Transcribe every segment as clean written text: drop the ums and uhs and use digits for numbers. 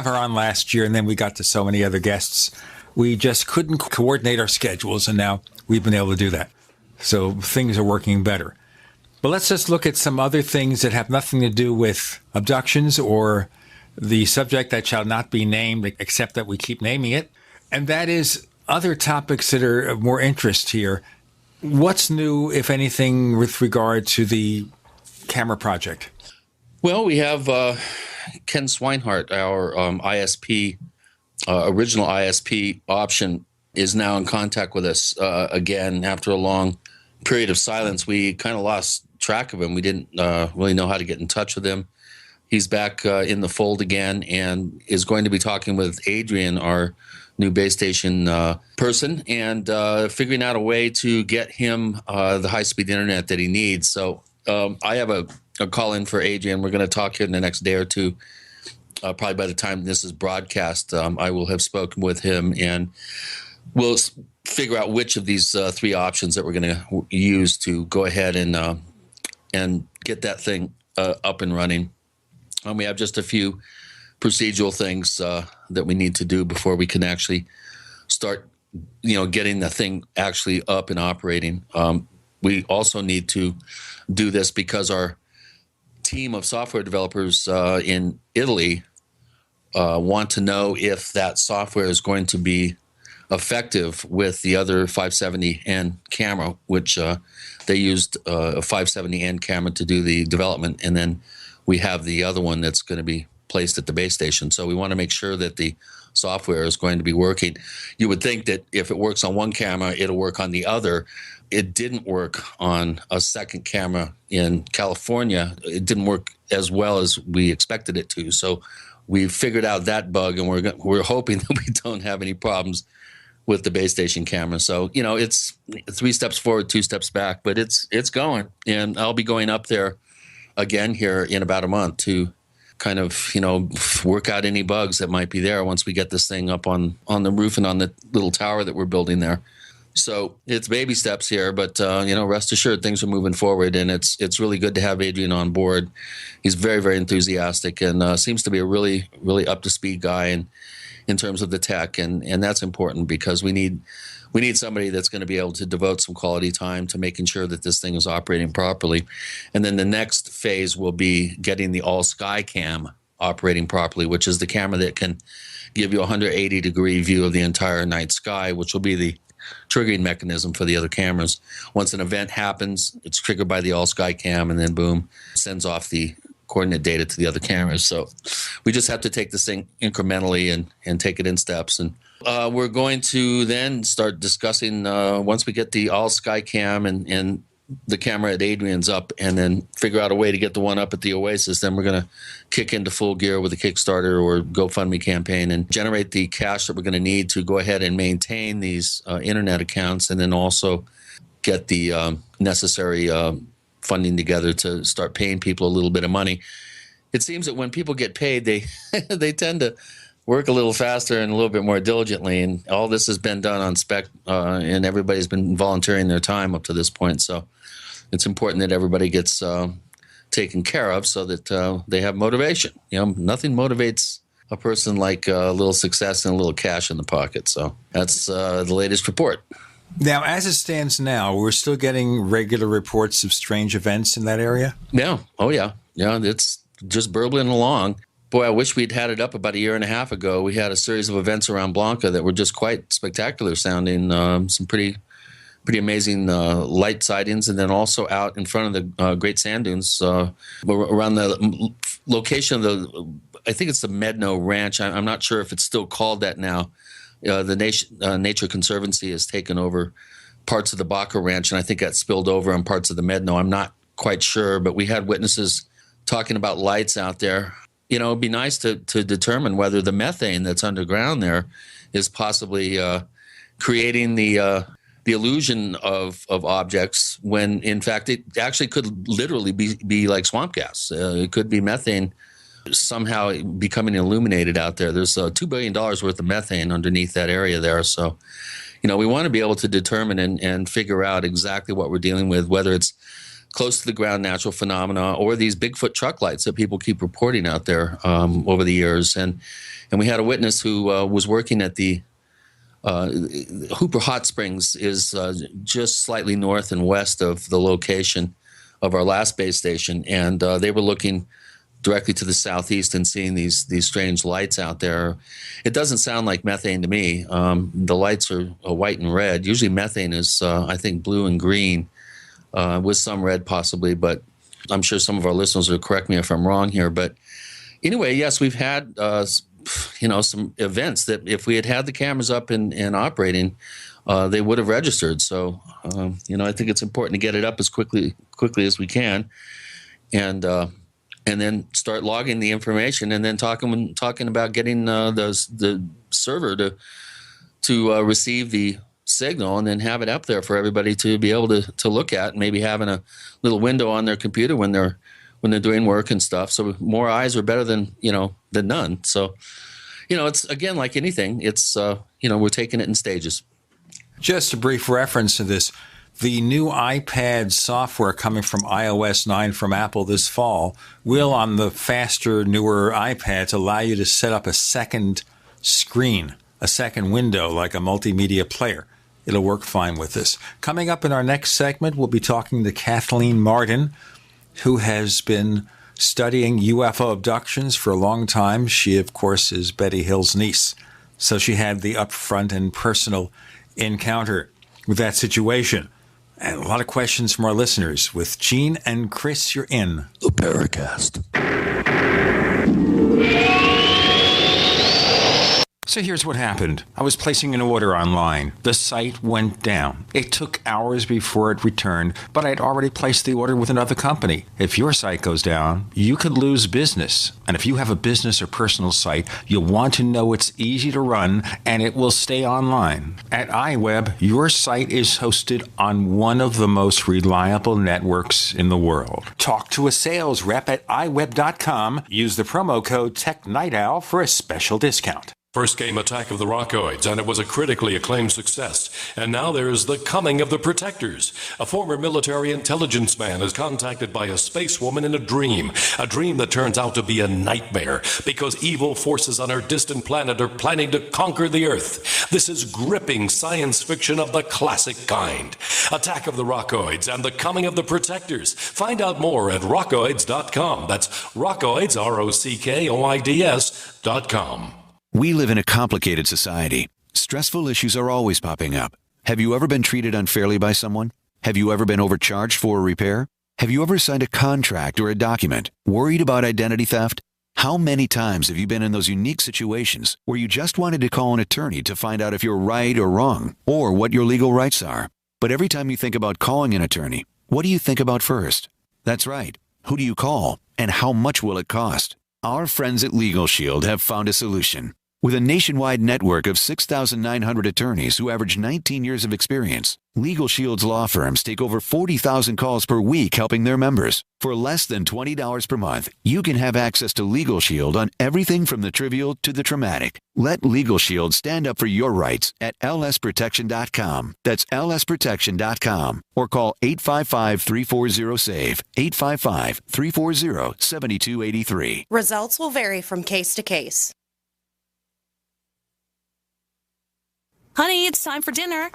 her on last year, and then we got to so many other guests. We just couldn't coordinate our schedules, and now we've been able to do that. So things are working better. But let's just look at some other things that have nothing to do with abductions or the subject that shall not be named, except that we keep naming it. And that is other topics that are of more interest here. What's new, if anything, with regard to the camera project? Well, we have Ken Swinehart, our ISP, original ISP option, is now in contact with us again after a long period of silence. We kind of lost track of him. We didn't really know how to get in touch with him. He's back in the fold again and is going to be talking with Adrian, our new base station person, and figuring out a way to get him the high-speed internet that he needs. So I have a call in for Adrian. We're going to talk here in the next day or two. Probably by the time this is broadcast, I will have spoken with him, and we'll figure out which of these three options that we're going to use to go ahead and get that thing up and running. We have just a few procedural things that we need to do before we can actually start, getting the thing actually up and operating. We also need to do this because our team of software developers in Italy want to know if that software is going to be effective with the other 570N camera, which they used a 570N camera to do the development, and then we have the other one that's going to be placed at the base station. So we want to make sure that the software is going to be working. You would think that if it works on one camera, it'll work on the other. It didn't work on a second camera in California. It didn't work as well as we expected it to. So we figured out that bug, and we're hoping that we don't have any problems with the base station camera. So, it's 3 steps forward, 2 steps back, but it's going. And I'll be going up there again here in about a month to kind of, work out any bugs that might be there once we get this thing up on the roof and on the little tower that we're building there. So it's baby steps here, but, rest assured things are moving forward, and it's really good to have Adrian on board. He's very, very enthusiastic and seems to be a really, really up-to-speed guy in terms of the tech, and that's important because we need somebody that's going to be able to devote some quality time to making sure that this thing is operating properly. And then the next phase will be getting the all-sky cam operating properly, which is the camera that can give you a 180-degree view of the entire night sky, which will be the triggering mechanism for the other cameras. Once an event happens, it's triggered by the all-sky cam, and then boom, sends off the coordinate data to the other cameras. So we just have to take this thing incrementally and take it in steps. And we're going to then start discussing, once we get the all-sky cam and the camera at Adrian's up, and then figure out a way to get the one up at the Oasis, then we're going to kick into full gear with a Kickstarter or GoFundMe campaign and generate the cash that we're going to need to go ahead and maintain these internet accounts, and then also get the necessary funding together to start paying people a little bit of money. It seems that when people get paid, they tend to work a little faster and a little bit more diligently, and all this has been done on spec, and everybody's been volunteering their time up to this point. So it's important that everybody gets taken care of so that they have motivation. Nothing motivates a person like a little success and a little cash in the pocket. So that's the latest report. Now, as it stands now, we're still getting regular reports of strange events in that area? Yeah. Oh, yeah. Yeah, it's just burbling along. Boy, I wish we'd had it up about a year and a half ago. We had a series of events around Blanca that were just quite spectacular sounding, some pretty amazing light sightings, and then also out in front of the Great Sand Dunes around the location of I think it's the Medno Ranch. I'm not sure if it's still called that now. The Nature Conservancy has taken over parts of the Baca Ranch, and I think that spilled over on parts of the Medno. I'm not quite sure, but we had witnesses talking about lights out there. It'd be nice to determine whether the methane that's underground there is possibly creating the illusion of objects when, in fact, it actually could literally be like swamp gas. It could be methane somehow becoming illuminated out there. There's $2 billion worth of methane underneath that area there. So, we want to be able to determine and figure out exactly what we're dealing with, whether it's close to the ground natural phenomena, or these Bigfoot truck lights that people keep reporting out there over the years. And we had a witness who was working at the Hooper Hot Springs is just slightly north and west of the location of our last base station, and they were looking directly to the southeast and seeing these strange lights out there. It doesn't sound like methane to me. The lights are white and red. Usually methane is, I think, blue and green, with some red possibly, but I'm sure some of our listeners will correct me if I'm wrong here. But anyway, yes, we've had some events that if we had the cameras up and operating, they would have registered. So, I think it's important to get it up as quickly as we can, and then start logging the information, and then talking about getting the server to receive the signal, and then have it up there for everybody to be able to look at, and maybe having a little window on their computer when they're doing work and stuff. So more eyes are better than none. So, it's, again, like anything, it's we're taking it in stages. Just a brief reference to this. The new iPad software coming from iOS 9 from Apple this fall will, on the faster, newer iPads, allow you to set up a second screen, a second window, like a multimedia player. It'll work fine with this. Coming up in our next segment, we'll be talking to Kathleen Martin, who has been studying UFO abductions for a long time. She, of course, is Betty Hill's niece. So she had the upfront and personal encounter with that situation. And a lot of questions from our listeners. With Gene and Chris, you're in the Paracast. So here's what happened. I was placing an order online. The site went down. It took hours before it returned, but I'd already placed the order with another company. If your site goes down, you could lose business. And if you have a business or personal site, you'll want to know it's easy to run and it will stay online. At iWeb, your site is hosted on one of the most reliable networks in the world. Talk to a sales rep at iWeb.com. Use the promo code TechNightOwl for a special discount. First came Attack of the Rockoids, and it was a critically acclaimed success. And now there's The Coming of the Protectors. A former military intelligence man is contacted by a space woman in a dream that turns out to be a nightmare because evil forces on our distant planet are planning to conquer the Earth. This is gripping science fiction of the classic kind. Attack of the Rockoids and The Coming of the Protectors. Find out more at rockoids.com. That's Rockoids, ROCKOIDS.com. We live in a complicated society. Stressful issues are always popping up. Have you ever been treated unfairly by someone? Have you ever been overcharged for a repair? Have you ever signed a contract or a document? Worried about identity theft? How many times have you been in those unique situations where you just wanted to call an attorney to find out if you're right or wrong, or what your legal rights are? But every time you think about calling an attorney, what do you think about first? That's right. Who do you call, and how much will it cost? Our friends at Legal Shield have found a solution. With a nationwide network of 6,900 attorneys who average 19 years of experience, Legal Shield's law firms take over 40,000 calls per week helping their members. For less than $20 per month, you can have access to Legal Shield on everything from the trivial to the traumatic. Let Legal Shield stand up for your rights at lsprotection.com. That's lsprotection.com. Or call 855-340-SAVE, 855-340-7283. Results will vary from case to case. Honey, it's time for dinner.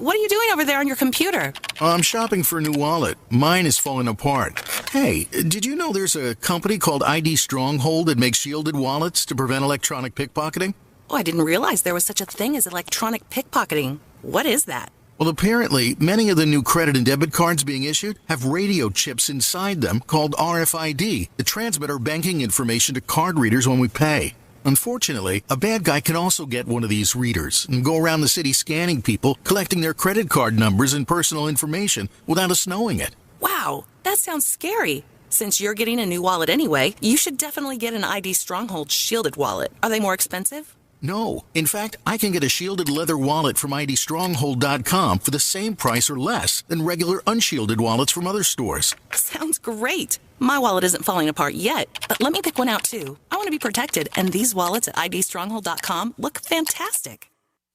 What are you doing over there on your computer? I'm shopping for a new wallet. Mine is falling apart. Hey, did you know there's a company called ID Stronghold that makes shielded wallets to prevent electronic pickpocketing? Oh, I didn't realize there was such a thing as electronic pickpocketing. What is that? Well, apparently, many of the new credit and debit cards being issued have radio chips inside them called RFID that transmit our banking information to card readers when we pay. Unfortunately, a bad guy can also get one of these readers and go around the city scanning people, collecting their credit card numbers and personal information without us knowing it. Wow, that sounds scary. Since you're getting a new wallet anyway, you should definitely get an ID Stronghold shielded wallet. Are they more expensive? No. In fact, I can get a shielded leather wallet from IDStronghold.com for the same price or less than regular unshielded wallets from other stores. Sounds great. My wallet isn't falling apart yet, but let me pick one out too. I want to be protected, and these wallets at IDStronghold.com look fantastic.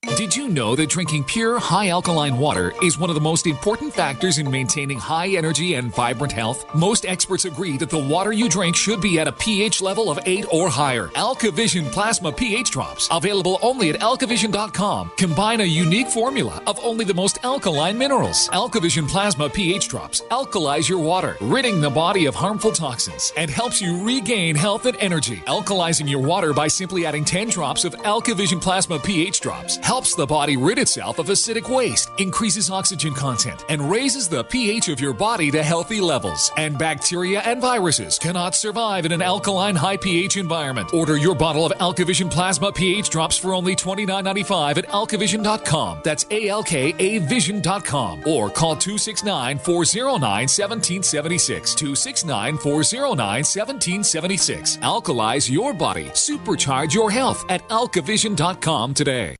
Did you know that drinking pure, high alkaline water is one of the most important factors in maintaining high energy and vibrant health? Most experts agree that the water you drink should be at a pH level of 8 or higher. AlkaVision Plasma pH Drops, available only at alkavision.com, combine a unique formula of only the most alkaline minerals. AlkaVision Plasma pH Drops alkalize your water, ridding the body of harmful toxins, and helps you regain health and energy. Alkalizing your water by simply adding 10 drops of AlkaVision Plasma pH Drops helps the body rid itself of acidic waste, increases oxygen content, and raises the pH of your body to healthy levels. And bacteria and viruses cannot survive in an alkaline high pH environment. Order your bottle of AlkaVision Plasma pH Drops for only $29.95 at alkavision.com. That's ALKAvision.com. Or call 269-409-1776. 269-409-1776. Alkalize your body. Supercharge your health at alkavision.com today.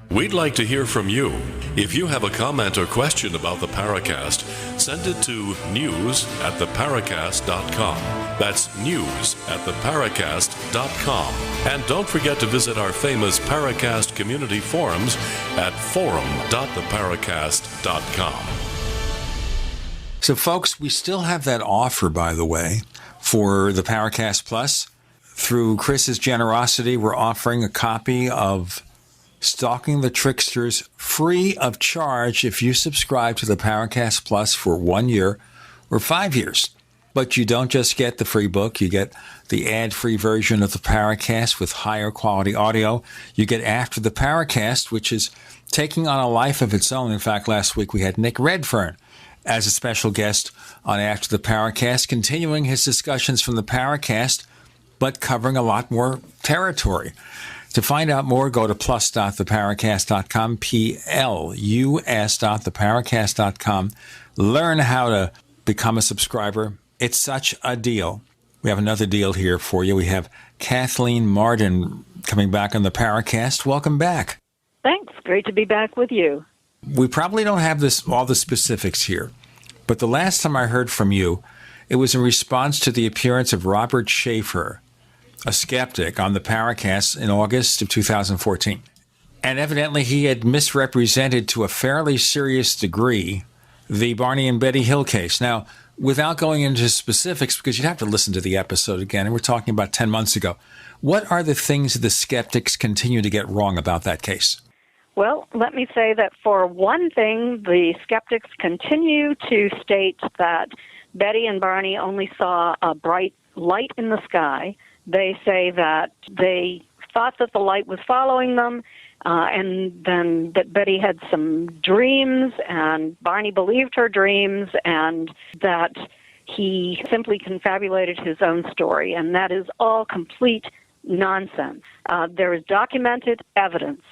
We'd like to hear from you. If you have a comment or question about the Paracast, send it to news@theparacast.com. That's news@theparacast.com. And don't forget to visit our famous Paracast community forums at forum.theparacast.com. So, folks, we still have that offer, by the way, for the Paracast Plus. Through Chris's generosity, we're offering a copy of Stalking the Tricksters free of charge if you subscribe to the Paracast Plus for 1 year or 5 years. But you don't just get the free book. You get the ad-free version of the Paracast with higher quality audio. You get After the Paracast, which is taking on a life of its own. In fact, last week we had Nick Redfern as a special guest on After the Paracast, continuing his discussions from the Paracast, but covering a lot more territory. To find out more, go to plus.theparacast.com, plus.theparacast.com. Learn how to become a subscriber. It's such a deal. We have another deal here for you. We have Kathleen Martin coming back on the Paracast. Welcome back. Thanks. Great to be back with you. We probably don't have all the specifics here, but the last time I heard from you, it was in response to the appearance of Robert Schaefer, a skeptic, on the Paracast in August of 2014. And evidently he had misrepresented to a fairly serious degree the Barney and Betty Hill case. Now, without going into specifics, because you'd have to listen to the episode again, and we're talking about 10 months ago, what are the things the skeptics continue to get wrong about that case? Well, let me say that for one thing, the skeptics continue to state that Betty and Barney only saw a bright light in the sky. They say that they thought that the light was following them, and then that Betty had some dreams, and Barney believed her dreams, and that he simply confabulated his own story, and that is all complete nonsense. There is documented evidence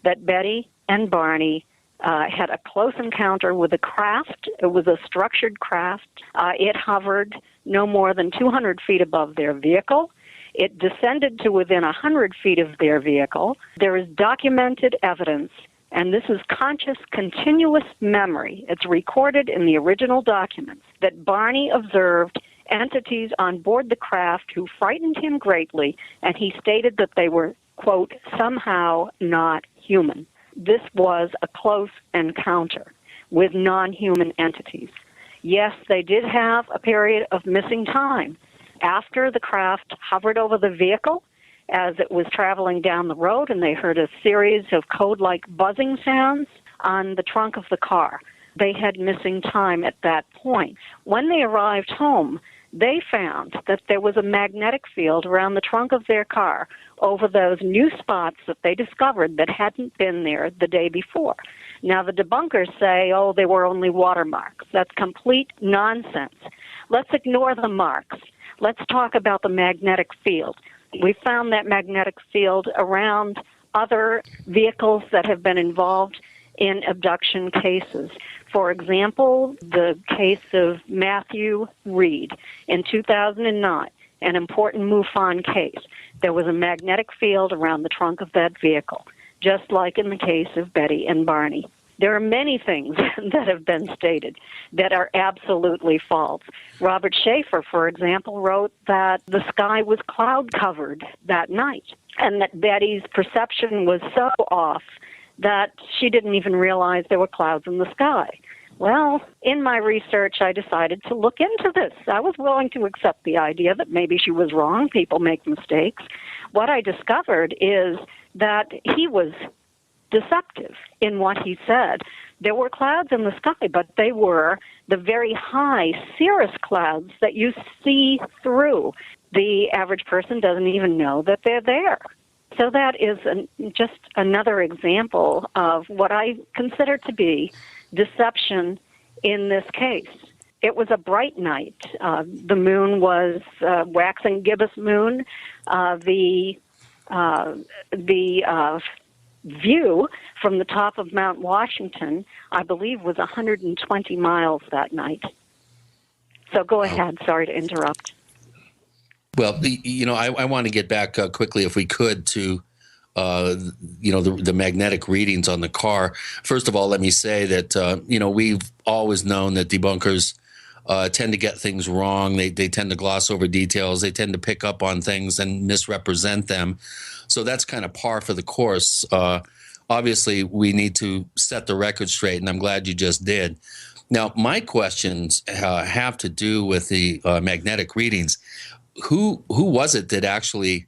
that Betty and Barney had a close encounter with a craft. It was a structured craft. It hovered no more than 200 feet above their vehicle. It descended to within 100 feet of their vehicle. There is documented evidence, and this is conscious, continuous memory. It's recorded in the original documents that Barney observed entities on board the craft who frightened him greatly, and he stated that they were, quote, somehow not human. This was a close encounter with non-human entities. Yes, they did have a period of missing time after the craft hovered over the vehicle as it was traveling down the road, and they heard a series of code-like buzzing sounds on the trunk of the car. They had missing time at that point. When they arrived home, they found that there was a magnetic field around the trunk of their car over those new spots that they discovered that hadn't been there the day before. Now, the debunkers say, oh, they were only watermarks. That's complete nonsense. Let's ignore the marks. Let's talk about the magnetic field. We found that magnetic field around other vehicles that have been involved in abduction cases. For example, the case of Matthew Reed in 2009, an important MUFON case. There was a magnetic field around the trunk of that vehicle, just like in the case of Betty and Barney. There are many things that have been stated that are absolutely false. Robert Schaefer, for example, wrote that the sky was cloud-covered that night, and that Betty's perception was so off that she didn't even realize there were clouds in the sky. Well, in my research, I decided to look into this. I was willing to accept the idea that maybe she was wrong. People make mistakes. What I discovered is that he was deceptive in what he said. There were clouds in the sky, but they were the very high cirrus clouds that you see through. The average person doesn't even know that they're there. So that is just another example of what I consider to be deception in this case. It was a bright night. The moon was waxing gibbous moon. The view from the top of Mount Washington, I believe, was 120 miles that night. So go ahead. Sorry to interrupt. Well, I want to get back quickly, if we could, to the magnetic readings on the car. First of all, let me say that we've always known that debunkers tend to get things wrong. They tend to gloss over details. They tend to pick up on things and misrepresent them. So that's kind of par for the course. Obviously, we need to set the record straight, and I'm glad you just did. Now, my questions have to do with the magnetic readings. Who was it that actually,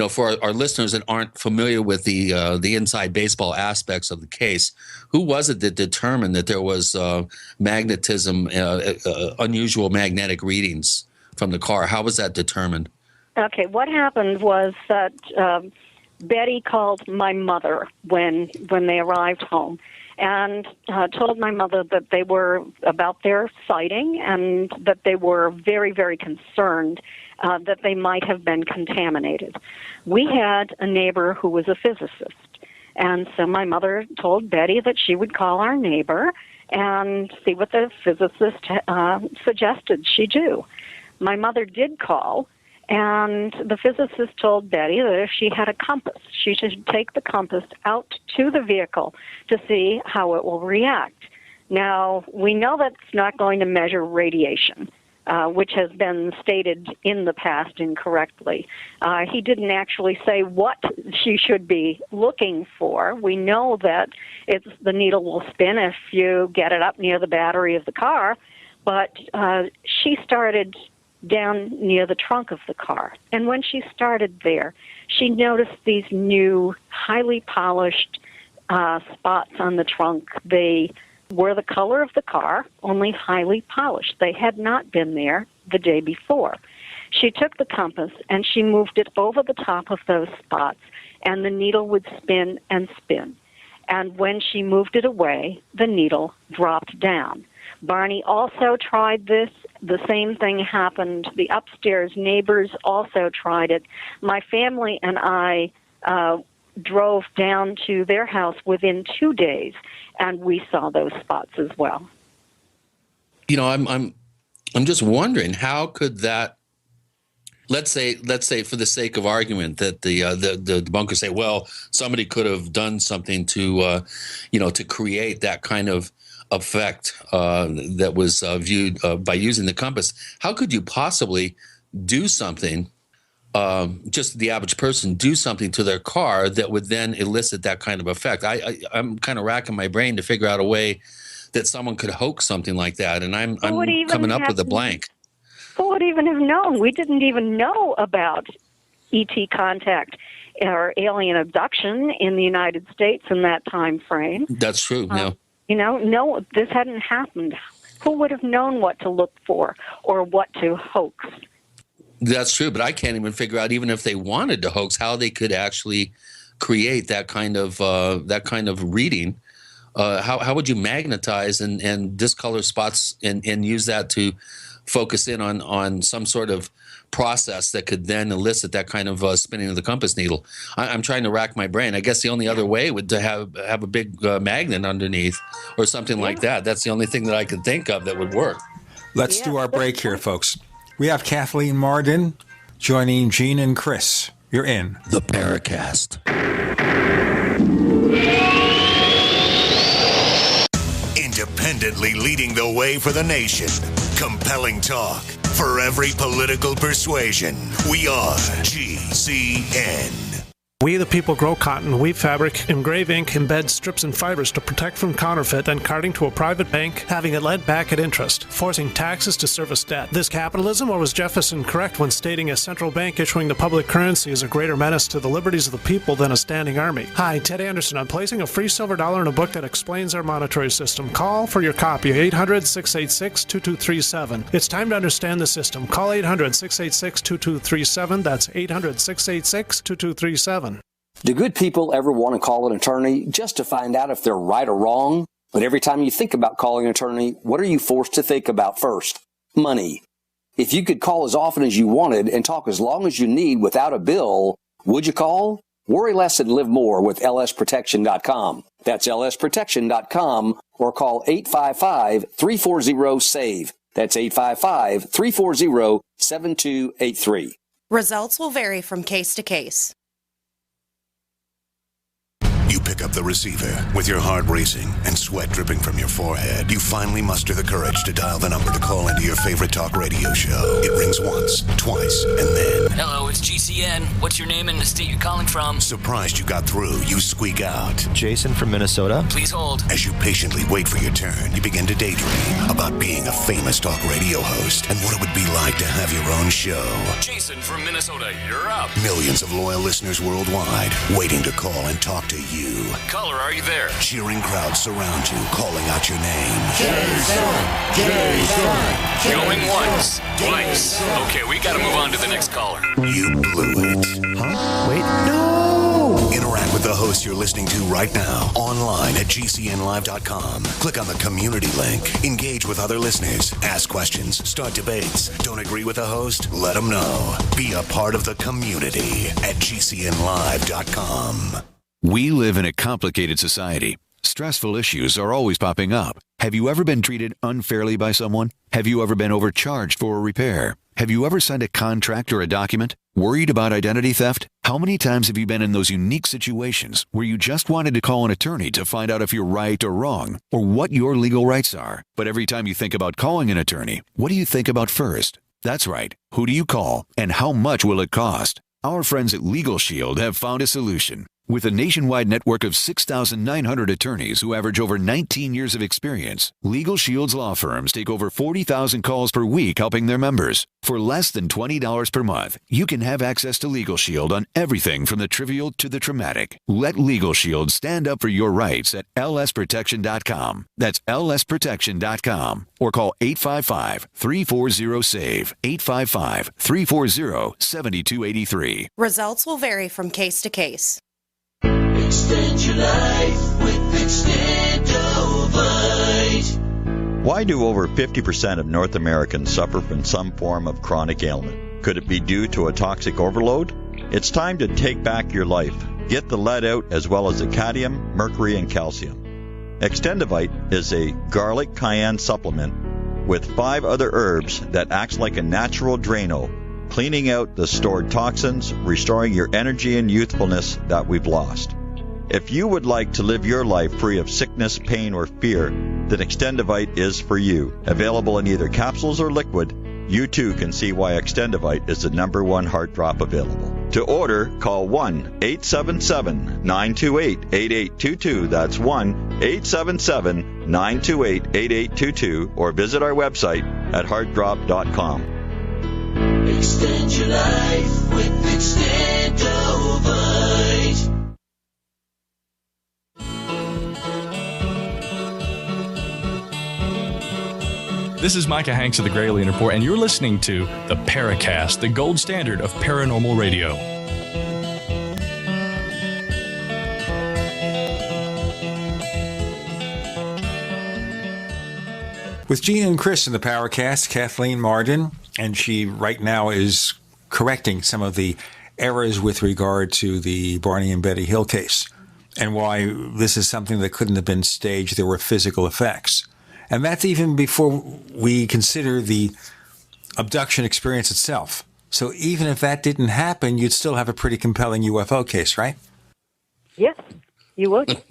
for our listeners that aren't familiar with the inside baseball aspects of the case, who was it that determined that there was magnetism, unusual magnetic readings from the car? How was that determined? Okay, what happened was that Betty called my mother when they arrived home and told my mother that they were about their sighting and that they were very, very concerned that they might have been contaminated. We had a neighbor who was a physicist, and so my mother told Betty that she would call our neighbor and see what the physicist suggested she do. My mother did call, and the physicist told Betty that if she had a compass, she should take the compass out to the vehicle to see how it will react. Now, we know that's not going to measure radiation, which has been stated in the past incorrectly. He didn't actually say what she should be looking for. We know that the needle will spin if you get it up near the battery of the car, but she started down near the trunk of the car. And when she started there, she noticed these new, highly polished spots on the trunk. They were the color of the car, only highly polished. They had not been there the day before. She took the compass and she moved it over the top of those spots, and the needle would spin and spin. And when she moved it away, the needle dropped down. Barney also tried this. The same thing happened. The upstairs neighbors also tried it. My family and I drove down to their house within 2 days, and we saw those spots as well. I'm just wondering, how could that? Let's say for the sake of argument that the debunkers say, well, somebody could have done something to create that kind of effect that was viewed by using the compass. How could you possibly do something, just the average person do something to their car that would then elicit that kind of effect? I'm kind of racking my brain to figure out a way that someone could hoax something like that, and I'm coming up with a blank. Who would even have known? We didn't even know about ET contact or alien abduction in the United States in that time frame. That's true, yeah. No, this hadn't happened. Who would have known what to look for or what to hoax? That's true, but I can't even figure out, even if they wanted to hoax, how they could actually create that kind of reading. How would you magnetize and discolor spots and use that to focus in on some sort of process that could then elicit that kind of spinning of the compass needle? I'm trying to rack my brain. I guess the only other way would to have a big magnet underneath or something like that. That's the only thing that I could think of that would work. Let's do our break here, folks. We have Kathleen Marden joining Gene and Chris. You're in the Paracast. independently leading the way for the nation. Compelling talk for every political persuasion. We are GCN. We the people grow cotton, weave fabric, engrave ink, embed strips and fibers to protect from counterfeit, then carting to a private bank, having it lent back at interest, forcing taxes to service debt. This capitalism, or was Jefferson correct when stating a central bank issuing the public currency is a greater menace to the liberties of the people than a standing army? Hi, Ted Anderson. I'm placing a free silver dollar in a book that explains our monetary system. Call for your copy, 800-686-2237. It's time to understand the system. Call 800-686-2237. That's 800-686-2237. Do good people ever want to call an attorney just to find out if they're right or wrong? But every time you think about calling an attorney, what are you forced to think about first? Money. If you could call as often as you wanted and talk as long as you need without a bill, would you call? Worry less and live more with lsprotection.com. That's lsprotection.com, or call 855-340-SAVE. That's 855-340-7283. Results will vary from case to case. You pick up the receiver with your heart racing and sweat dripping from your forehead. You finally muster the courage to dial the number to call into your favorite talk radio show. It rings once, twice, and then... Hello, it's GCN. What's your name and the state you're calling from? Surprised you got through, you squeak out. Jason from Minnesota. Please hold. As you patiently wait for your turn, you begin to daydream about being a famous talk radio host and what it would be like to have your own show. Jason from Minnesota, you're up. Millions of loyal listeners worldwide waiting to call and talk to you. Caller, are you there? Cheering crowds surround you, calling out your name. Jason! Jason! Going once, twice. Okay, we gotta move on to the next caller. You blew it. Huh? Wait, no! Interact with the host you're listening to right now, online at GCNlive.com. Click on the community link. Engage with other listeners. Ask questions. Start debates. Don't agree with the host? Let them know. Be a part of the community at GCNlive.com. We live in a complicated society. Stressful issues are always popping up. Have you ever been treated unfairly by someone? Have you ever been overcharged for a repair? Have you ever signed a contract or a document? Worried about identity theft? How many times have you been in those unique situations where you just wanted to call an attorney to find out if you're right or wrong, or what your legal rights are? But every time you think about calling an attorney, what do you think about first? That's right. Who do you call, and how much will it cost? Our friends at Legal Shield have found a solution. With a nationwide network of 6,900 attorneys who average over 19 years of experience, Legal Shield's law firms take over 40,000 calls per week helping their members. For less than $20 per month, you can have access to Legal Shield on everything from the trivial to the traumatic. Let Legal Shield stand up for your rights at lsprotection.com. That's lsprotection.com. Or call 855-340-SAVE, 855-340-7283. Results will vary from case to case. Extend your life with Extendovite. Why do over 50% of North Americans suffer from some form of chronic ailment? Could it be due to a toxic overload? It's time to take back your life. Get the lead out as well as the cadmium, mercury, and calcium. Extendovite is a garlic cayenne supplement with 5 other herbs that acts like a natural Drano, cleaning out the stored toxins, restoring your energy and youthfulness that we've lost. If you would like to live your life free of sickness, pain, or fear, then Extendovite is for you. Available in either capsules or liquid, you too can see why Extendovite is the #1 heart drop available. To order, call 1-877-928-8822. That's 1-877-928-8822, or visit our website at heartdrop.com. Extend your life with Extendovite. This is Micah Hanks of the Gralien Report, and you're listening to the Paracast, the gold standard of paranormal radio. With Gina and Chris in the Paracast, Kathleen Marden, and she right now is correcting some of the errors with regard to the Barney and Betty Hill case and why this is something that couldn't have been staged. There were physical effects. And that's even before we consider the abduction experience itself. So even if that didn't happen, you'd still have a pretty compelling UFO case, right? Yes, you would.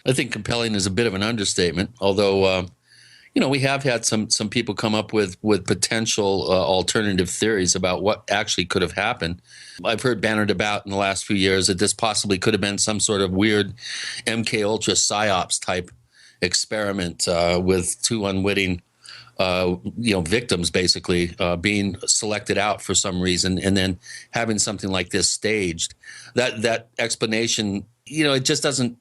I think compelling is a bit of an understatement, although we have had some people come up with potential alternative theories about what actually could have happened. I've heard bannered about in the last few years that this possibly could have been some sort of weird MK Ultra psyops type experiment with two unwitting victims basically being selected out for some reason and then having something like this staged. That explanation, it just doesn't.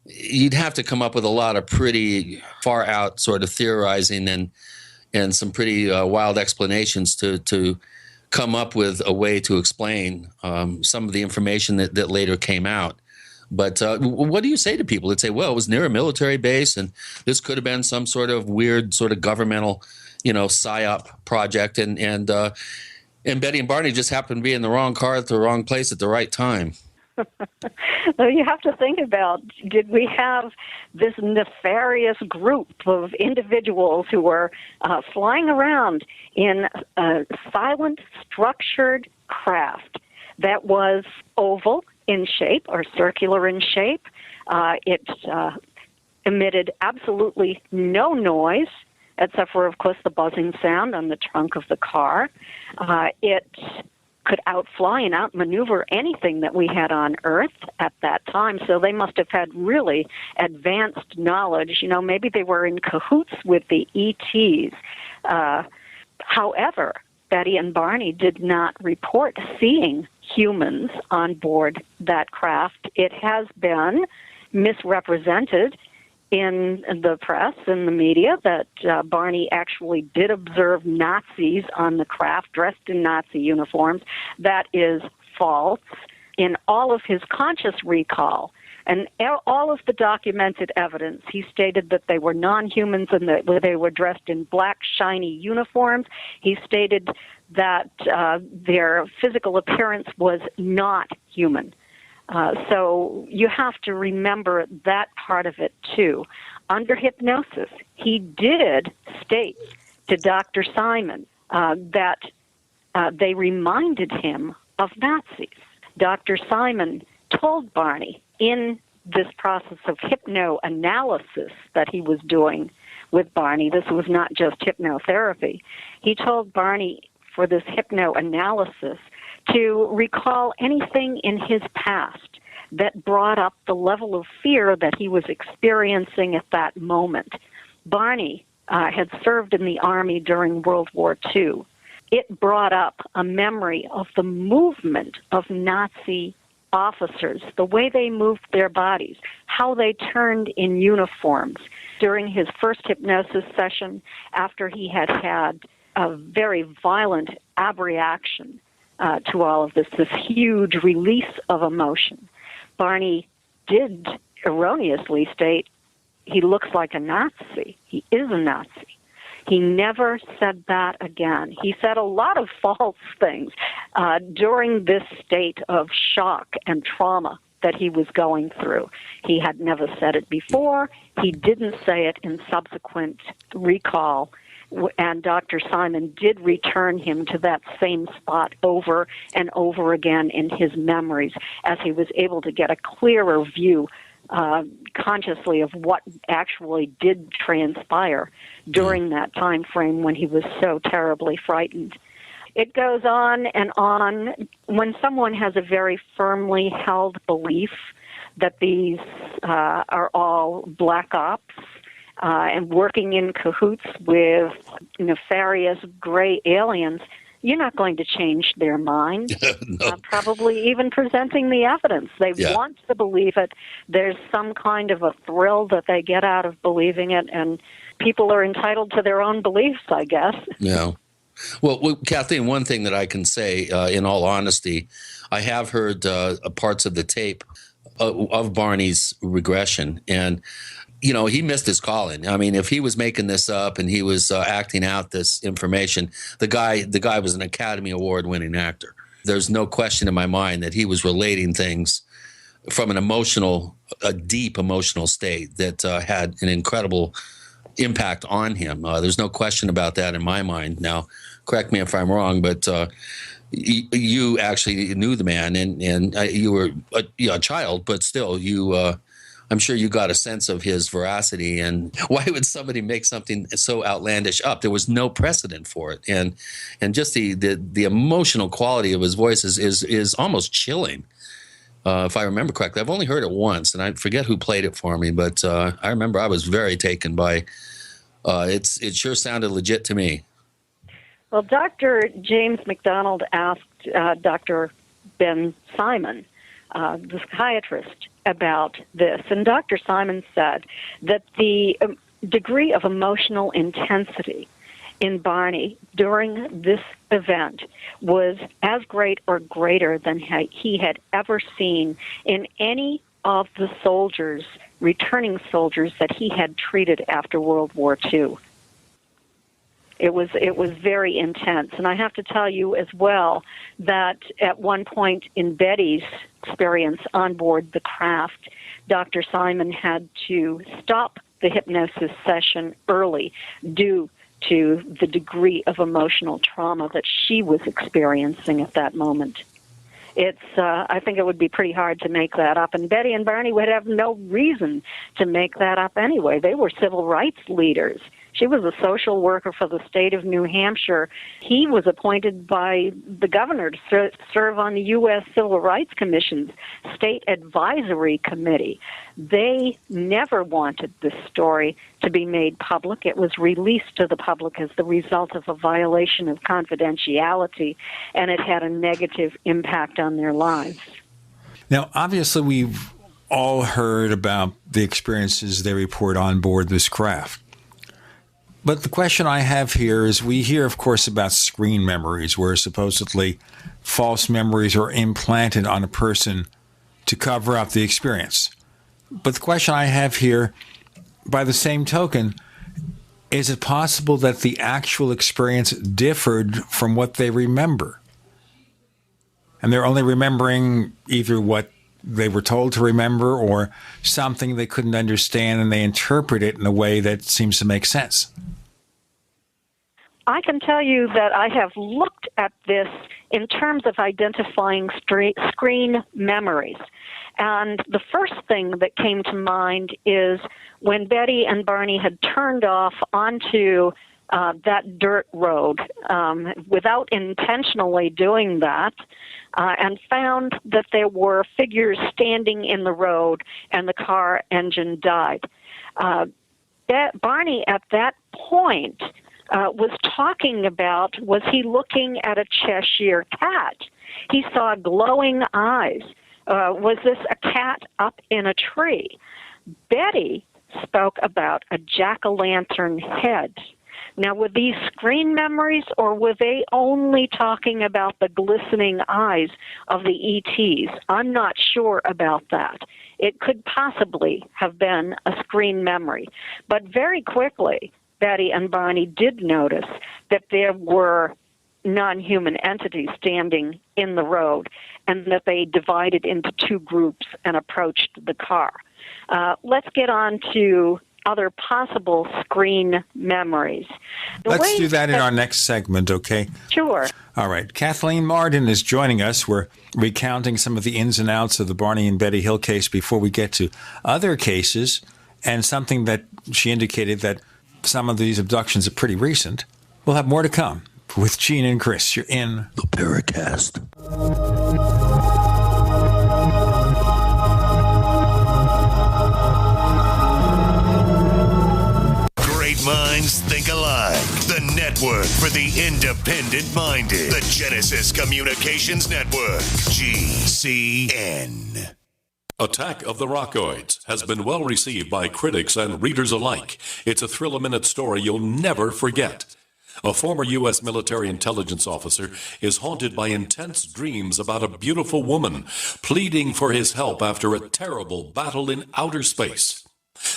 You'd have to come up with a lot of pretty far out sort of theorizing and some pretty wild explanations to come up with a way to explain some of the information that later came out. But what do you say to people that say, well, it was near a military base and this could have been some sort of weird sort of governmental, psyop project and Betty and Barney just happened to be in the wrong car at the wrong place at the right time? Well, you have to think about, did we have this nefarious group of individuals who were flying around in a silent, structured craft that was oval in shape or circular in shape? It emitted absolutely no noise, except for, of course, the buzzing sound on the trunk of the car. It could outfly and outmaneuver anything that we had on Earth at that time. So they must have had really advanced knowledge. Maybe they were in cahoots with the ETs. However, Betty and Barney did not report seeing humans on board that craft. It has been misrepresented in the press and the media that Barney actually did observe Nazis on the craft dressed in Nazi uniforms. That is false. In all of his conscious recall and all of the documented evidence, he stated that they were non-humans and that they were dressed in black, shiny uniforms. He stated that their physical appearance was not human. So you have to remember that part of it, too. Under hypnosis, he did state to Dr. Simon that they reminded him of Nazis. Dr. Simon told Barney in this process of hypnoanalysis that he was doing with Barney, this was not just hypnotherapy, he told Barney for this hypnoanalysis to recall anything in his past that brought up the level of fear that he was experiencing at that moment. Barney had served in the Army during World War II. It brought up a memory of the movement of Nazi officers, the way they moved their bodies, how they turned in uniforms. During his first hypnosis session, after he had had a very violent abreaction to all of this huge release of emotion, Barney did erroneously state he looks like a Nazi. He is a Nazi. He never said that again. He said a lot of false things during this state of shock and trauma that he was going through. He had never said it before. He didn't say it in subsequent recall. And Dr. Simon did return him to that same spot over and over again in his memories as he was able to get a clearer view consciously of what actually did transpire during that time frame when he was so terribly frightened. It goes on and on. When someone has a very firmly held belief that these are all black ops, and working in cahoots with nefarious gray aliens, you're not going to change their mind, no. Probably even presenting the evidence. They want to believe it. There's some kind of a thrill that they get out of believing it, and people are entitled to their own beliefs, I guess. Yeah. Well, Kathleen, one thing that I can say, in all honesty, I have heard parts of the tape of Barney's regression, and he missed his calling. I mean, if he was making this up and he was acting out this information, the guy was an Academy Award-winning actor. There's no question in my mind that he was relating things from a deep emotional state that had an incredible impact on him. There's no question about that in my mind. Now, correct me if I'm wrong, but you actually knew the man, and you were a child, but still you I'm sure you got a sense of his veracity, and why would somebody make something so outlandish up? There was no precedent for it, and just the emotional quality of his voice is almost chilling. If I remember correctly, I've only heard it once, and I forget who played it for me, but I remember I was very taken by. It sure sounded legit to me. Well, Dr. James McDonald asked Dr. Ben Simon, the psychiatrist, about this, and Dr. Simon said that the degree of emotional intensity in Barney during this event was as great or greater than he had ever seen in any of the soldiers, returning soldiers, that he had treated after World War II. It was very intense. And I have to tell you as well that at one point in Betty's experience on board the craft, Dr. Simon had to stop the hypnosis session early due to the degree of emotional trauma that she was experiencing at that moment. I think it would be pretty hard to make that up. And Betty and Barney would have no reason to make that up anyway. They were civil rights leaders. She was a social worker for the state of New Hampshire. He was appointed by the governor to serve on the U.S. Civil Rights Commission's State Advisory Committee. They never wanted this story to be made public. It was released to the public as the result of a violation of confidentiality, and it had a negative impact on their lives. Now, obviously, we've all heard about the experiences they report on board this craft. But the question I have here is, we hear, of course, about screen memories, where supposedly false memories are implanted on a person to cover up the experience. But the question I have here, by the same token, is it possible that the actual experience differed from what they remember? And they're only remembering either what they were told to remember or something they couldn't understand, and they interpret it in a way that seems to make sense. I can tell you that I have looked at this in terms of identifying screen memories. And the first thing that came to mind is when Betty and Barney had turned off onto that dirt road without intentionally doing that, and found that there were figures standing in the road and the car engine died. Barney, at that point, was talking about, was he looking at a Cheshire cat? He saw glowing eyes. Was this a cat up in a tree? Betty spoke about a jack-o'-lantern head. Now, were these screen memories, or were they only talking about the glistening eyes of the ETs? I'm not sure about that. It could possibly have been a screen memory. But very quickly, Betty and Barney did notice that there were non-human entities standing in the road, and that they divided into two groups and approached the car. Let's get on to other possible screen memories. Let's do that in our next segment, okay? Sure. All right. Kathleen Marden is joining us. We're recounting some of the ins and outs of the Barney and Betty Hill case before we get to other cases, and something that she indicated that some of these abductions are pretty recent. We'll have more to come with Gene and Chris. You're in the Paracast. Great minds think alike. The network for the independent-minded. The Genesis Communications Network. GCN. Attack of the Rockoids has been well received by critics and readers alike. It's a thrill-a-minute story you'll never forget. A former U.S. military intelligence officer is haunted by intense dreams about a beautiful woman pleading for his help after a terrible battle in outer space.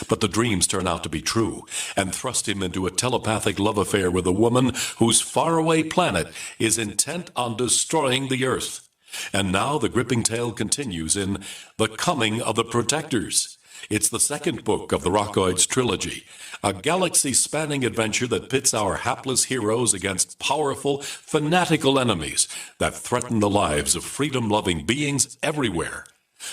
But the dreams turn out to be true and thrust him into a telepathic love affair with a woman whose faraway planet is intent on destroying the Earth. And now the gripping tale continues in The Coming of the Protectors. It's the second book of the Rockoids trilogy, a galaxy-spanning adventure that pits our hapless heroes against powerful, fanatical enemies that threaten the lives of freedom-loving beings everywhere.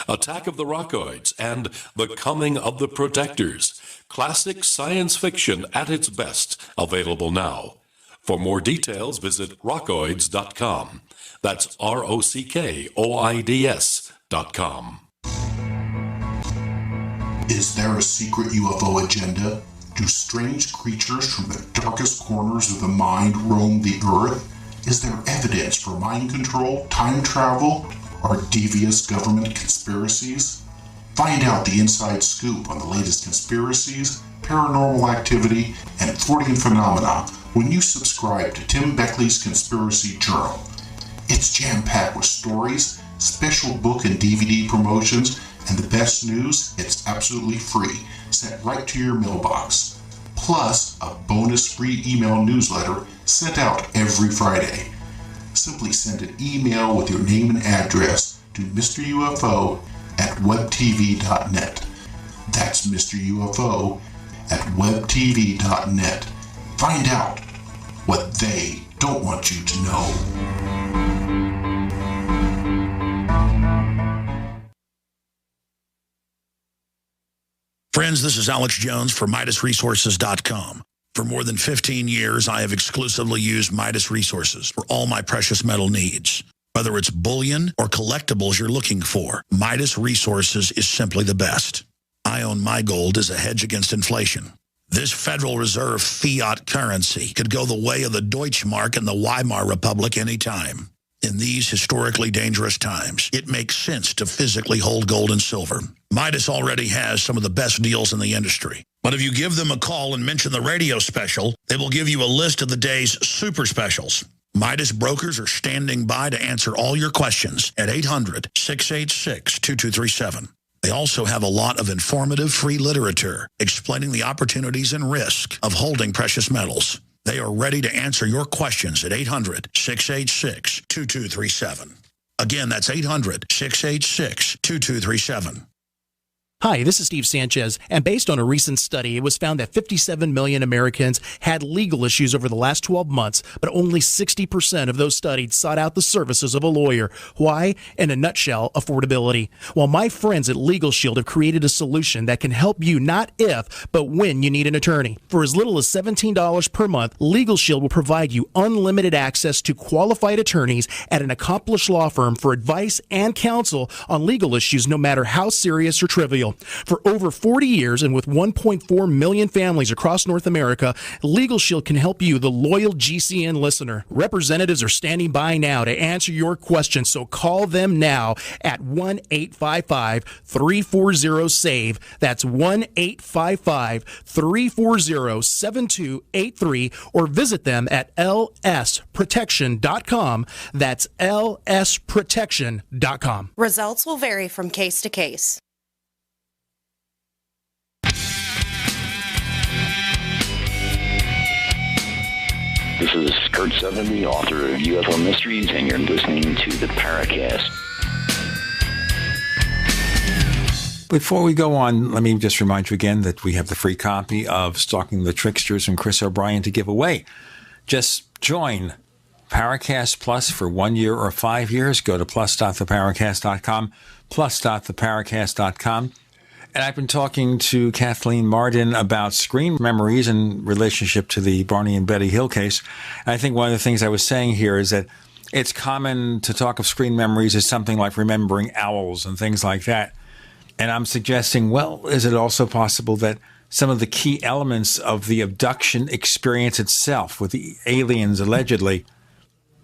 Attack of the Rockoids, and The Coming of the Protectors. Classic science fiction at its best, available now. For more details, visit rockoids.com. That's ROCKOIDS.com. Is there a secret UFO agenda? Do strange creatures from the darkest corners of the mind roam the earth? Is there evidence for mind control, time travel, or devious government conspiracies? Find out the inside scoop on the latest conspiracies, paranormal activity, and Fortean phenomena when you subscribe to Tim Beckley's Conspiracy Journal. It's jam-packed with stories, special book and DVD promotions, and the best news, it's absolutely free, sent right to your mailbox. Plus, a bonus free email newsletter sent out every Friday. Simply send an email with your name and address to Mr. UFO at webtv.net. That's Mr. UFO at webtv.net. Find out what they don't want you to know. Friends, this is Alex Jones for MidasResources.com. For more than 15 years, I have exclusively used Midas Resources for all my precious metal needs. Whether it's bullion or collectibles you're looking for, Midas Resources is simply the best. I own my gold as a hedge against inflation. This Federal Reserve fiat currency could go the way of the Deutschmark and the Weimar Republic anytime. In these historically dangerous times, it makes sense to physically hold gold and silver. Midas already has some of the best deals in the industry. But if you give them a call and mention the radio special, they will give you a list of the day's super specials. Midas brokers are standing by to answer all your questions at 800-686-2237. They also have a lot of informative free literature explaining the opportunities and risk of holding precious metals. They are ready to answer your questions at 800-686-2237. Again, that's 800-686-2237. Hi, this is Steve Sanchez, and based on a recent study, it was found that 57 million Americans had legal issues over the last 12 months, but only 60% of those studied sought out the services of a lawyer. Why? In a nutshell, affordability. Well, my friends at Legal Shield have created a solution that can help you not if, but when you need an attorney. For as little as $17 per month, Legal Shield will provide you unlimited access to qualified attorneys at an accomplished law firm for advice and counsel on legal issues, no matter how serious or trivial. For over 40 years and with 1.4 million families across North America, Legal Shield can help you, the loyal GCN listener. Representatives are standing by now to answer your questions, so call them now at 1-855-340-SAVE. That's 1-855-340-7283, or visit them at lsprotection.com. That's lsprotection.com. Results will vary from case to case. This is Kurt Sutherland, the author of UFO Mysteries, and you're listening to the Paracast. Before we go on, let me just remind you again that we have the free copy of Stalking the Tricksters from Chris O'Brien to give away. Just join Paracast Plus for 1 year or 5 years. Go to plus.theparacast.com, plus.theparacast.com. And I've been talking to Kathleen Marden about screen memories in relationship to the Barney and Betty Hill case. And I think one of the things I was saying here is that it's common to talk of screen memories as something like remembering owls and things like that. And I'm suggesting, well, is it also possible that some of the key elements of the abduction experience itself with the aliens allegedly,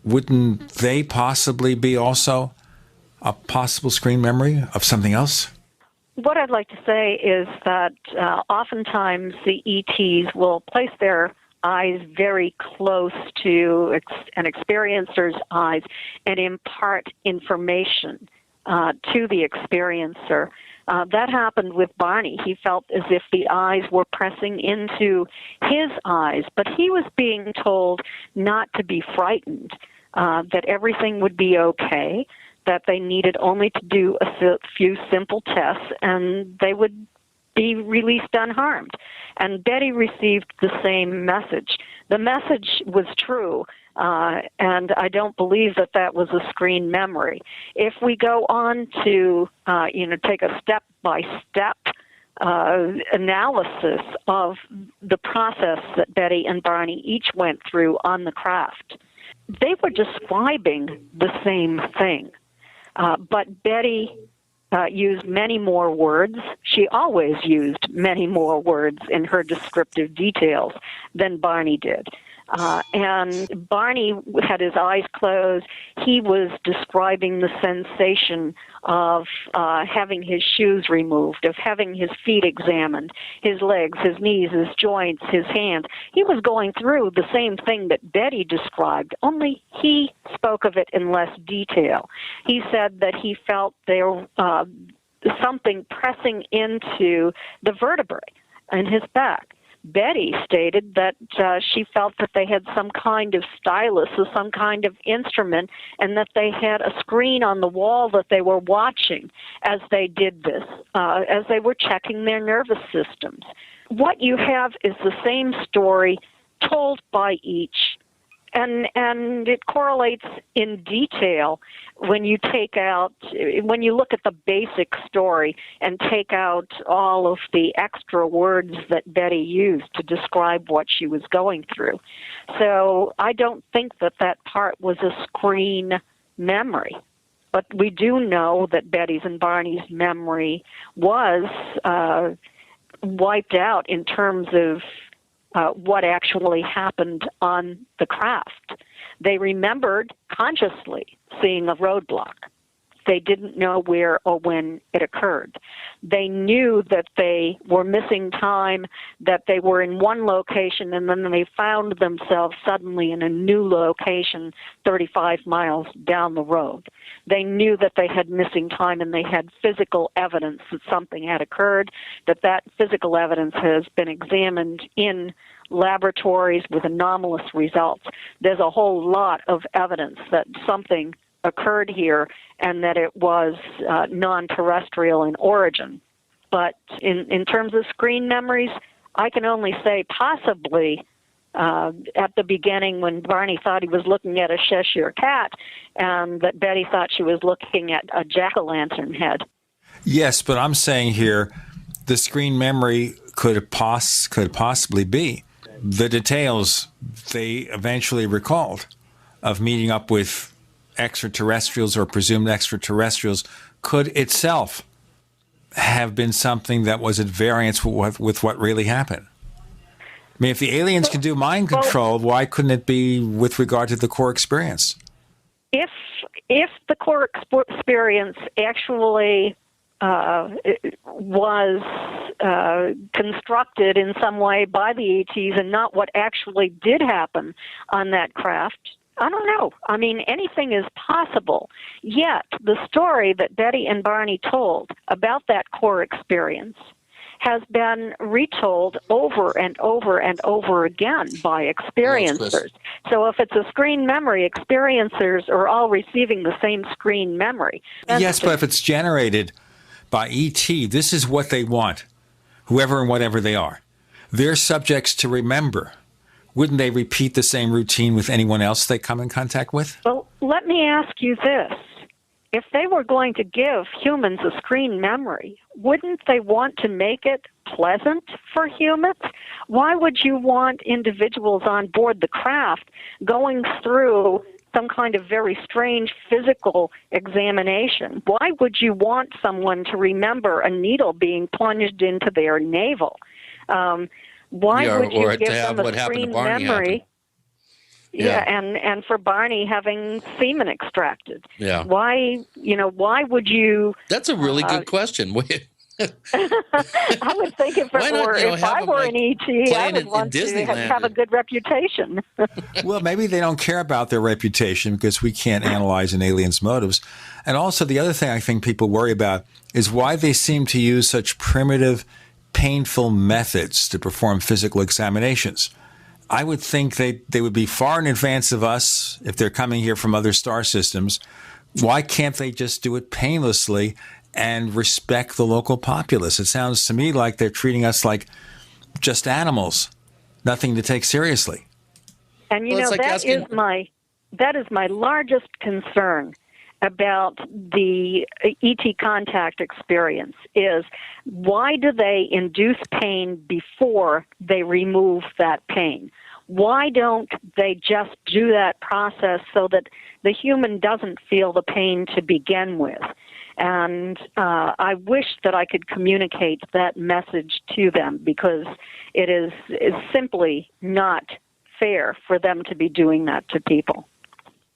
wouldn't they possibly be also a possible screen memory of something else? What I'd like to say is that oftentimes the ETs will place their eyes very close to an experiencer's eyes and impart information to the experiencer. That happened with Barney. He felt as if the eyes were pressing into his eyes, but he was being told not to be frightened, that everything would be okay, that they needed only to do a few simple tests and they would be released unharmed. And Betty received the same message. The message was true, And I don't believe that that was a screen memory. If we go on to, take a step-by-step analysis of the process that Betty and Barney each went through on the craft, they were describing the same thing. But Betty used many more words. She always used many more words in her descriptive details than Barney did. And Barney had his eyes closed. He was describing the sensation of having his shoes removed, of having his feet examined, his legs, his knees, his joints, his hands. He was going through the same thing that Betty described, only he spoke of it in less detail. He said that he felt there something pressing into the vertebrae in his back. Betty stated that she felt that they had some kind of stylus or some kind of instrument, and that they had a screen on the wall that they were watching as they did this, as they were checking their nervous systems. What you have is the same story told by each, and it correlates in detail when you look at the basic story and take out all of the extra words that Betty used to describe what she was going through. So I don't think that part was a screen memory. But we do know that Betty's and Barney's memory was wiped out in terms of what actually happened on the craft. They remembered consciously seeing a roadblock. They didn't know where or when it occurred. They knew that they were missing time, that they were in one location, and then they found themselves suddenly in a new location 35 miles down the road. They knew that they had missing time, and they had physical evidence that something had occurred, that physical evidence has been examined in laboratories with anomalous results. There's a whole lot of evidence that something occurred here and that it was non-terrestrial in origin. But in terms of screen memories, I can only say possibly at the beginning when Barney thought he was looking at a Cheshire cat and that Betty thought she was looking at a jack-o'-lantern head. Yes, but I'm saying here the screen memory could possibly be the details they eventually recalled of meeting up with extraterrestrials or presumed extraterrestrials could itself have been something that was at variance with what really happened. I mean, if the aliens can do mind control, why couldn't it be with regard to the core experience? If the core experience actually was constructed in some way by the ETs and not what actually did happen on that craft, I don't know. I mean, anything is possible. Yet, the story that Betty and Barney told about that core experience has been retold over and over and over again by experiencers. So if it's a screen memory, experiencers are all receiving the same screen memory. Yes, but if it's generated by ET, this is what they want, whoever and whatever they are. They're subjects to remember. Wouldn't they repeat the same routine with anyone else they come in contact with? Well, let me ask you this. If they were going to give humans a screen memory, wouldn't they want to make it pleasant for humans? Why would you want individuals on board the craft going through some kind of very strange physical examination? Why would you want someone to remember a needle being plunged into their navel? Why would you give them a screen memory? Yeah, and for Barney having semen extracted. Yeah. Why would you? That's a really good question. I would think if I were an ET, I would want to have a good reputation. Well, maybe they don't care about their reputation because we can't analyze an alien's motives. And also the other thing I think people worry about is why they seem to use such primitive, painful methods to perform physical examinations. I would think they would be far in advance of us if they're coming here from other star systems. Why can't they just do it painlessly and respect the local populace? It sounds to me like they're treating us like just animals, nothing to take seriously. And you know, like that is my largest concern about the ET contact experience is why do they induce pain before they remove that pain? Why don't they just do that process so that the human doesn't feel the pain to begin with? And I wish that I could communicate that message to them, because it is simply not fair for them to be doing that to people.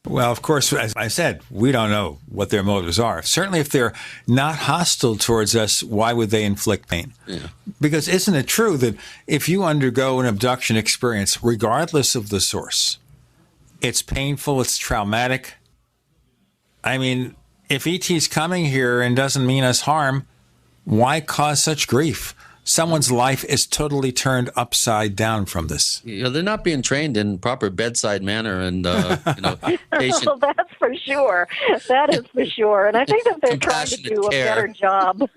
Well, of course, as I said, we don't know what their motives are. Certainly, if they're not hostile towards us, why would they inflict pain? Yeah. Because isn't it true that if you undergo an abduction experience, regardless of the source, it's painful, it's traumatic? I mean, if ET's coming here and doesn't mean us harm, why cause such grief? Someone's life is totally turned upside down from this. You know, they're not being trained in proper bedside manner and, patient. Well, that's for sure. That is for sure. And I think that they're trying to do a better job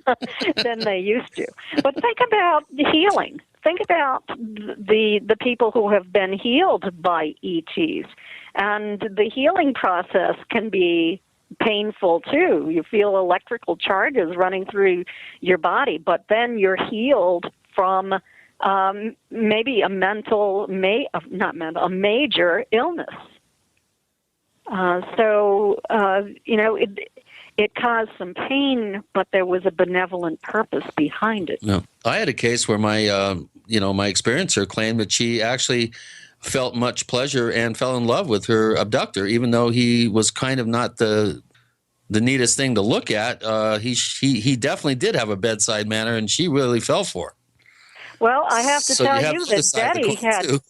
than they used to. But think about healing. Think about the people who have been healed by ETs. And the healing process can be painful too. You feel electrical charges running through your body, but then you're healed from maybe a major illness. It caused some pain, but there was a benevolent purpose behind it. No, I had a case where my experiencer claimed that she actually felt much pleasure and fell in love with her abductor, even though he was kind of not the neatest thing to look at. He definitely did have a bedside manner, and she really fell for it. Well, I have to tell you that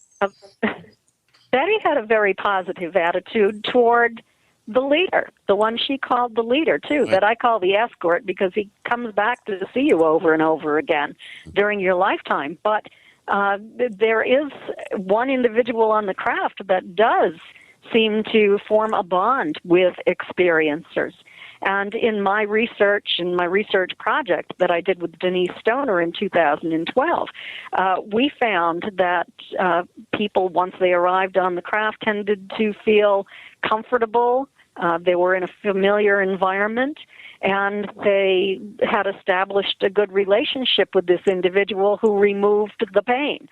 Betty had a very positive attitude toward the leader, the one she called the leader, too, that I call the escort, because he comes back to see you over and over again during your lifetime. But there is one individual on the craft that does seem to form a bond with experiencers. And in my research project that I did with Denise Stoner in 2012, we found that people, once they arrived on the craft, tended to feel comfortable. They were in a familiar environment, and they had established a good relationship with this individual who removed the pain.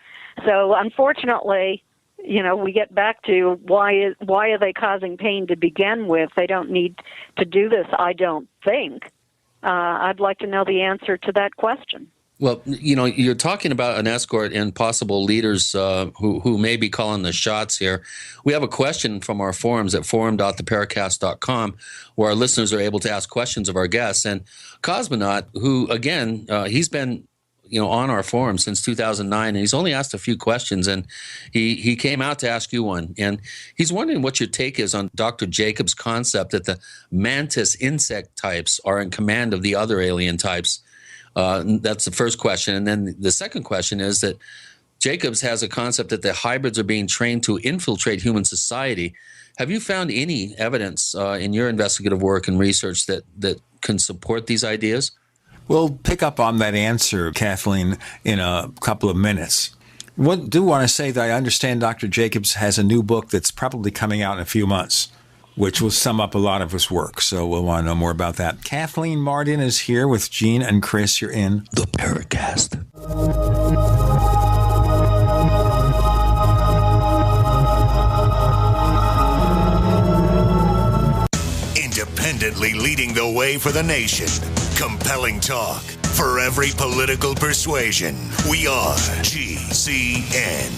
So unfortunately, we get back to why are they causing pain to begin with? They don't need to do this, I don't think. I'd like to know the answer to that question. Well, you're talking about an escort and possible leaders who may be calling the shots here. We have a question from our forums at forum.theparacast.com, where our listeners are able to ask questions of our guests. And Cosmonaut, who, again, he's been on our forum since 2009, and he's only asked a few questions, and he came out to ask you one. And he's wondering what your take is on Dr. Jacobs' concept that the mantis insect types are in command of the other alien types. That's the first question. And then the second question is that Jacobs has a concept that the hybrids are being trained to infiltrate human society. Have you found any evidence in your investigative work and research that can support these ideas? We'll pick up on that answer, Kathleen, in a couple of minutes. I do want to say that I understand Dr. Jacobs has a new book that's probably coming out in a few months, which will sum up a lot of his work. So we'll want to know more about that. Kathleen Martin is here with Gene and Chris. You're in The Paracast. Independently leading the way for the nation. Compelling talk for every political persuasion. We are GCN.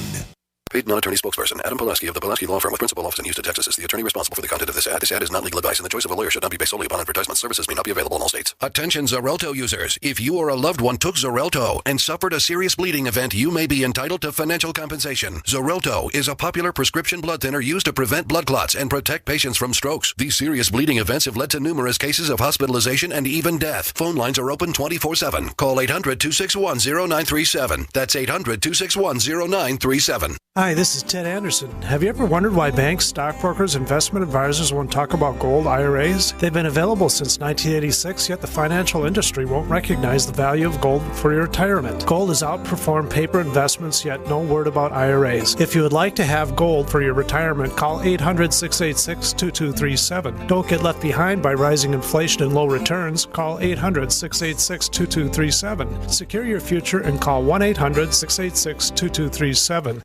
Paid non-attorney spokesperson Adam Pulaski of the Pulaski Law Firm with principal office in Houston, Texas is the attorney responsible for the content of this ad. This ad is not legal advice, and the choice of a lawyer should not be based solely upon advertisement. Services may not be available in all states. Attention Xarelto users. If you or a loved one took Xarelto and suffered a serious bleeding event, you may be entitled to financial compensation. Xarelto is a popular prescription blood thinner used to prevent blood clots and protect patients from strokes. These serious bleeding events have led to numerous cases of hospitalization and even death. Phone lines are open 24/7. Call 800-261-0937. That's 800-261-0937. Hi, this is Ted Anderson. Have you ever wondered why banks, stockbrokers, investment advisors won't talk about gold IRAs? They've been available since 1986, yet the financial industry won't recognize the value of gold for your retirement. Gold has outperformed paper investments, yet no word about IRAs. If you would like to have gold for your retirement, call 800-686-2237. Don't get left behind by rising inflation and low returns. Call 800-686-2237. Secure your future and call 1-800-686-2237.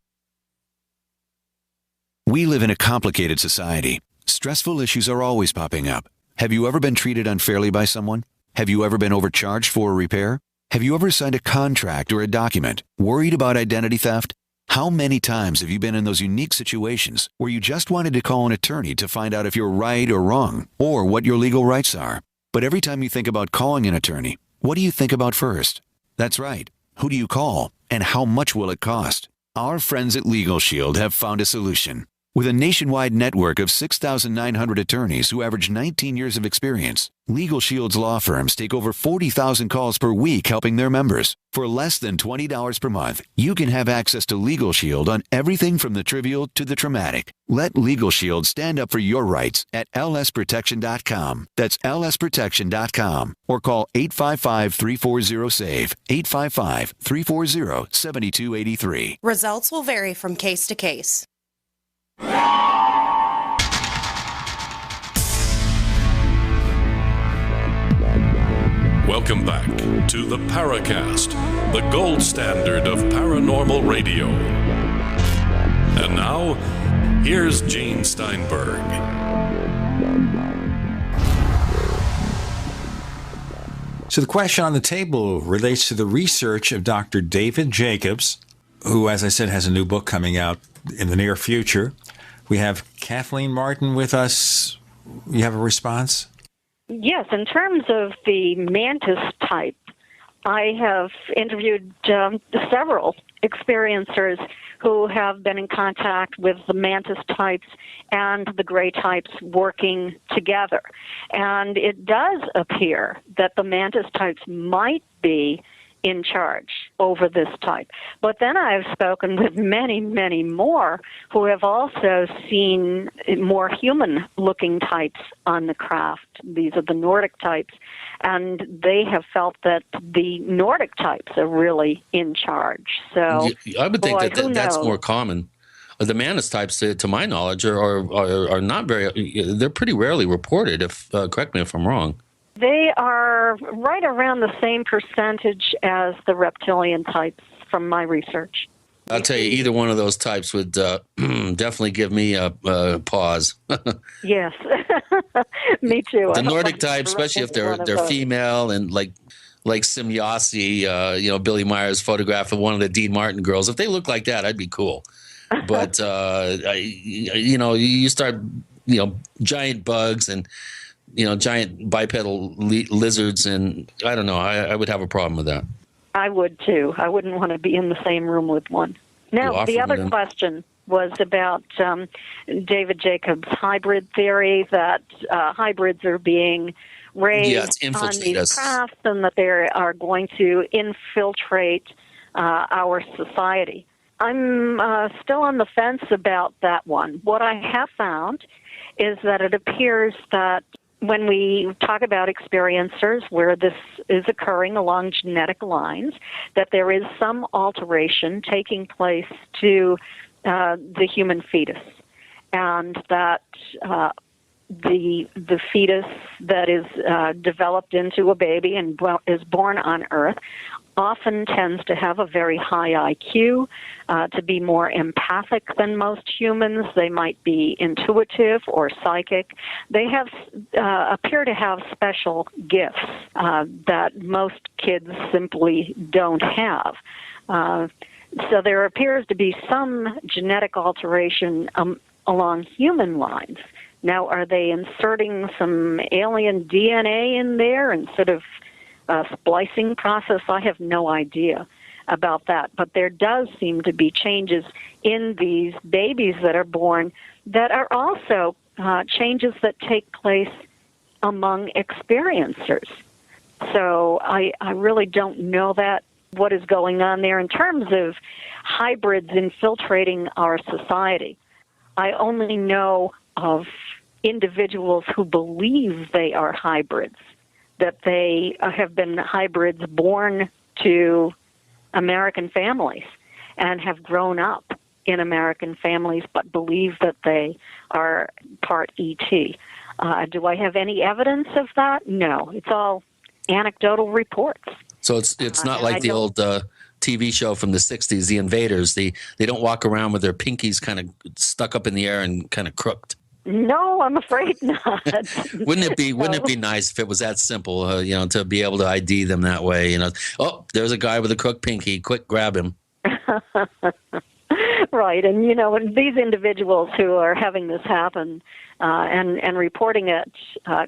We live in a complicated society. Stressful issues are always popping up. Have you ever been treated unfairly by someone? Have you ever been overcharged for a repair? Have you ever signed a contract or a document? Worried about identity theft? How many times have you been in those unique situations where you just wanted to call an attorney to find out if you're right or wrong, or what your legal rights are? But every time you think about calling an attorney, what do you think about first? That's right. Who do you call, and how much will it cost? Our friends at Legal Shield have found a solution. With a nationwide network of 6,900 attorneys who average 19 years of experience, Legal Shield's law firms take over 40,000 calls per week helping their members. For less than $20 per month, you can have access to Legal Shield on everything from the trivial to the traumatic. Let Legal Shield stand up for your rights at lsprotection.com. That's lsprotection.com. Or call 855-340-SAVE, 855-340-7283. Results will vary from case to case. Welcome back to the Paracast, the gold standard of paranormal radio. And now, here's Gene Steinberg. So the question on the table relates to the research of Dr. David Jacobs, who, as I said, has a new book coming out in the near future. We have Kathleen Martin with us. You have a response? Yes, in terms of the mantis type, I have interviewed several experiencers who have been in contact with the mantis types and the gray types working together. And it does appear that the mantis types might be in charge over this type. But then I've spoken with many, many more who have also seen more human-looking types on the craft. These are the Nordic types, and they have felt that the Nordic types are really in charge. So I would think that's more common. The mantis types, to my knowledge, are not very. They're pretty rarely reported. If correct me if I'm wrong. They are right around the same percentage as the reptilian types from my research. I'll tell you, either one of those types would definitely give me a pause. Yes, me too. The Nordic type, especially if they're female and like Simyasi, Billy Meyer's photograph of one of the Dean Martin girls. If they look like that, I'd be cool. But you start, giant bugs and giant bipedal lizards, and I don't know. I would have a problem with that. I would too. I wouldn't want to be in the same room with one. Now, the other question was about David Jacobs' hybrid theory, that hybrids are being raised on these crafts and that they are going to infiltrate our society. I'm still on the fence about that one. What I have found is that it appears that when we talk about experiencers where this is occurring along genetic lines, that there is some alteration taking place to the human fetus, and that the fetus that is developed into a baby and is born on Earth often tends to have a very high IQ, to be more empathic than most humans. They might be intuitive or psychic. They appear to have special gifts that most kids simply don't have. So there appears to be some genetic alteration along human lines. Now, are they inserting some alien DNA in there instead of splicing process? I have no idea about that. But there does seem to be changes in these babies that are born that are also changes that take place among experiencers. So I really don't know that what is going on there in terms of hybrids infiltrating our society. I only know of individuals who believe they are hybrids, that they have been hybrids born to American families and have grown up in American families but believe that they are part ET. Do I have any evidence of that? No. It's all anecdotal reports. So it's not like the old TV show from the 60s, The Invaders. They don't walk around with their pinkies kind of stuck up in the air and kind of crooked. No, I'm afraid not. Wouldn't it be nice if it was that simple, to be able to ID them that way? Oh, there's a guy with a crooked pinky. Quick, grab him. Right, and these individuals who are having this happen and reporting it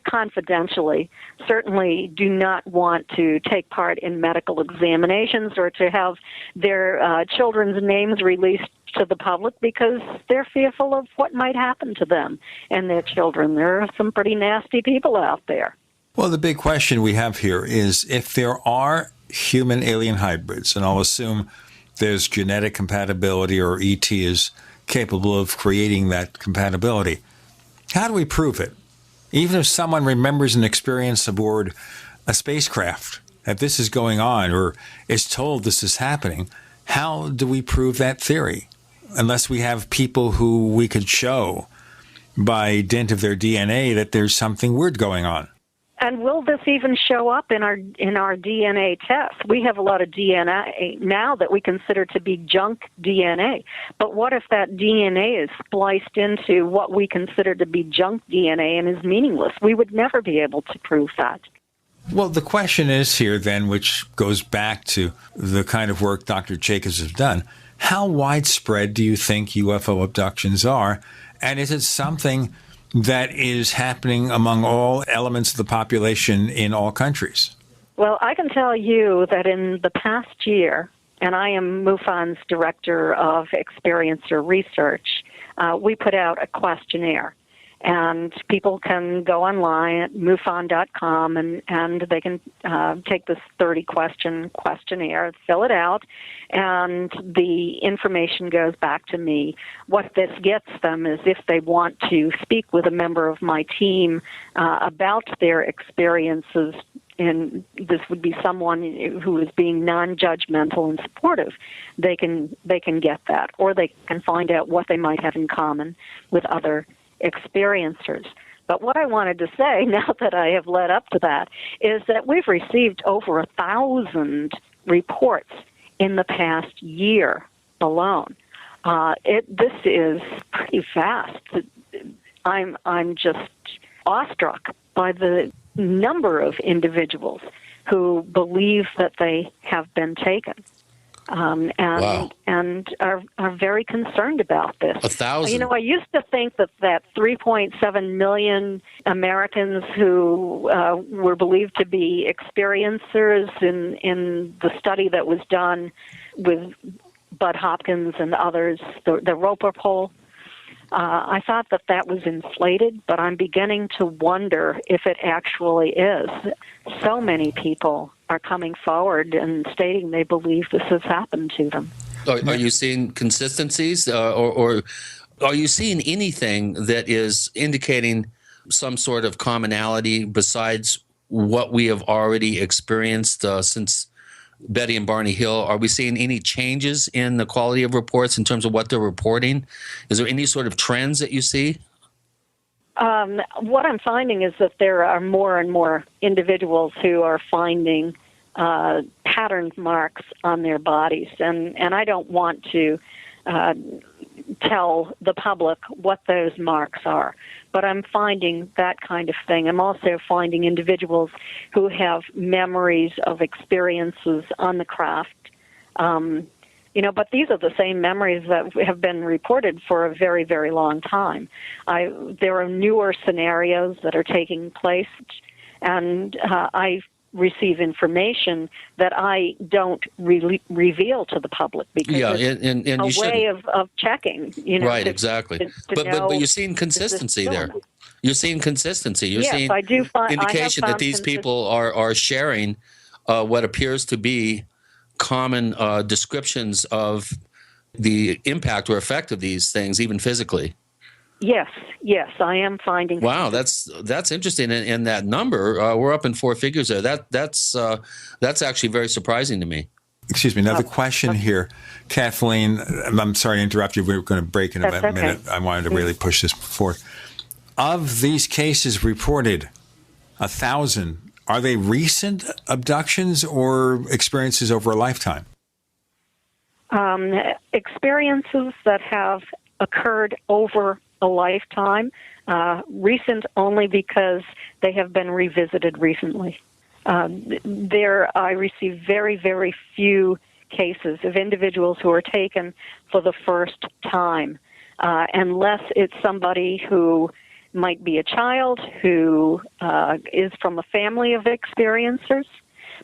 confidentially certainly do not want to take part in medical examinations or to have their children's names released to the public because they're fearful of what might happen to them and their children. There are some pretty nasty people out there. Well, the big question we have here is if there are human alien hybrids, and I'll assume there's genetic compatibility or ET is capable of creating that compatibility, how do we prove it? Even if someone remembers an experience aboard a spacecraft that this is going on or is told this is happening, how do we prove that theory? Unless we have people who we could show by dint of their DNA that there's something weird going on. And will this even show up in our DNA tests? We have a lot of DNA now that we consider to be junk DNA. But what if that DNA is spliced into what we consider to be junk DNA and is meaningless? We would never be able to prove that. Well, the question is here then, which goes back to the kind of work Dr. Jacobs has done, how widespread do you think UFO abductions are? And is it something that is happening among all elements of the population in all countries? Well, I can tell you that in the past year, and I am MUFON's Director of Experiencer Research, we put out a questionnaire. And people can go online at MUFON.com and they can take this 30-question questionnaire, fill it out, and the information goes back to me. What this gets them is if they want to speak with a member of my team about their experiences, and this would be someone who is being non-judgmental and supportive, they can get that, or they can find out what they might have in common with other experiencers. But what I wanted to say, now that I have led up to that, is that we've received over 1,000 reports in the past year alone. This is pretty fast. I'm just awestruck by the number of individuals who believe that they have been taken. Wow. And are very concerned about this. 1,000. I used to think that 3.7 million Americans who were believed to be experiencers in the study that was done with Bud Hopkins and others, the Roper poll, I thought that was inflated, but I'm beginning to wonder if it actually is. So many people are coming forward and stating they believe this has happened to them. Are you seeing consistencies, or are you seeing anything that is indicating some sort of commonality besides what we have already experienced since Betty and Barney Hill? Are we seeing any changes in the quality of reports in terms of what they're reporting? Is there any sort of trends that you see? What I'm finding is that there are more and more individuals who are finding pattern marks on their bodies, and I don't want to tell the public what those marks are, but I'm finding that kind of thing. I'm also finding individuals who have memories of experiences on the craft. But these are the same memories that have been reported for a very, very long time. There are newer scenarios that are taking place, and I receive information that I don't really reveal to the public because it's a way of checking. Right, exactly. But you're seeing consistency there. You're seeing consistency. You're seeing I do find indication that these people are sharing what appears to be common descriptions of the impact or effect of these things, even physically. Yes, I am finding. Wow, that's interesting. And that number, we're up in four figures there. That's actually very surprising to me. Excuse me, another question here. Kathleen, I'm sorry to interrupt you. We're going to break in about a minute. I wanted to really push this forward. Of these cases reported, 1,000, are they recent abductions or experiences over a lifetime? Experiences that have occurred over a lifetime, recent only because they have been revisited recently. I receive very, very few cases of individuals who are taken for the first time, unless it's somebody who might be a child who is from a family of experiencers.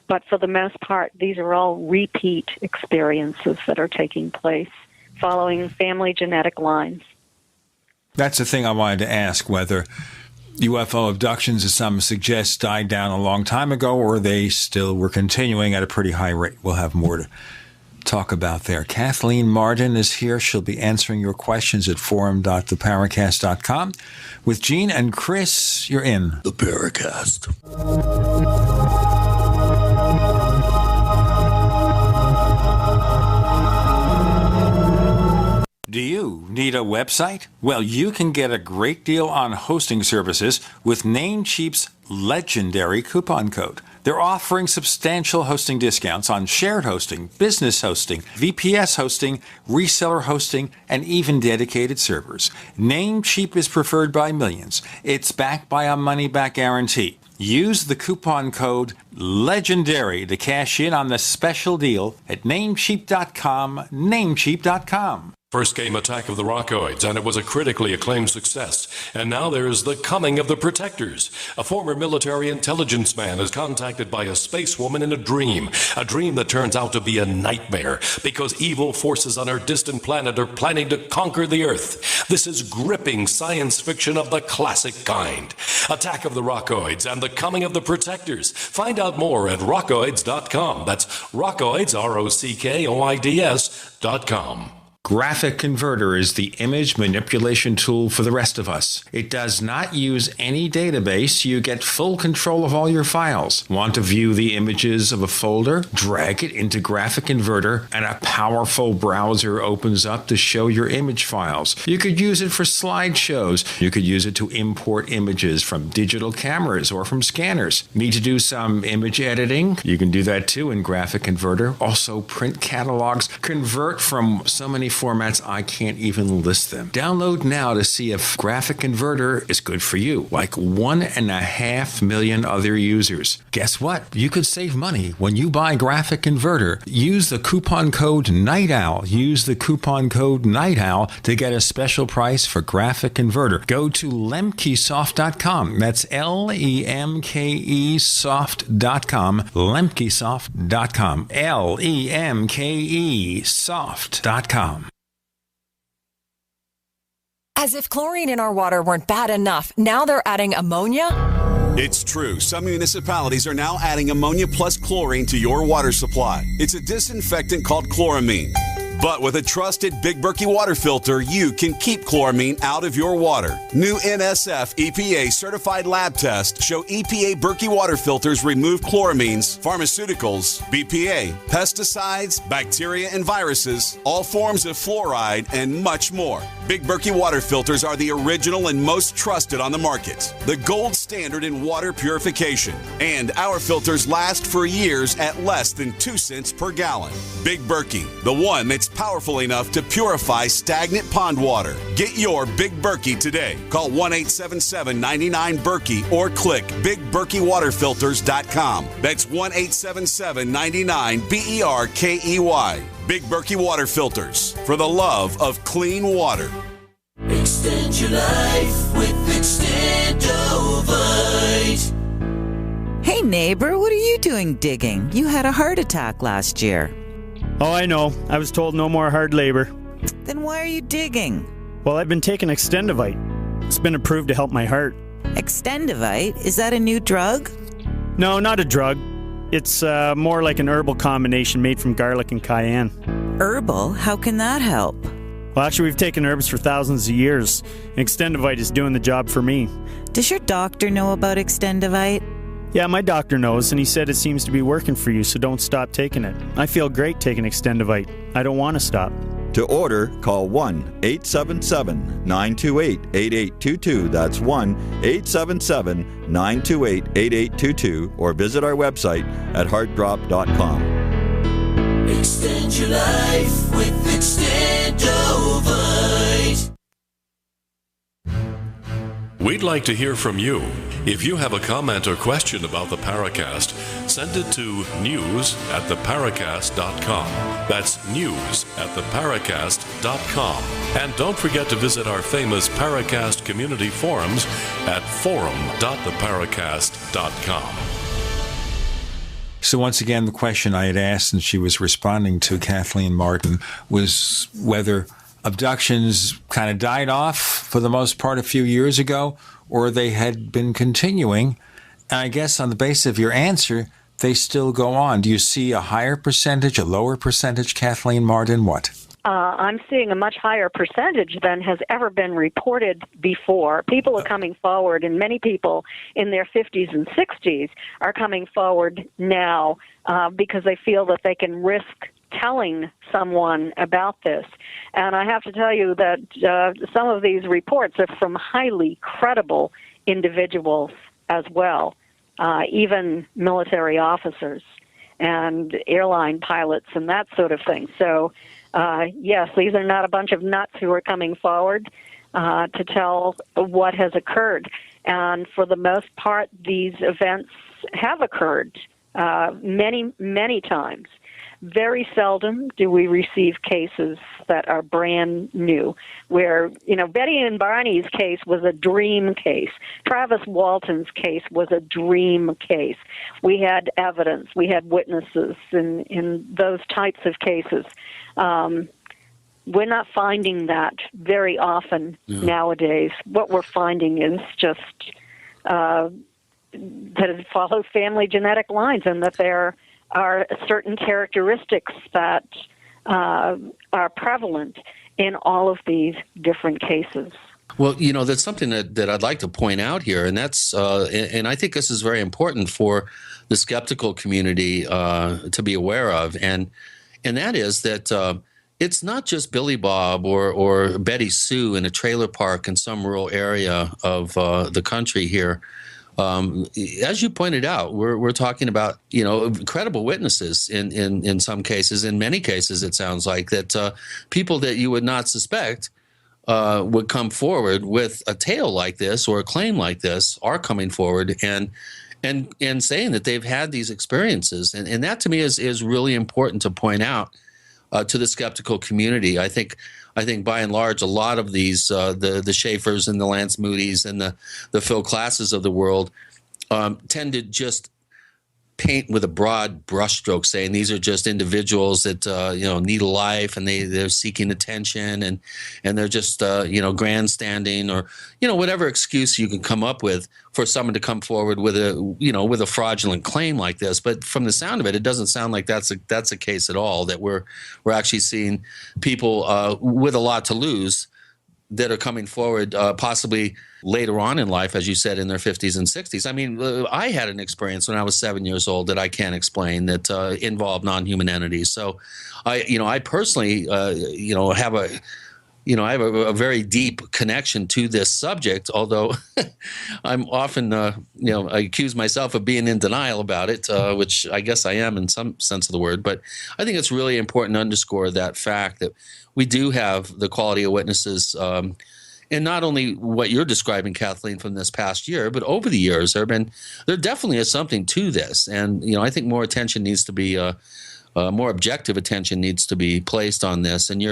But for the most part, these are all repeat experiences that are taking place following family genetic lines. That's the thing I wanted to ask, whether UFO abductions, as some suggest, died down a long time ago, or they still were continuing at a pretty high rate. We'll have more to talk about there. Kathleen Marden is here. She'll be answering your questions at forum.theparacast.com. With Gene and Chris, you're in the Paracast. Do you need a website? Well, you can get a great deal on hosting services with Namecheap's legendary coupon code. They're offering substantial hosting discounts on shared hosting, business hosting, VPS hosting, reseller hosting, and even dedicated servers. Namecheap is preferred by millions. It's backed by a money-back guarantee. Use the coupon code LEGENDARY to cash in on the special deal at Namecheap.com, Namecheap.com. First came Attack of the Rockoids, and it was a critically acclaimed success. And now there's The Coming of the Protectors. A former military intelligence man is contacted by a space woman in a dream that turns out to be a nightmare because evil forces on our distant planet are planning to conquer the Earth. This is gripping science fiction of the classic kind. Attack of the Rockoids and The Coming of the Protectors. Find out more at rockoids.com. That's Rockoids, ROCKOIDS.com. Graphic Converter is the image manipulation tool for the rest of us. It does not use any database. You get full control of all your files. Want to view the images of a folder? Drag it into Graphic Converter and a powerful browser opens up to show your image files. You could use it for slideshows. You could use it to import images from digital cameras or from scanners. Need to do some image editing? You can do that too in Graphic Converter. Also print catalogs. Convert from so many formats I can't even list them. Download now to see if Graphic Converter is good for you, like 1.5 million other users. Guess what? You could save money when you buy Graphic Converter. Use the coupon code Night Owl. Use the coupon code Night Owl to get a special price for Graphic Converter. Go to lemkesoft.com. That's LEMKE soft.com. lemkesoft.com. LEMKE soft.com. As if chlorine in our water weren't bad enough, now they're adding ammonia? It's true. Some municipalities are now adding ammonia plus chlorine to your water supply. It's a disinfectant called chloramine. But with a trusted Big Berkey water filter, you can keep chloramine out of your water. New NSF EPA certified lab tests show EPA Berkey water filters remove chloramines, pharmaceuticals, BPA, pesticides, bacteria and viruses, all forms of fluoride, and much more. Big Berkey water filters are the original and most trusted on the market. The gold standard in water purification. And our filters last for years at less than 2 cents per gallon. Big Berkey, the one that's powerful enough to purify stagnant pond water. Get your Big Berkey today. Call 1-877-99-BERKEY or click BigBerkeyWaterFilters.com. That's 1-877-99-BERKEY. Big Berkey Water Filters, for the love of clean water. Extend your life with Extendovite. Hey neighbor, what are you doing digging? You had a heart attack last year. Oh, I know. I was told no more hard labor. Then why are you digging? Well, I've been taking Extendovite. It's been approved to help my heart. Extendovite? Is that a new drug? No, not a drug. It's more like an herbal combination made from garlic and cayenne. Herbal? How can that help? Well, actually, we've taken herbs for thousands of years. Extendivite is doing the job for me. Does your doctor know about Extendivite? Yeah, my doctor knows, and he said it seems to be working for you, so don't stop taking it. I feel great taking Extendivite. I don't want to stop. To order, call 1-877-928-8822. That's 1-877-928-8822. Or visit our website at heartdrop.com. Extend your life with Extendovite. We'd like to hear from you. If you have a comment or question about the Paracast, send it to news@theparacast.com. That's news@theparacast.com. And don't forget to visit our famous Paracast community forums at forum.theparacast.com. So once again, the question I had asked, and she was responding to, Kathleen Martin, was whether abductions kind of died off for the most part a few years ago, or they had been continuing. And I guess on the basis of your answer, they still go on. Do you see a higher percentage, a lower percentage, Kathleen Martin? What? I'm seeing a much higher percentage than has ever been reported before. People are coming forward, and many people in their 50s and 60s are coming forward now because they feel that they can risk telling someone about this. And I have to tell you that some of these reports are from highly credible individuals as well, even military officers and airline pilots and that sort of thing. So, yes, these are not a bunch of nuts who are coming forward to tell what has occurred. And for the most part, these events have occurred many, many times. Very seldom do we receive cases that are brand new, where, Betty and Barney's case was a dream case. Travis Walton's case was a dream case. We had evidence. We had witnesses in those types of cases. We're not finding that very often nowadays. What we're finding is just that it follows family genetic lines, and that there are certain characteristics that are prevalent in all of these different cases. Well, that's something that I'd like to point out here, and that's and I think this is very important for the skeptical community to be aware of, and that is that it's not just Billy Bob or Betty Sue in a trailer park in some rural area of the country here. As you pointed out, we're talking about credible witnesses in some cases. In many cases, it sounds like that people that you would not suspect would come forward with a tale like this or a claim like this are coming forward and saying that they've had these experiences, and that to me is really important to point out to the skeptical community. I think by and large, a lot of these, the Schaefers and the Lance Moody's and the Phil Classes of the world tend to just paint with a broad brushstroke, saying these are just individuals that need a life, and they're seeking attention, and they're just grandstanding, or whatever excuse you can come up with for someone to come forward with a fraudulent claim like this. But from the sound of it, it doesn't sound like that's a case at all. That we're actually seeing people with a lot to lose that are coming forward possibly later on in life, as you said, in their 50s and 60s. I mean, I had an experience when I was 7 years old that I can't explain that involved non-human entities. So I personally, have a a very deep connection to this subject, although I'm often, I accuse myself of being in denial about it, which I guess I am in some sense of the word. But I think it's really important to underscore that fact that we do have the quality of witnesses, and not only what you're describing, Kathleen, from this past year, but over the years, there definitely is something to this. And, I think more attention needs to be more objective attention needs to be placed on this. And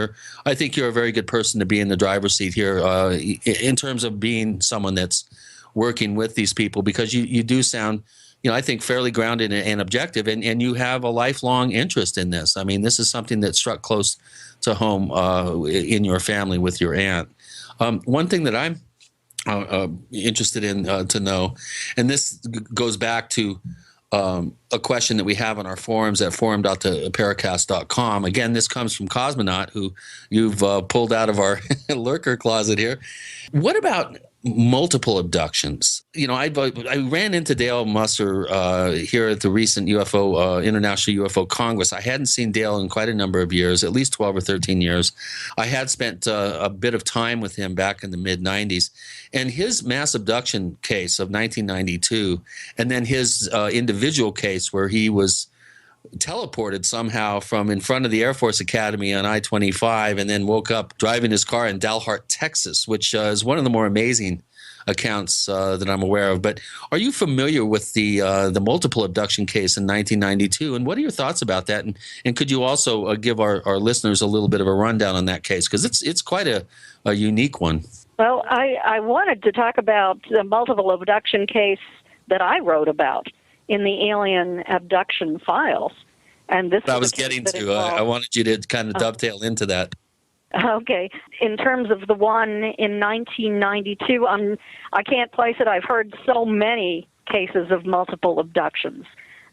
I think you're a very good person to be in the driver's seat here in terms of being someone that's working with these people, because you do sound, I think, fairly grounded and objective, and you have a lifelong interest in this. I mean, this is something that struck close to home in your family with your aunt. One thing that I'm interested in to know, and this goes back to a question that we have on our forums at forum.theparacast.com. Again, this comes from Cosmonaut, who you've pulled out of our lurker closet here. What about multiple abductions? You know, I ran into Dale Musser here at the recent International UFO Congress. I hadn't seen Dale in quite a number of years, at least 12 or 13 years. I had spent a bit of time with him back in the mid-'90s. And his mass abduction case of 1992, and then his individual case where he was teleported somehow from in front of the Air Force Academy on I-25 and then woke up driving his car in Dalhart, Texas, which is one of the more amazing accounts that I'm aware of. But are you familiar with the multiple abduction case in 1992? And what are your thoughts about that? And could you also give our listeners a little bit of a rundown on that case? Because it's quite a unique one. Well, I wanted to talk about the multiple abduction case that I wrote about in the alien abduction files. And this I was getting to. I wanted you to kind of dovetail into that. Okay. In terms of the one in 1992, I can't place it. I've heard so many cases of multiple abductions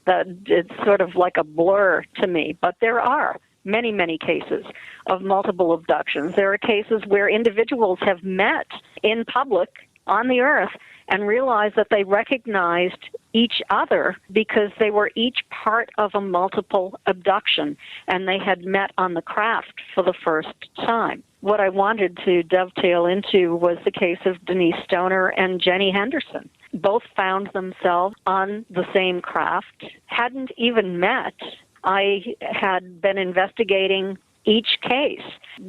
that it's sort of like a blur to me. But there are many, many cases of multiple abductions. There are cases where individuals have met in public on the Earth and realized that they recognized each other because they were each part of a multiple abduction, and they had met on the craft for the first time. What I wanted to dovetail into was the case of Denise Stoner and Jenny Henderson. Both found themselves on the same craft, hadn't even met. I had been investigating each case.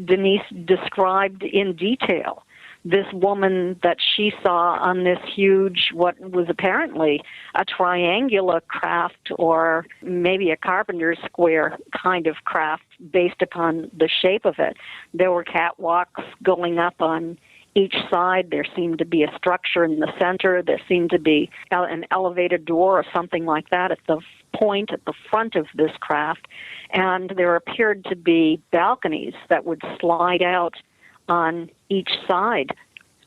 Denise described in detail this woman that she saw on this huge, what was apparently a triangular craft or maybe a carpenter's square kind of craft based upon the shape of it. There were catwalks going up on each side. There seemed to be a structure in the center. There seemed to be an elevator door or something like that at the point at the front of this craft. And there appeared to be balconies that would slide out on each side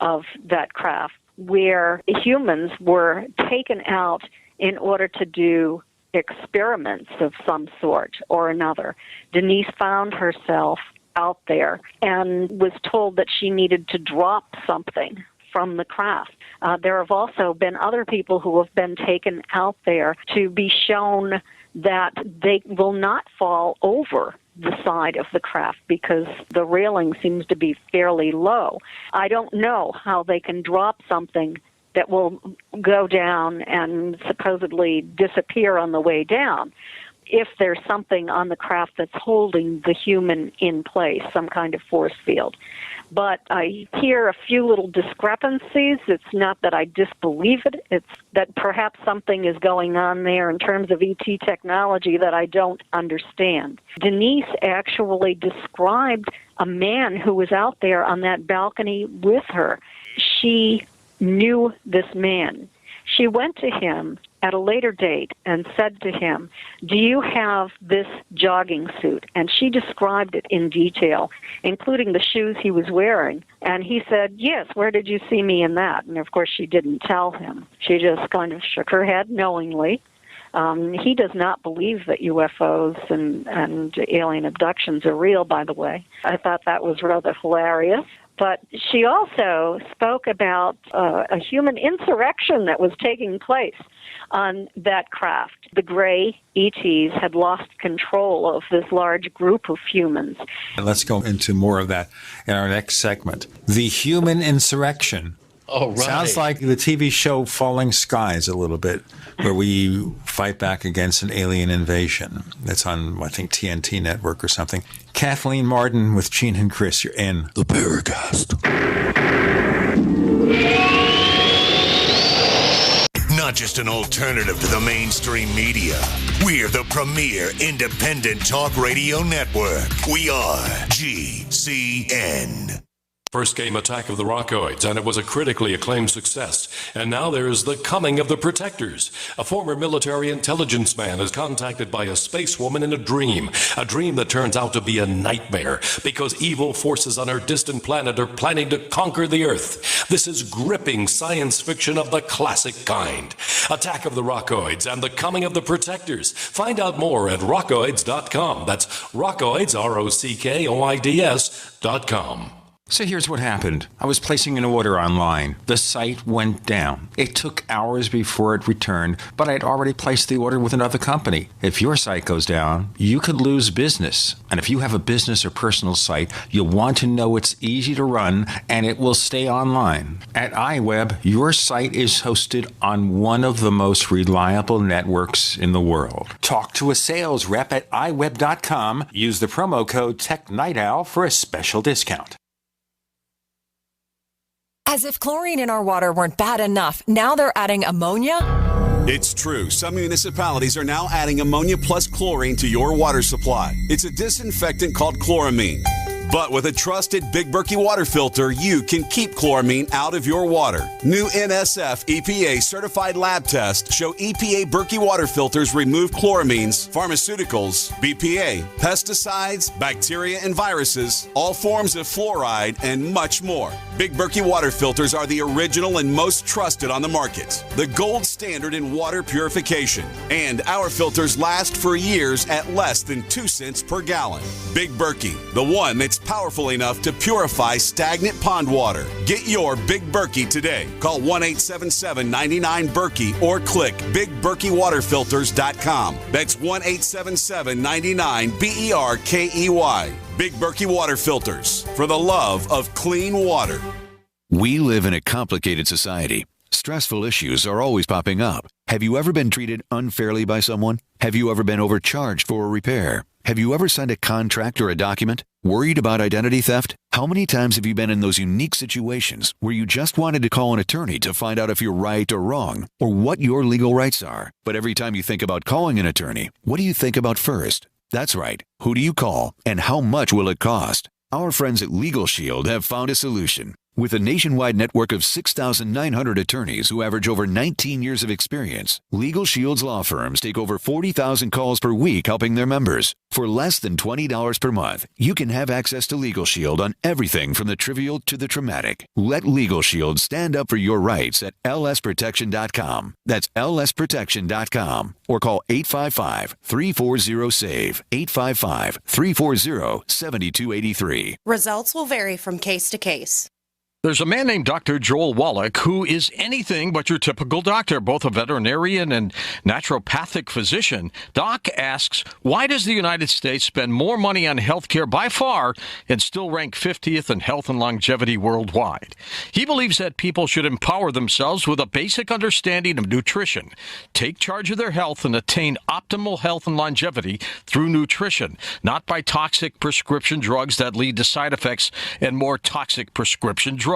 of that craft where humans were taken out in order to do experiments of some sort or another. Denise found herself out there and was told that she needed to drop something from the craft. There have also been other people who have been taken out there to be shown that they will not fall over the side of the craft because the railing seems to be fairly low. I don't know how they can drop something that will go down and supposedly disappear on the way down if there's something on the craft that's holding the human in place, some kind of force field. But I hear a few little discrepancies. It's not that I disbelieve it. It's that perhaps something is going on there in terms of ET technology that I don't understand. Denise actually described a man who was out there on that balcony with her. She knew this man. She went to him at a later date and said to him, "Do you have this jogging suit?" And she described it in detail, including the shoes he was wearing. And he said, "Yes, where did you see me in that?" And of course she didn't tell him. She just kind of shook her head knowingly. He does not believe that UFOs and alien abductions are real, by the way. I thought that was rather hilarious. But she also spoke about a human insurrection that was taking place on that craft. The gray ETs had lost control of this large group of humans. And let's go into more of that in our next segment. The human insurrection. Oh, right. Sounds like the TV show Falling Skies a little bit, where we fight back against an alien invasion. That's on, I think, TNT Network or something. Kathleen Marden with Gene and Chris. You're in the Paracast. Not just an alternative to the mainstream media. We're the premier independent talk radio network. We are GCN. First came Attack of the Rockoids, and it was a critically acclaimed success. And now there's The Coming of the Protectors. A former military intelligence man is contacted by a space woman in a dream that turns out to be a nightmare because evil forces on her distant planet are planning to conquer the Earth. This is gripping science fiction of the classic kind. Attack of the Rockoids and The Coming of the Protectors. Find out more at rockoids.com. That's Rockoids, ROCKOIDS.com. So here's what happened. I was placing an order online. The site went down. It took hours before it returned, but I'd already placed the order with another company. If your site goes down, you could lose business. And if you have a business or personal site, you'll want to know it's easy to run and it will stay online. At iWeb, your site is hosted on one of the most reliable networks in the world. Talk to a sales rep at iWeb.com. Use the promo code TechNightOwl for a special discount. As if chlorine in our water weren't bad enough, now they're adding ammonia? It's true. Some municipalities are now adding ammonia plus chlorine to your water supply. It's a disinfectant called chloramine. But with a trusted Big Berkey water filter, you can keep chloramine out of your water. New NSF EPA certified lab tests show EPA Berkey water filters remove chloramines, pharmaceuticals, BPA, pesticides, bacteria and viruses, all forms of fluoride, and much more. Big Berkey water filters are the original and most trusted on the market. The gold standard in water purification. And our filters last for years at less than 2 cents per gallon. Big Berkey, the one that's powerful enough to purify stagnant pond water. Get your Big Berkey today. Call 1-877-99-BERKEY or click BigBerkeyWaterFilters.com. That's 1-877-99-BERKEY. Big Berkey Water Filters, for the love of clean water. We live in a complicated society. Stressful issues are always popping up. Have you ever been treated unfairly by someone? Have you ever been overcharged for a repair? Have you ever signed a contract or a document? Worried about identity theft? How many times have you been in those unique situations where you just wanted to call an attorney to find out if you're right or wrong, or what your legal rights are? But every time you think about calling an attorney, what do you think about first? That's right. Who do you call, and how much will it cost? Our friends at Legal Shield have found a solution. With a nationwide network of 6,900 attorneys who average over 19 years of experience, Legal Shield's law firms take over 40,000 calls per week helping their members. For less than $20 per month, you can have access to Legal Shield on everything from the trivial to the traumatic. Let Legal Shield stand up for your rights at lsprotection.com. That's lsprotection.com. Or call 855-340-SAVE, 855-340-7283. Results will vary from case to case. There's a man named Dr. Joel Wallach who is anything but your typical doctor, both a veterinarian and naturopathic physician. Doc asks, why does the United States spend more money on healthcare by far and still rank 50th in health and longevity worldwide? He believes that people should empower themselves with a basic understanding of nutrition, take charge of their health, and attain optimal health and longevity through nutrition, not by toxic prescription drugs that lead to side effects and more toxic prescription drugs.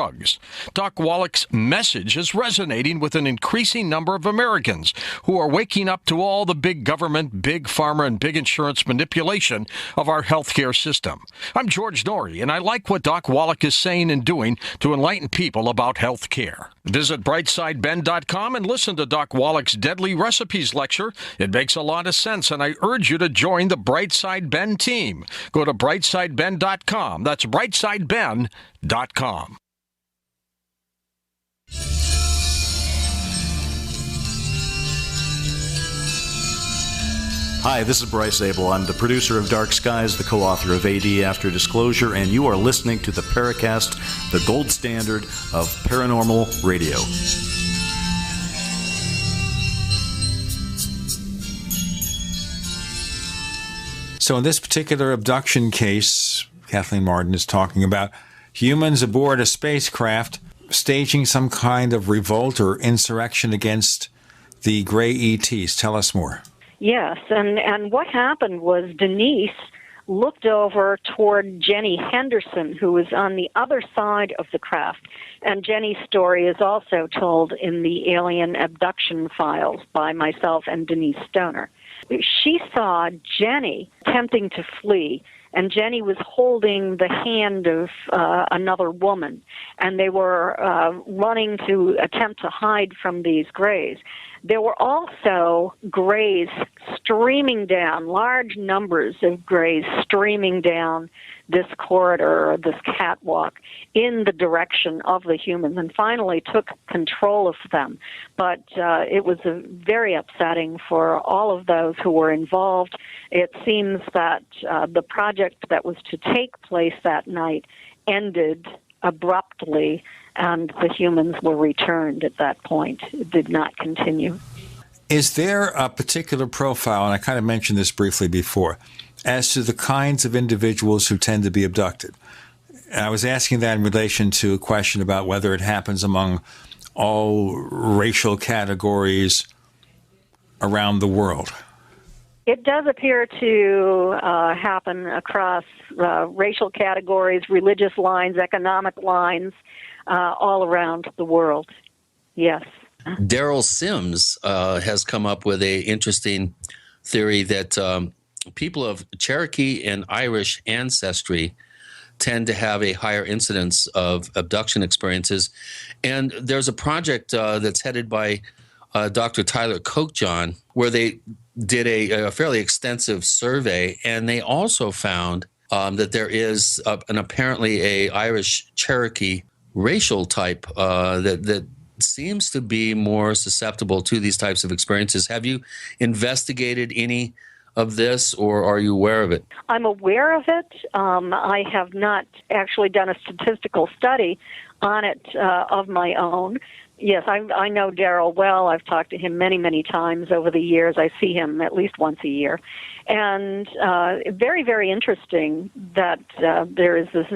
Doc Wallach's message is resonating with an increasing number of Americans who are waking up to all the big government, big pharma, and big insurance manipulation of our healthcare system. I'm George Norrie, and I like what Doc Wallach is saying and doing to enlighten people about healthcare. Visit brightsideben.com and listen to Doc Wallach's Deadly Recipes lecture. It makes a lot of sense, and I urge you to join the Brightside Ben team. Go to brightsideben.com. That's brightsideben.com. Hi, this is Bryce Abel. I'm the producer of Dark Skies, the co-author of AD After Disclosure, and you are listening to the Paracast, the gold standard of paranormal radio. So in this particular abduction case, Kathleen Martin is talking about humans aboard a spacecraft staging some kind of revolt or insurrection against the gray ETs. Tell us more. Yes, and what happened was Denise looked over toward Jenny Henderson, who was on the other side of the craft. And Jenny's story is also told in the alien abduction files by myself and Denise Stoner. She saw Jenny attempting to flee, and Jenny was holding the hand of another woman, and they were running to attempt to hide from these grays. There were also grays streaming down, large numbers of grays streaming down this corridor, or this catwalk, in the direction of the humans, and finally took control of them. But it was very upsetting for all of those who were involved. It seems that the project that was to take place that night ended abruptly, and the humans were returned at that point. It did not continue. Is there a particular profile, and I kind of mentioned this briefly before, as to the kinds of individuals who tend to be abducted? And I was asking that in relation to a question about whether it happens among all racial categories around the world. It does appear to happen across racial categories, religious lines, economic lines, all around the world. Yes. Daryl Sims has come up with a interesting theory that people of Cherokee and Irish ancestry tend to have a higher incidence of abduction experiences. And there's a project that's headed by Dr. Tyler Kochjohn, where they did a fairly extensive survey, and they also found that there is an apparently a Irish Cherokee racial type that seems to be more susceptible to these types of experiences. Have you investigated any of this, or are you aware of it? I'm aware of it. I have not actually done a statistical study on it of my own. Yes, I know Daryl well. I've talked to him many, many times over the years. I see him at least once a year. And very, very interesting that there is this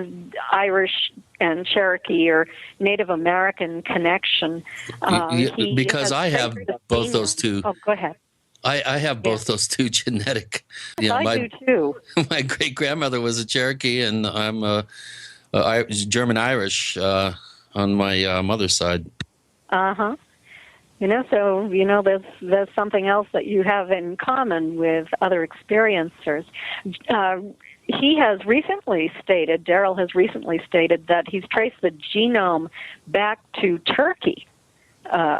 Irish and Cherokee or Native American connection. Because I have both those two. Oh, go ahead. I have both those two genetic. I do too. My great-grandmother was a Cherokee, and I'm a German-Irish on my mother's side. Uh-huh. So, there's something else that you have in common with other experiencers. He has recently stated, Daryl has recently stated, that he's traced the genome back to Turkey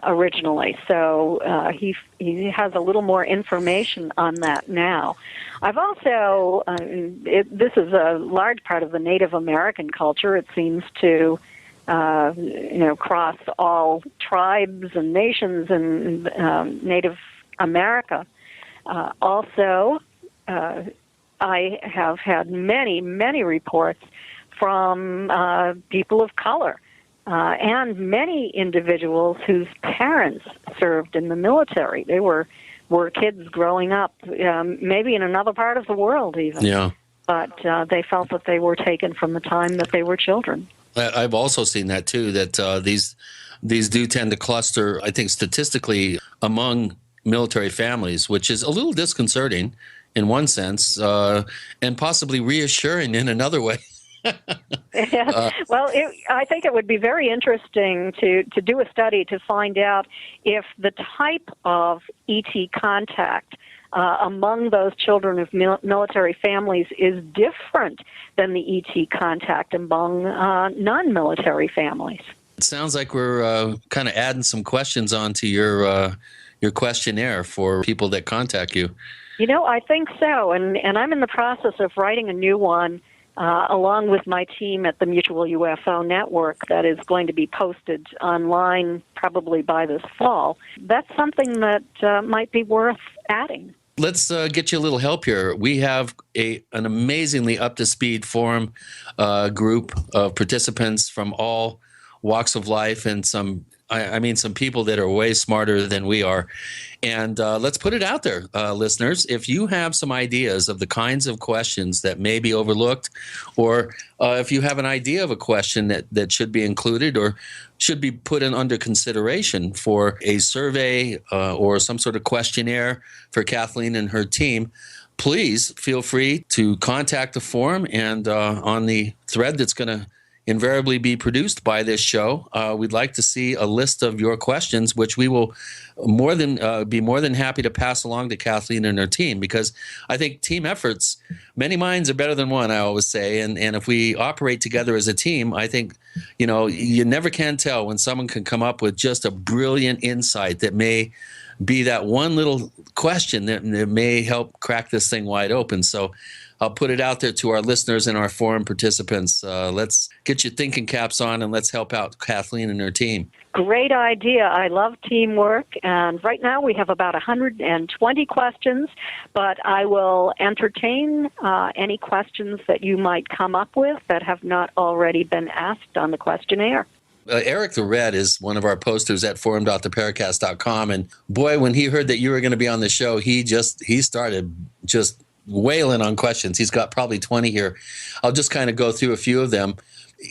originally. So he has a little more information on that now. I've also, this is a large part of the Native American culture. It seems to cross all tribes and nations in Native America. Also, I have had many, many reports from people of color and many individuals whose parents served in the military. They were kids growing up, maybe in another part of the world even. Yeah. But they felt that they were taken from the time that they were children. I've also seen that too, that these do tend to cluster, I think, statistically among military families, which is a little disconcerting in one sense, and possibly reassuring in another way. Well, I think it would be very interesting to do a study to find out if the type of ET contact among those children of military families is different than the ET contact among non-military families. It sounds like we're kind of adding some questions onto your questionnaire for people that contact you. I think so, and I'm in the process of writing a new one along with my team at the Mutual UFO Network that is going to be posted online probably by this fall. That's something that might be worth adding. Let's get you a little help here. We have an amazingly up-to-speed forum group of participants from all walks of life and some people that are way smarter than we are. And let's put it out there, listeners. If you have some ideas of the kinds of questions that may be overlooked, or if you have an idea of a question that should be included or should be put in under consideration for a survey or some sort of questionnaire for Kathleen and her team, please feel free to contact the forum. And on the thread that's going to invariably be produced by this show. We'd like to see a list of your questions, which we will be more than happy to pass along to Kathleen and her team, because I think team efforts, many minds are better than one, I always say. And if we operate together as a team, I think, you never can tell when someone can come up with just a brilliant insight that may be that one little question that may help crack this thing wide open. So I'll put it out there to our listeners and our forum participants. Let's get your thinking caps on and let's help out Kathleen and her team. Great idea. I love teamwork. And right now we have about 120 questions, but I will entertain any questions that you might come up with that have not already been asked on the questionnaire. Eric the Red is one of our posters at forum.theparacast.com. And boy, when he heard that you were going to be on the show, he started just wailing on questions. He's got probably 20 here. I'll just kind of go through a few of them.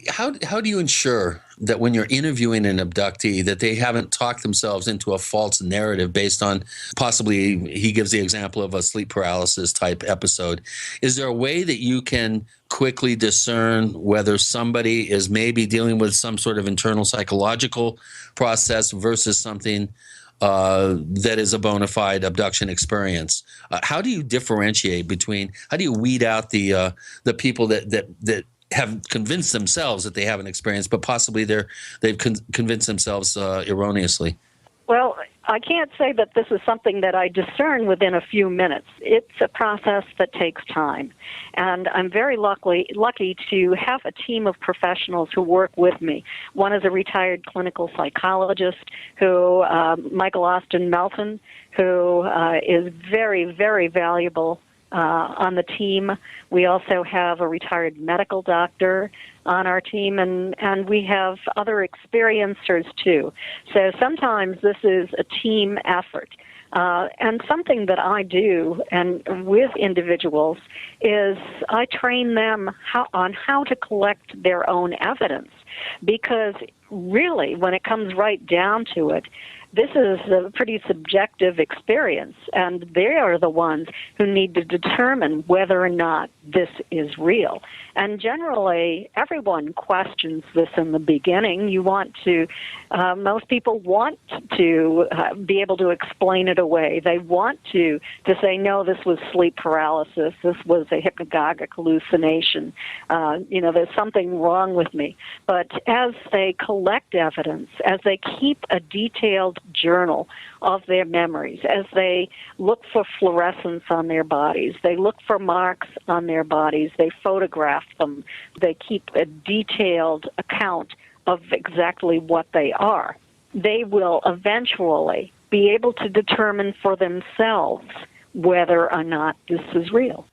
How do you ensure that when you're interviewing an abductee that they haven't talked themselves into a false narrative based on possibly, he gives the example of a sleep paralysis type episode. Is there a way that you can quickly discern whether somebody is maybe dealing with some sort of internal psychological process versus something that is a bona fide abduction experience? How do you differentiate between? How do you weed out the people that have convinced themselves that they have an experience, but possibly they've convinced themselves erroneously? Well, I can't say that this is something that I discern within a few minutes. It's a process that takes time. And I'm very lucky to have a team of professionals who work with me. One is a retired clinical psychologist, Michael Austin Melton, who is very, very valuable on the team. We also have a retired medical doctor on our team, and we have other experiencers too. So sometimes this is a team effort. And something that I do and with individuals is I train them on how to collect their own evidence, because really when it comes right down to it, this is a pretty subjective experience, and they are the ones who need to determine whether or not this is real. And generally, everyone questions this in the beginning. Most people want to be able to explain it away. They want to say, no, this was sleep paralysis, this was a hypnagogic hallucination, there's something wrong with me. But as they collect evidence, as they keep a detailed journal of their memories, as they look for fluorescence on their bodies, they look for marks on their bodies, they photograph them, they keep a detailed account of exactly what they are, they will eventually be able to determine for themselves whether or not this is real.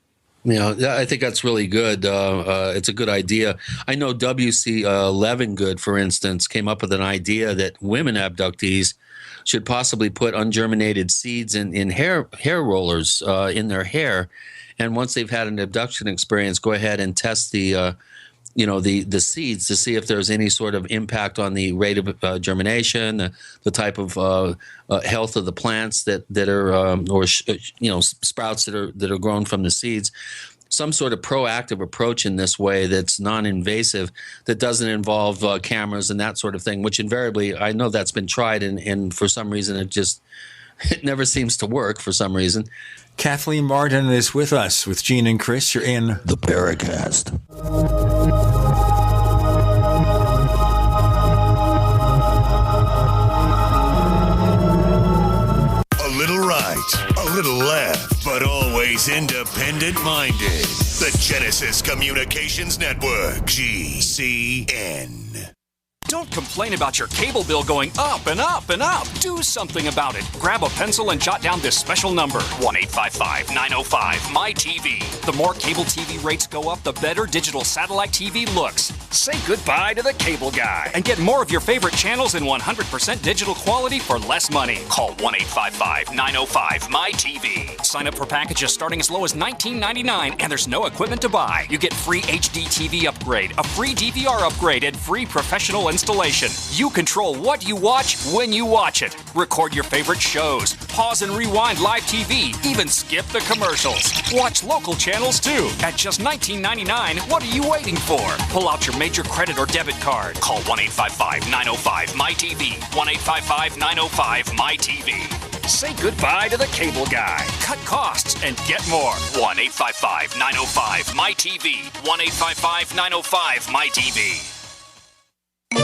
Yeah, I think that's really good. It's a good idea. I know W.C. Levengood, for instance, came up with an idea that women abductees should possibly put ungerminated seeds in hair rollers in their hair, and once they've had an abduction experience, go ahead and test the seeds to see if there's any sort of impact on the rate of germination, the type of health of the plants that are sprouts that are grown from the seeds. Some sort of proactive approach in this way that's non-invasive, that doesn't involve cameras and that sort of thing, which invariably, I know that's been tried, and for some reason it never seems to work for some reason. Kathleen Martin is with us with Gene and Chris. You're in the Paracast. A little right, a little left, but always independent-minded. The Genesis Communications Network, GCN. Don't complain about your cable bill going up and up and up. Do something about it. Grab a pencil and jot down this special number, 1-855-905-MY-TV. The more cable TV rates go up, the better digital satellite TV looks. Say goodbye to the cable guy and get more of your favorite channels in 100% digital quality for less money. Call 1-855-905-MY-TV. Sign up for packages starting as low as $19.99, and there's no equipment to buy. You get free HD TV upgrade, a free DVR upgrade, and free professional installation. You control what you watch when you watch it. Record your favorite shows, pause and rewind live TV, even skip the commercials. Watch local channels too. At just $19.99, what are you waiting for? Pull out your major credit or debit card. Call 1-855-905-MyTV. 1-855-905-MyTV. Say goodbye to the cable guy. Cut costs and get more. 1-855-905-MyTV. 1-855-905-MyTV.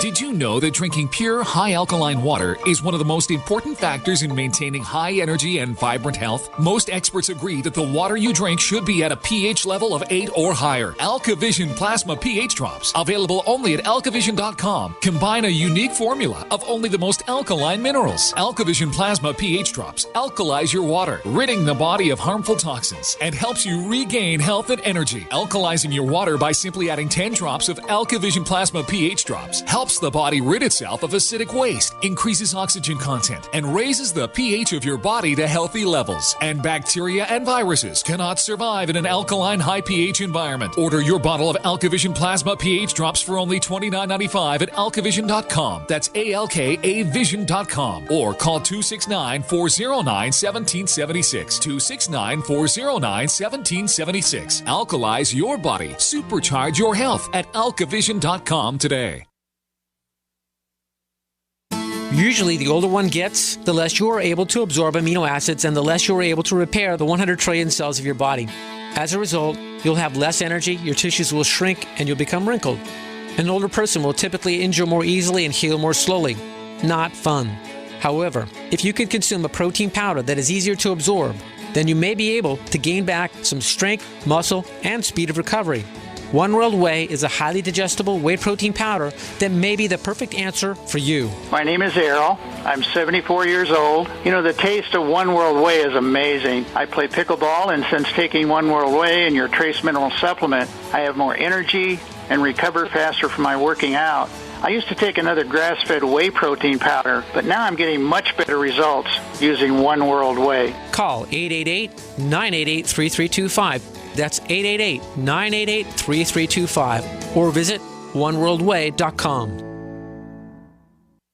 Did you know that drinking pure, high alkaline water is one of the most important factors in maintaining high energy and vibrant health? Most experts agree that the water you drink should be at a pH level of 8 or higher. AlkaVision Plasma pH Drops, available only at alkavision.com, combine a unique formula of only the most alkaline minerals. AlkaVision Plasma pH Drops alkalize your water, ridding the body of harmful toxins, and helps you regain health and energy. Alkalizing your water by simply adding 10 drops of AlkaVision Plasma pH Drops helps the body rid itself of acidic waste, increases oxygen content, and raises the pH of your body to healthy levels. And bacteria and viruses cannot survive in an alkaline high pH environment. Order your bottle of AlkaVision Plasma pH Drops for only $29.95 at alkavision.com. That's ALKAvision.com. Or call 269-409-1776. 269-409-1776. Alkalize your body. Supercharge your health at alkavision.com today. Usually, the older one gets, the less you are able to absorb amino acids and the less you are able to repair the 100 trillion cells of your body. As a result, you'll have less energy, your tissues will shrink, and you'll become wrinkled. An older person will typically injure more easily and heal more slowly. Not fun. However, if you can consume a protein powder that is easier to absorb, then you may be able to gain back some strength, muscle, and speed of recovery. One World Whey is a highly digestible whey protein powder that may be the perfect answer for you. My name is Errol. I'm 74 years old. You know, the taste of One World Whey is amazing. I play pickleball, and since taking One World Whey and your trace mineral supplement, I have more energy and recover faster from my working out. I used to take another grass-fed whey protein powder, but now I'm getting much better results using One World Whey. Call 888-988-3325. That's 888-988-3325. Or visit oneworldway.com.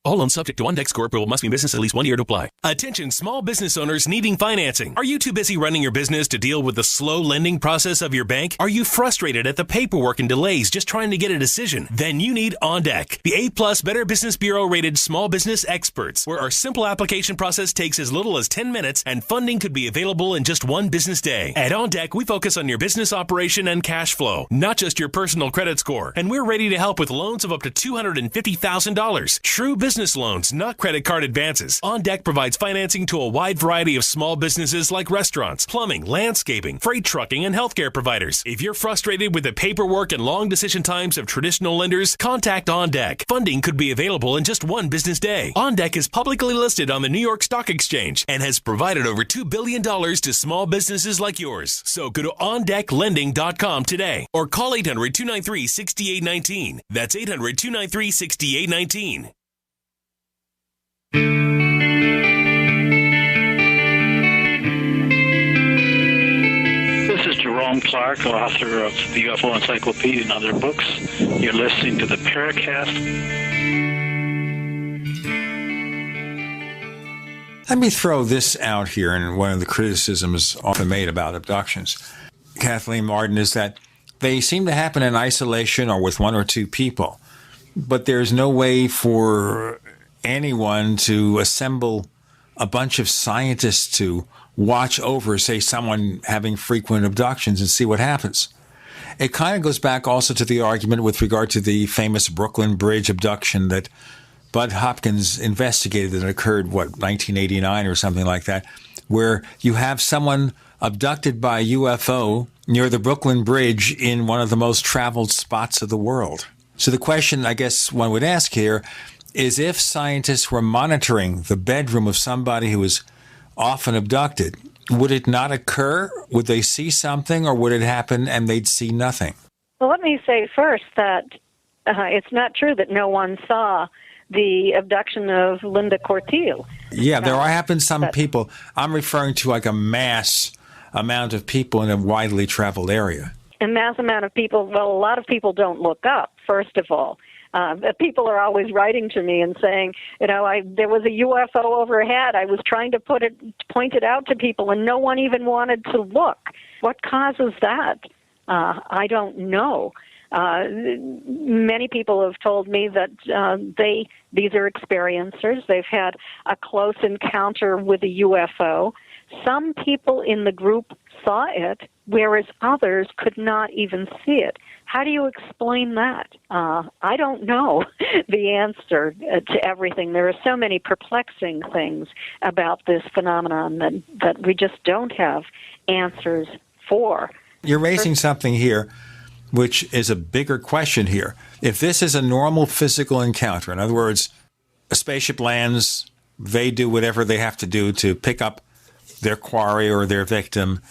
All loans subject to OnDeck score approval, must be in business at least 1 year to apply. Attention small business owners needing financing. Are you too busy running your business to deal with the slow lending process of your bank? Are you frustrated at the paperwork and delays just trying to get a decision? Then you need OnDeck, the A+ Better Business Bureau rated small business experts, where our simple application process takes as little as 10 minutes and funding could be available in just one business day. At OnDeck, we focus on your business operation and cash flow, not just your personal credit score. And we're ready to help with loans of up to $250,000. True business loans, not credit card advances. OnDeck provides financing to a wide variety of small businesses like restaurants, plumbing, landscaping, freight trucking, and healthcare providers. If you're frustrated with the paperwork and long decision times of traditional lenders, contact OnDeck. Funding could be available in just one business day. OnDeck is publicly listed on the New York Stock Exchange and has provided over $2 billion to small businesses like yours. So go to OnDeckLending.com today or call 800-293-6819. That's 800-293-6819. This is Jerome Clark, author of the UFO Encyclopedia and other books. You're listening to the Paracast. Let me throw this out here, and one of the criticisms often made about abductions, Kathleen Martin, is that they seem to happen in isolation or with one or two people, but there's no way for anyone to assemble a bunch of scientists to watch over, say, someone having frequent abductions and see what happens. It kind of goes back also to the argument with regard to the famous Brooklyn Bridge abduction that Bud Hopkins investigated that occurred, 1989 or something like that, where you have someone abducted by a UFO near the Brooklyn Bridge in one of the most traveled spots of the world. So the question I guess one would ask here is, if scientists were monitoring the bedroom of somebody who was often abducted, would it not occur? Would they see something, or would it happen and they'd see nothing? Well, let me say first that it's not true that no one saw the abduction of Linda Cortile. Yeah, there have been some people. I'm referring to like a mass amount of people in a widely traveled area. A mass amount of people, well, a lot of people don't look up, first of all. People are always writing to me and saying, there was a UFO overhead. I was trying to point it out to people, and no one even wanted to look. What causes that? I don't know. Many people have told me that these are experiencers. They've had a close encounter with a UFO. Some people in the group saw it, whereas others could not even see it. How do you explain that? I don't know the answer to everything. There are so many perplexing things about this phenomenon that we just don't have answers for. You're raising something here which is a bigger question here. If this is a normal physical encounter, in other words, a spaceship lands, they do whatever they have to do to pick up their quarry or their victim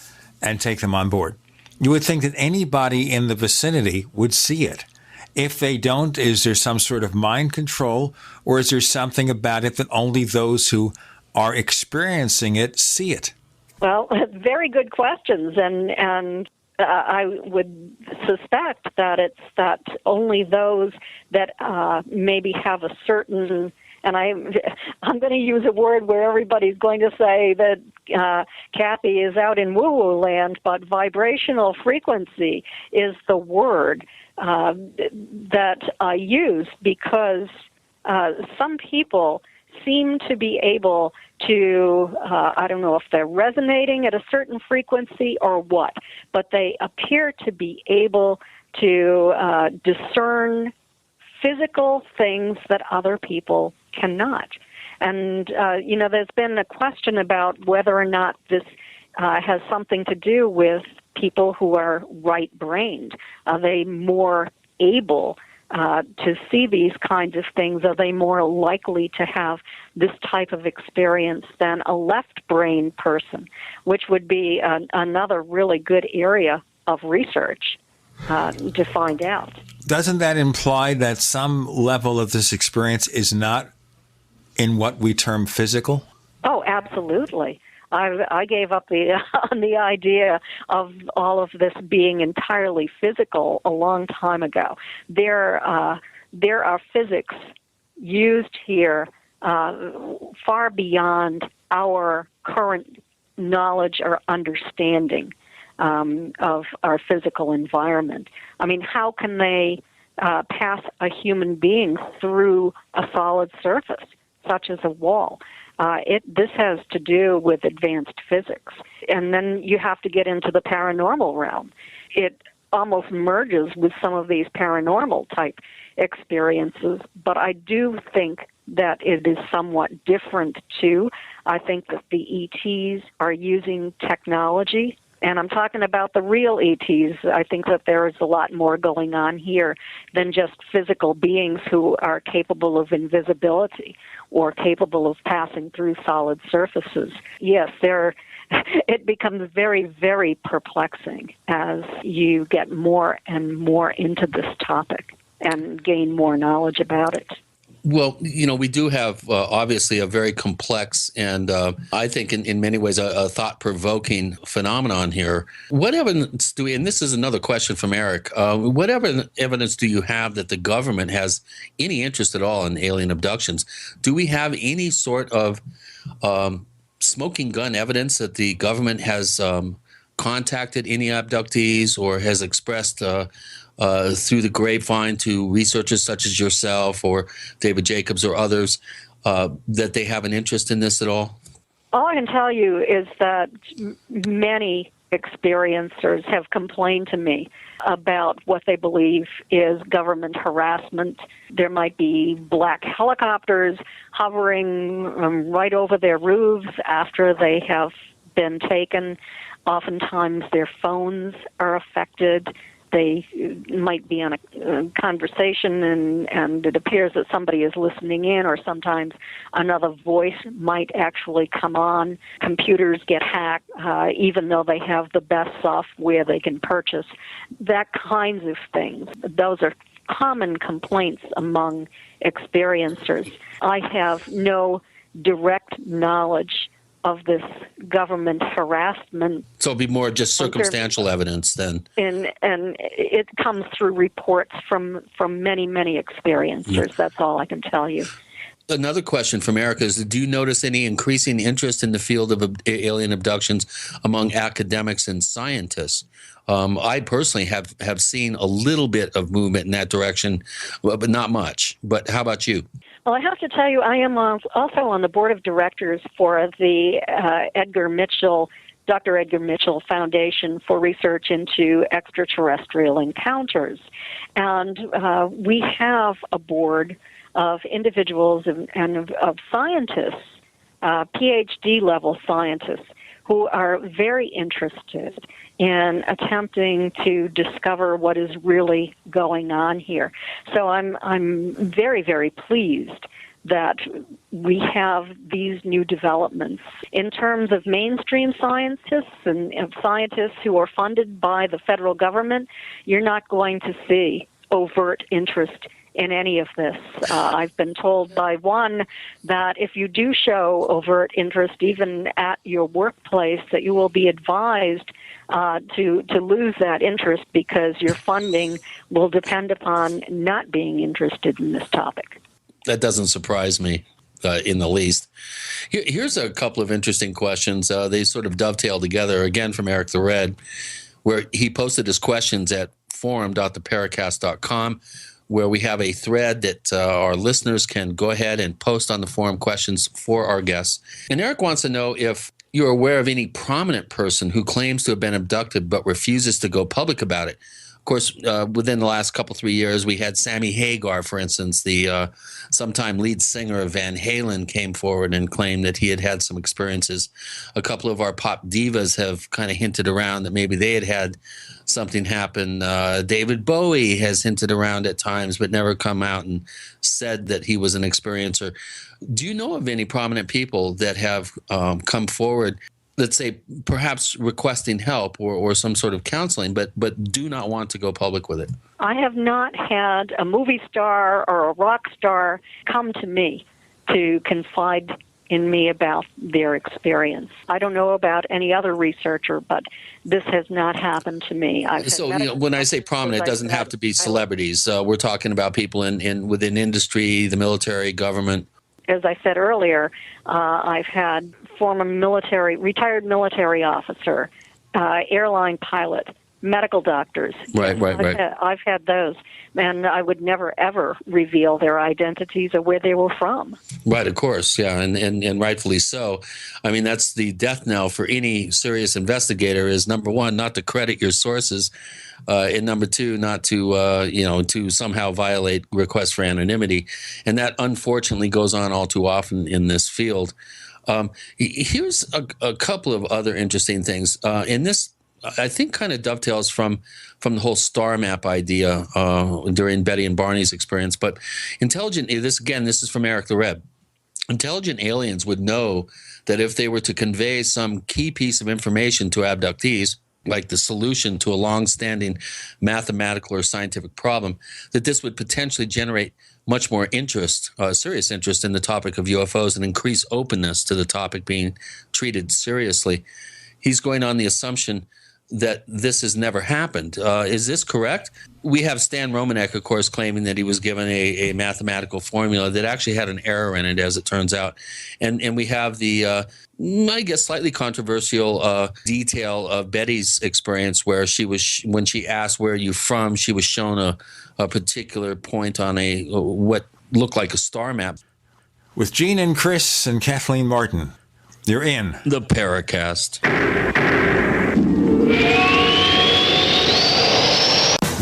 and take them on board. You would think that anybody in the vicinity would see it. If they don't, is there some sort of mind control, or is there something about it that only those who are experiencing it see it? Well, very good questions, and I would suspect that it's that only those that maybe have a certain, and I'm going to use a word where everybody's going to say that Kathy is out in woo-woo land, but vibrational frequency is the word that I use, because some people seem to be able to, I don't know if they're resonating at a certain frequency or what, but they appear to be able to discern physical things that other people cannot. And, there's been a question about whether or not this has something to do with people who are right-brained. Are they more able to see these kinds of things? Are they more likely to have this type of experience than a left-brained person, which would be another really good area of research to find out. Doesn't that imply that some level of this experience is not in what we term physical? Oh, absolutely. I gave up on the idea of all of this being entirely physical a long time ago. There are physics used here far beyond our current knowledge or understanding of our physical environment. I mean, how can they pass a human being through a solid surface, such as a wall? This has to do with advanced physics. And then you have to get into the paranormal realm. It almost merges with some of these paranormal type experiences, but I do think that it is somewhat different too. I think that the ETs are using technology, and I'm talking about the real ETs. I think that there is a lot more going on here than just physical beings who are capable of invisibility or capable of passing through solid surfaces. Yes, it becomes very, very perplexing as you get more and more into this topic and gain more knowledge about it. Well, we do have obviously a very complex and I think in many ways a thought-provoking phenomenon here. What evidence do we, and this is another question from Eric, what evidence do you have that the government has any interest at all in alien abductions? Do we have any sort of smoking gun evidence that the government has contacted any abductees or has expressed through the grapevine to researchers such as yourself or David Jacobs or others that they have an interest in this at all? All I can tell you is that many experiencers have complained to me about what they believe is government harassment. There might be black helicopters hovering right over their roofs after they have been taken. Oftentimes their phones are affected. They might be on a conversation and it appears that somebody is listening in, or sometimes another voice might actually come on. Computers get hacked, even though they have the best software they can purchase. That kinds of things. Those are common complaints among experiencers. I have no direct knowledge of this government harassment. So it'd be more just circumstantial evidence then. And it comes through reports from many, many experiencers. That's all I can tell you. Another question from Erica is, do you notice any increasing interest in the field of alien abductions among academics and scientists? I personally have seen a little bit of movement in that direction, but not much. But how about you? Well, I have to tell you, I am also on the board of directors for the Dr. Edgar Mitchell Foundation for Research into Extraterrestrial Encounters. And we have a board of individuals and of scientists, PhD-level scientists, who are very interested in attempting to discover what is really going on here. So I'm very, very pleased that we have these new developments. In terms of mainstream scientists and scientists who are funded by the federal government, you're not going to see overt interest in any of this. I've been told by one that if you do show overt interest, even at your workplace, that you will be advised to lose that interest because your funding will depend upon not being interested in this topic. That doesn't surprise me in the least. Here's a couple of interesting questions. They sort of dovetail together, again from Eric the Red, where he posted his questions at forum.theparacast.com, where we have a thread that our listeners can go ahead and post on the forum questions for our guests. And Eric wants to know if you're aware of any prominent person who claims to have been abducted but refuses to go public about it. Of course, within the last 3 years, we had Sammy Hagar, for instance, the sometime lead singer of Van Halen, came forward and claimed that he had had some experiences. A couple of our pop divas have kind of hinted around that maybe they had something happen. David Bowie has hinted around at times, but never come out and said that he was an experiencer. Do you know of any prominent people that have come forward, let's say perhaps requesting help or some sort of counseling, but do not want to go public with it? I have not had a movie star or a rock star come to me to confide in me about their experience. I don't know about any other researcher, but this has not happened to me. When I say prominent, it doesn't have to be celebrities. We're talking about people within industry, the military, government. As I said earlier, I've had former retired military officer, airline pilot, medical doctors. Right. I've had those, and I would never, ever reveal their identities or where they were from. Right, of course, yeah, and rightfully so. I mean, that's the death knell for any serious investigator is, number one, not to credit your sources, and number two, not to, to somehow violate requests for anonymity. And that, unfortunately, goes on all too often in this field. Here's a couple of other interesting things. In this, I think, kind of dovetails from the whole star map idea during Betty and Barney's experience. But this is from Eric the Red. Intelligent aliens would know that if they were to convey some key piece of information to abductees, like the solution to a long-standing mathematical or scientific problem, that this would potentially generate much more interest, serious interest in the topic of UFOs and increase openness to the topic being treated seriously. He's going on the assumption that this has never happened. Is this correct? We have Stan Romanek, of course, claiming that he was given a mathematical formula that actually had an error in it, as it turns out. And we have the, I guess, slightly controversial detail of Betty's experience where when she asked, "Where are you from?" she was shown a particular point on what looked like a star map. With Gene and Chris and Kathleen Martin, you're in the Paracast.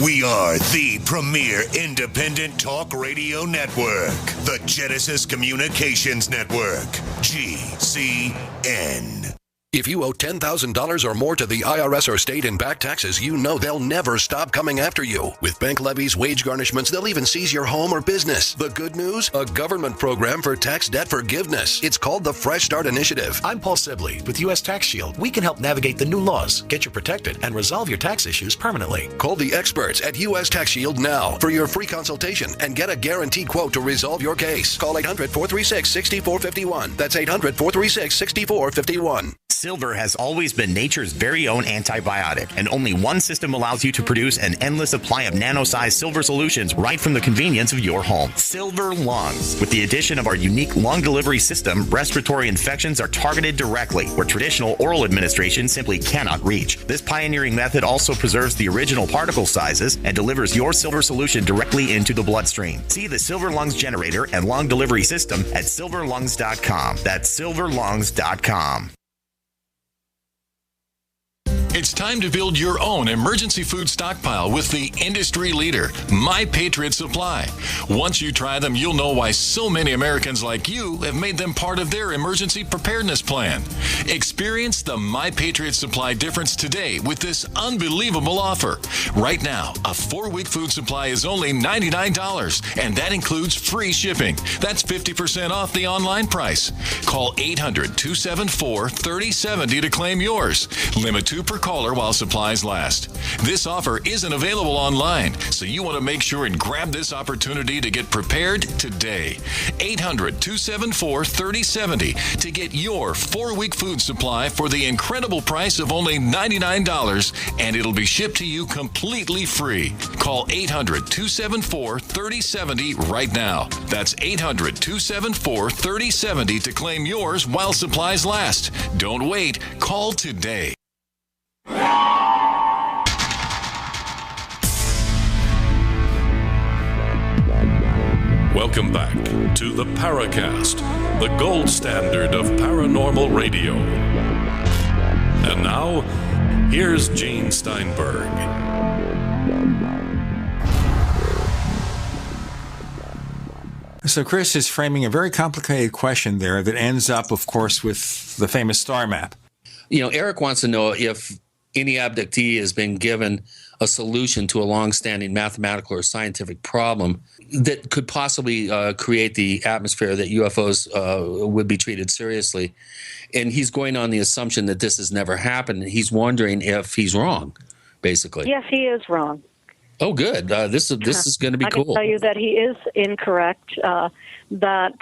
We are the premier independent talk radio network, the Genesis Communications Network, GCN. If you owe $10,000 or more to the IRS or state in back taxes, you know they'll never stop coming after you. With bank levies, wage garnishments, they'll even seize your home or business. The good news? A government program for tax debt forgiveness. It's called the Fresh Start Initiative. I'm Paul Sibley with U.S. Tax Shield. We can help navigate the new laws, get you protected, and resolve your tax issues permanently. Call the experts at U.S. Tax Shield now for your free consultation and get a guaranteed quote to resolve your case. Call 800-436-6451. That's 800-436-6451. Silver has always been nature's very own antibiotic, and only one system allows you to produce an endless supply of nano-sized silver solutions right from the convenience of your home. Silver Lungs. With the addition of our unique lung delivery system, respiratory infections are targeted directly, where traditional oral administration simply cannot reach. This pioneering method also preserves the original particle sizes and delivers your silver solution directly into the bloodstream. See the Silver Lungs generator and lung delivery system at silverlungs.com. That's silverlungs.com. It's time to build your own emergency food stockpile with the industry leader, My Patriot Supply. Once you try them, you'll know why so many Americans like you have made them part of their emergency preparedness plan. Experience the My Patriot Supply difference today with this unbelievable offer. Right now, a 4-week food supply is only $99, and that includes free shipping. That's 50% off the online price. Call 800-274-3070 to claim yours. Limit 2 per caller while supplies last. This offer isn't available online, so you want to make sure and grab this opportunity to get prepared today. 800-274-3070 to get your 4-week food supply for the incredible price of only $99, and it'll be shipped to you completely free. Call 800-274-3070 right now. That's 800-274-3070 to claim yours while supplies last. Don't wait. Call today. Welcome back to the Paracast, the gold standard of paranormal radio. And now, here's Gene Steinberg. So Chris is framing a very complicated question there that ends up, of course, with the famous star map. You know, Eric wants to know if any abductee has been given a solution to a long-standing mathematical or scientific problem that could possibly create the atmosphere that UFOs would be treated seriously. And he's going on the assumption that this has never happened. He's wondering if he's wrong, basically. Yes, he is wrong. Oh, good. This is going to be cool. I can tell you that he is incorrect, that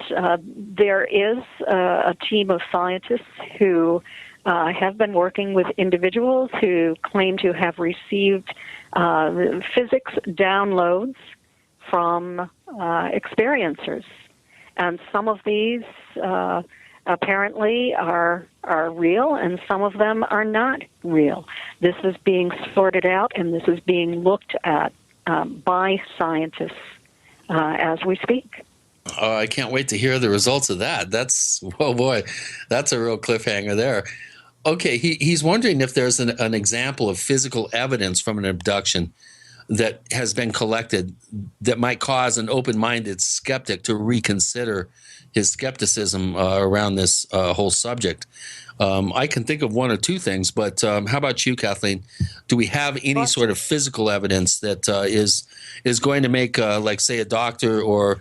there is a team of scientists who have been working with individuals who claim to have received physics downloads from experiencers. And some of these apparently are real, and some of them are not real. This is being sorted out, and this is being looked at by scientists as we speak. I can't wait to hear the results of that. That's, oh boy, that's a real cliffhanger there. Okay, he's wondering if there's an example of physical evidence from an abduction that has been collected that might cause an open-minded skeptic to reconsider his skepticism around this whole subject. I can think of one or two things, but how about you, Kathleen? Do we have any sort of physical evidence that is going to make, like, say, a doctor or,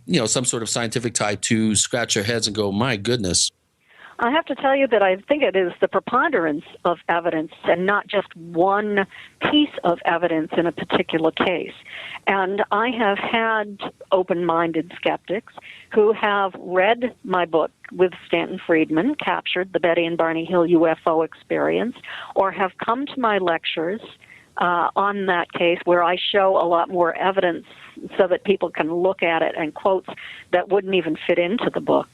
you know, some sort of scientific type to scratch their heads and go, my goodness? I have to tell you that I think it is the preponderance of evidence and not just one piece of evidence in a particular case. And I have had open-minded skeptics who have read my book with Stanton Friedman, Captured, the Betty and Barney Hill UFO Experience, or have come to my lectures on that case where I show a lot more evidence so that people can look at it and quotes that wouldn't even fit into the book.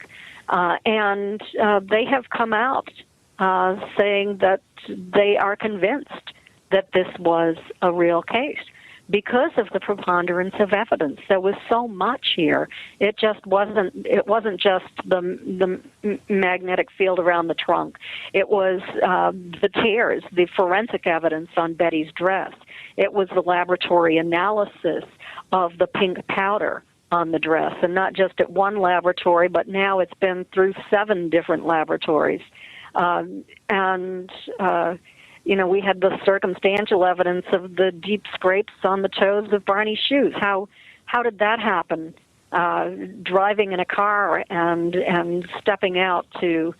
And they have come out saying that they are convinced that this was a real case because of the preponderance of evidence. There was so much here. It wasn't just the magnetic field around the trunk. It was the tears, the forensic evidence on Betty's dress. It was the laboratory analysis of the pink powder on the dress, and not just at one laboratory, but now it's been through 7 different laboratories. You know, we had the circumstantial evidence of the deep scrapes on the toes of Barney's shoes. How did that happen? Driving in a car and stepping out to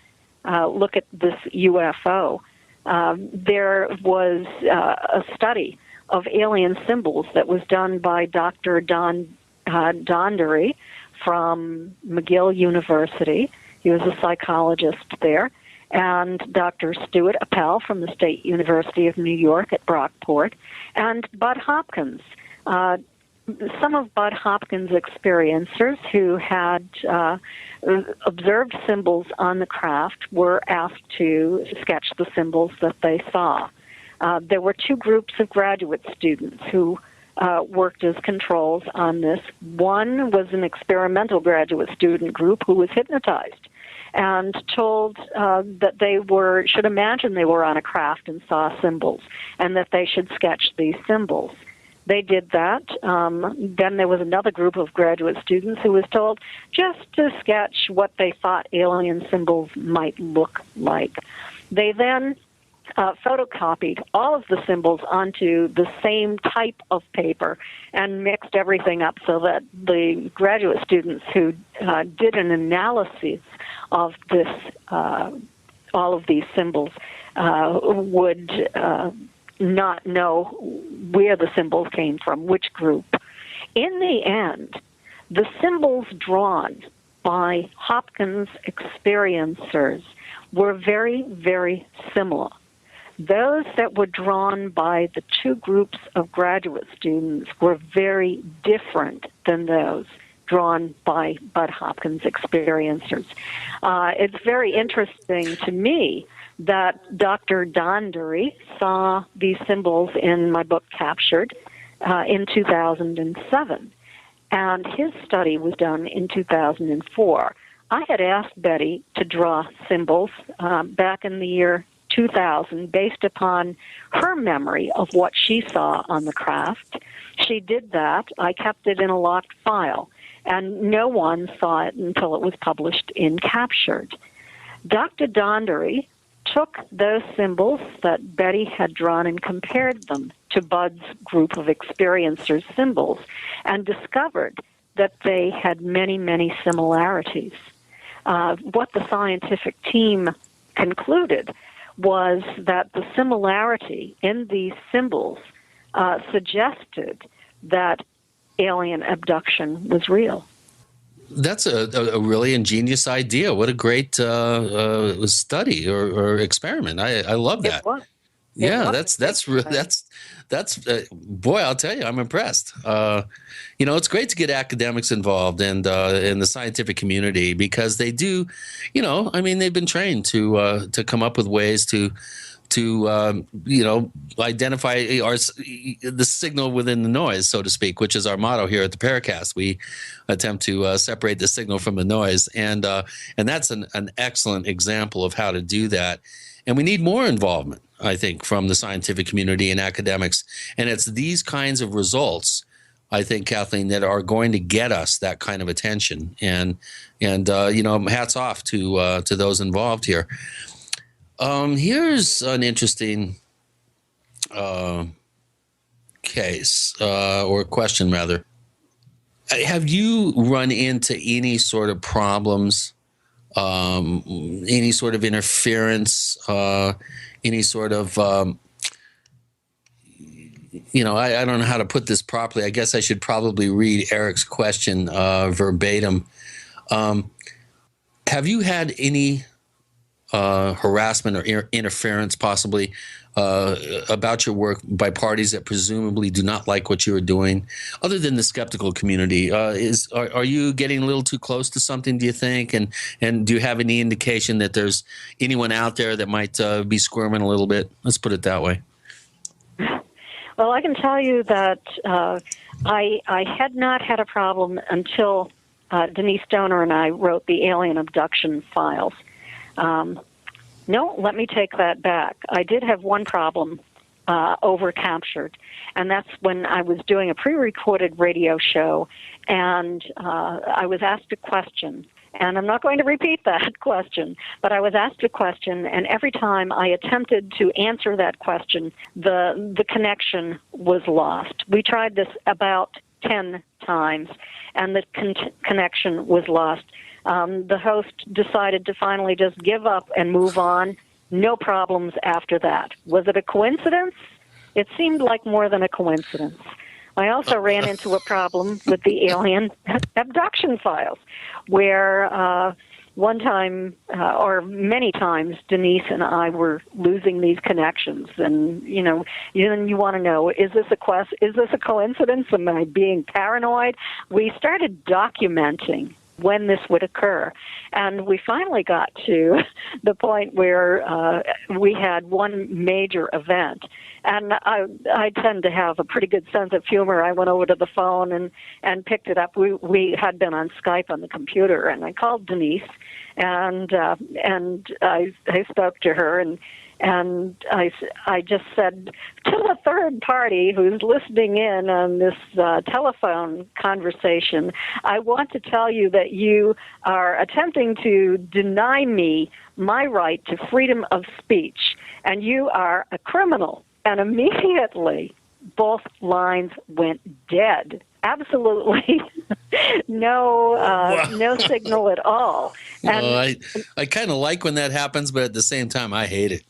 look at this UFO. There was a study of alien symbols that was done by Dr. Dondery from McGill University. He was a psychologist there. and Dr. Stuart Appel from the State University of New York at Brockport, and Bud Hopkins. Some of Bud Hopkins' experiencers who had observed symbols on the craft were asked to sketch the symbols that they saw. There were two groups of graduate students who worked as controls on this. One was an experimental graduate student group who was hypnotized and told that they should imagine they were on a craft and saw symbols, and that they should sketch these symbols. They did that. Then there was another group of graduate students who was told just to sketch what they thought alien symbols might look like. They then photocopied all of the symbols onto the same type of paper and mixed everything up so that the graduate students who did an analysis of this, all of these symbols, would not know where the symbols came from, which group. In the end, the symbols drawn by Hopkins experiencers were very, very similar. Those that were drawn by the two groups of graduate students were very different than those drawn by Bud Hopkins experiencers. It's very interesting to me that Dr. Dondery saw these symbols in my book Captured in 2007, and his study was done in 2004. I had asked Betty to draw symbols back in the year 2000 based upon her memory of what she saw on the craft. She did that. I kept it in a locked file, and no one saw it until it was published in Captured. Dr. Dondery took those symbols that Betty had drawn and compared them to Bud's group of experiencers' symbols and discovered that they had many, many similarities. What the scientific team concluded was that the similarity in these symbols suggested that alien abduction was real. That's a really ingenious idea. What a great study or experiment. I love that. That's boy, I'll tell you, I'm impressed. It's great to get academics involved and in the scientific community, because they do, they've been trained to come up with ways to identify the signal within the noise, so to speak, which is our motto here at the Paracast. We attempt to separate the signal from the noise, and that's an excellent example of how to do that. And we need more involvement, I think, from the scientific community and academics. And it's these kinds of results, I think, Kathleen, that are going to get us that kind of attention. And hats off to those involved here. Here's an interesting case or question, rather. Have you run into any sort of problems, any sort of interference, any sort of, I don't know how to put this properly. I guess I should probably read Eric's question verbatim. Have you had any harassment or interference possibly about your work by parties that presumably do not like what you are doing, other than the skeptical community? Are you getting a little too close to something, do you think? And do you have any indication that there's anyone out there that might be squirming a little bit? Let's put it that way. Well, I can tell you that I had not had a problem until Denise Stoner and I wrote the alien abduction files. No, let me take that back. I did have one problem over Captured, and that's when I was doing a pre-recorded radio show, and I was asked a question. And I'm not going to repeat that question, but I was asked a question, and every time I attempted to answer that question, the connection was lost. We tried this about 10 times, and the connection was lost. The host decided to finally just give up and move on. No problems after that. Was it a coincidence? It seemed like more than a coincidence. I also ran into a problem with the alien abduction files, where one time or many times, Denise and I were losing these connections, and you want to know, is this a coincidence? Am I being paranoid? We started documenting when this would occur, and we finally got to the point where we had one major event. And I tend to have a pretty good sense of humor. I went over to the phone and picked it up. We had been on Skype on the computer, and I called Denise, and I spoke to her, and I just said to the third party who's listening in on this telephone conversation, I want to tell you that you are attempting to deny me my right to freedom of speech, and you are a criminal. And immediately, both lines went dead. Absolutely no signal at all. And I kind of like when that happens, but at the same time, I hate it.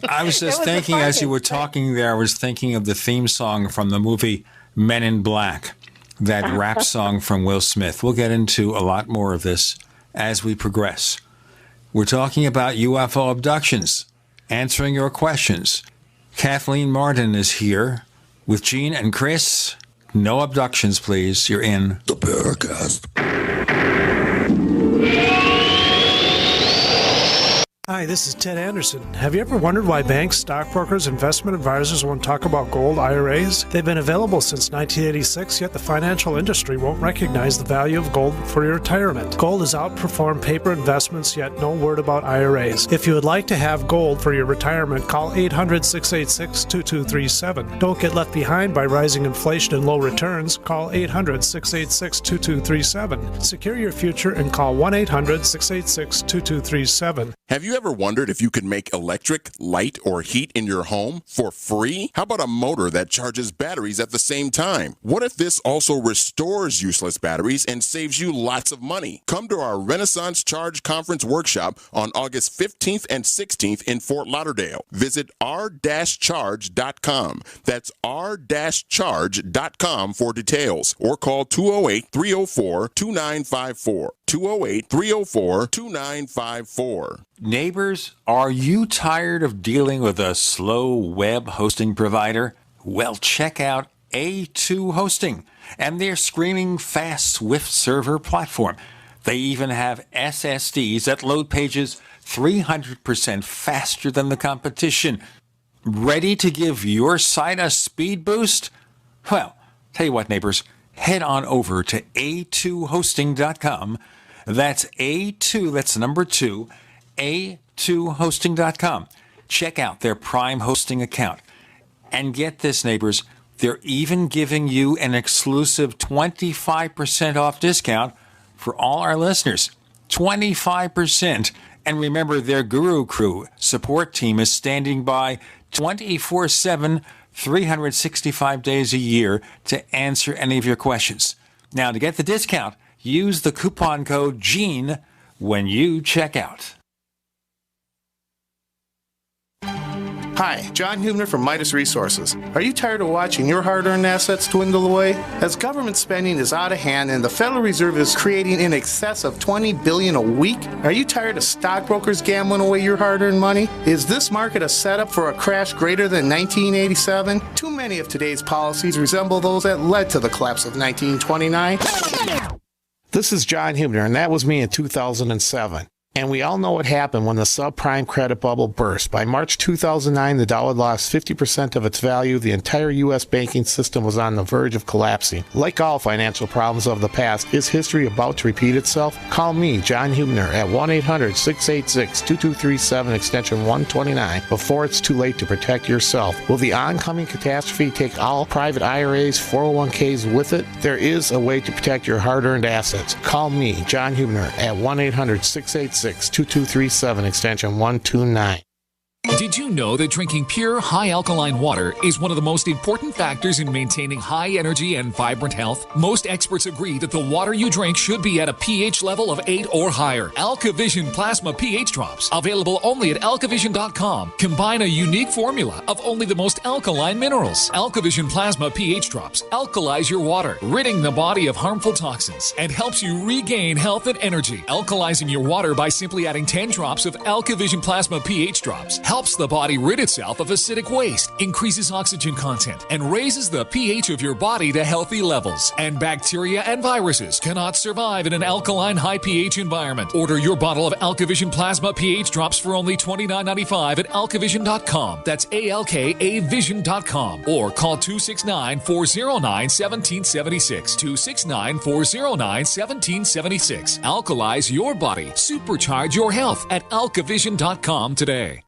I was just thinking, as you were talking there, I was thinking of the theme song from the movie Men in Black, that rap song from Will Smith. We'll get into a lot more of this as we progress. We're talking about UFO abductions, answering your questions. Kathleen Martin is here with Gene and Chris. No abductions, please. You're in the Paracast. Hi, this is Ted Anderson. Have you ever wondered why banks, stockbrokers, investment advisors won't talk about gold IRAs? They've been available since 1986, yet the financial industry won't recognize the value of gold for your retirement. Gold has outperformed paper investments, yet no word about IRAs. If you would like to have gold for your retirement, call 800-686-2237. Don't get left behind by rising inflation and low returns. Call 800-686-2237. Secure your future and call 1-800-686-2237. Have you ever wondered if you could make electric, light, or heat in your home for free? How about a motor that charges batteries at the same time? What if this also restores useless batteries and saves you lots of money? Come to our Renaissance Charge Conference workshop on August 15th and 16th in Fort Lauderdale. Visit r-charge.com. That's r-charge.com for details, or call 208-304-2954. 208-304-2954. Neighbors, are you tired of dealing with a slow web hosting provider? Well, check out A2 Hosting and their screaming fast Swift server platform. They even have SSDs that load pages 300% faster than the competition. Ready to give your site a speed boost? Well, tell you what, neighbors, head on over to a2hosting.com. That's A2, that's number 2, a2hosting.com. Check out their Prime hosting account. And get this, neighbors, they're even giving you an exclusive 25% off discount for all our listeners. 25%. And remember, their Guru Crew support team is standing by 24/7, 365 days a year to answer any of your questions. Now, to get the discount, use the coupon code GENE when you check out. Hi, John Hubner from Midas Resources. Are you tired of watching your hard-earned assets dwindle away? As government spending is out of hand and the Federal Reserve is creating in excess of $20 billion a week, are you tired of stockbrokers gambling away your hard-earned money? Is this market a setup for a crash greater than 1987? Too many of today's policies resemble those that led to the collapse of 1929. This is John Hubner, and that was me in 2007. And we all know what happened when the subprime credit bubble burst. By March 2009, the dollar lost 50% of its value. The entire U.S. banking system was on the verge of collapsing. Like all financial problems of the past, is history about to repeat itself? Call me, John Hubner, at 1-800-686-2237, extension 129, before it's too late to protect yourself. Will the oncoming catastrophe take all private IRAs, 401ks with it? There is a way to protect your hard-earned assets. Call me, John Hubner, at 1-800-686-2237, extension 129. Did you know that drinking pure, high alkaline water is one of the most important factors in maintaining high energy and vibrant health? Most experts agree that the water you drink should be at a pH level of 8 or higher. AlkaVision Plasma pH Drops, available only at alkavision.com, combine a unique formula of only the most alkaline minerals. AlkaVision Plasma pH Drops alkalize your water, ridding the body of harmful toxins, and helps you regain health and energy. Alkalizing your water by simply adding 10 drops of AlkaVision Plasma pH Drops helps the body rid itself of acidic waste, increases oxygen content, and raises the pH of your body to healthy levels. And bacteria and viruses cannot survive in an alkaline high pH environment. Order your bottle of AlkaVision Plasma pH Drops for only $29.95 at alkavision.com. That's ALKAvision.com. Or call 269-409-1776. 269-409-1776. Alkalize your body. Supercharge your health at alkavision.com today.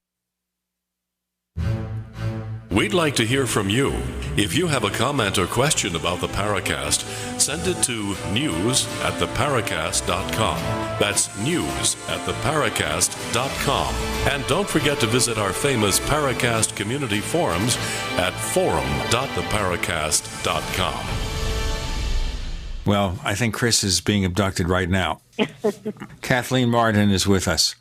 We'd like to hear from you. If you have a comment or question about the Paracast, send it to news@theparacast.com. That's news@theparacast.com. And don't forget to visit our famous Paracast community forums at forum.theparacast.com. Well, I think Chris is being abducted right now. Kathleen Martin is with us.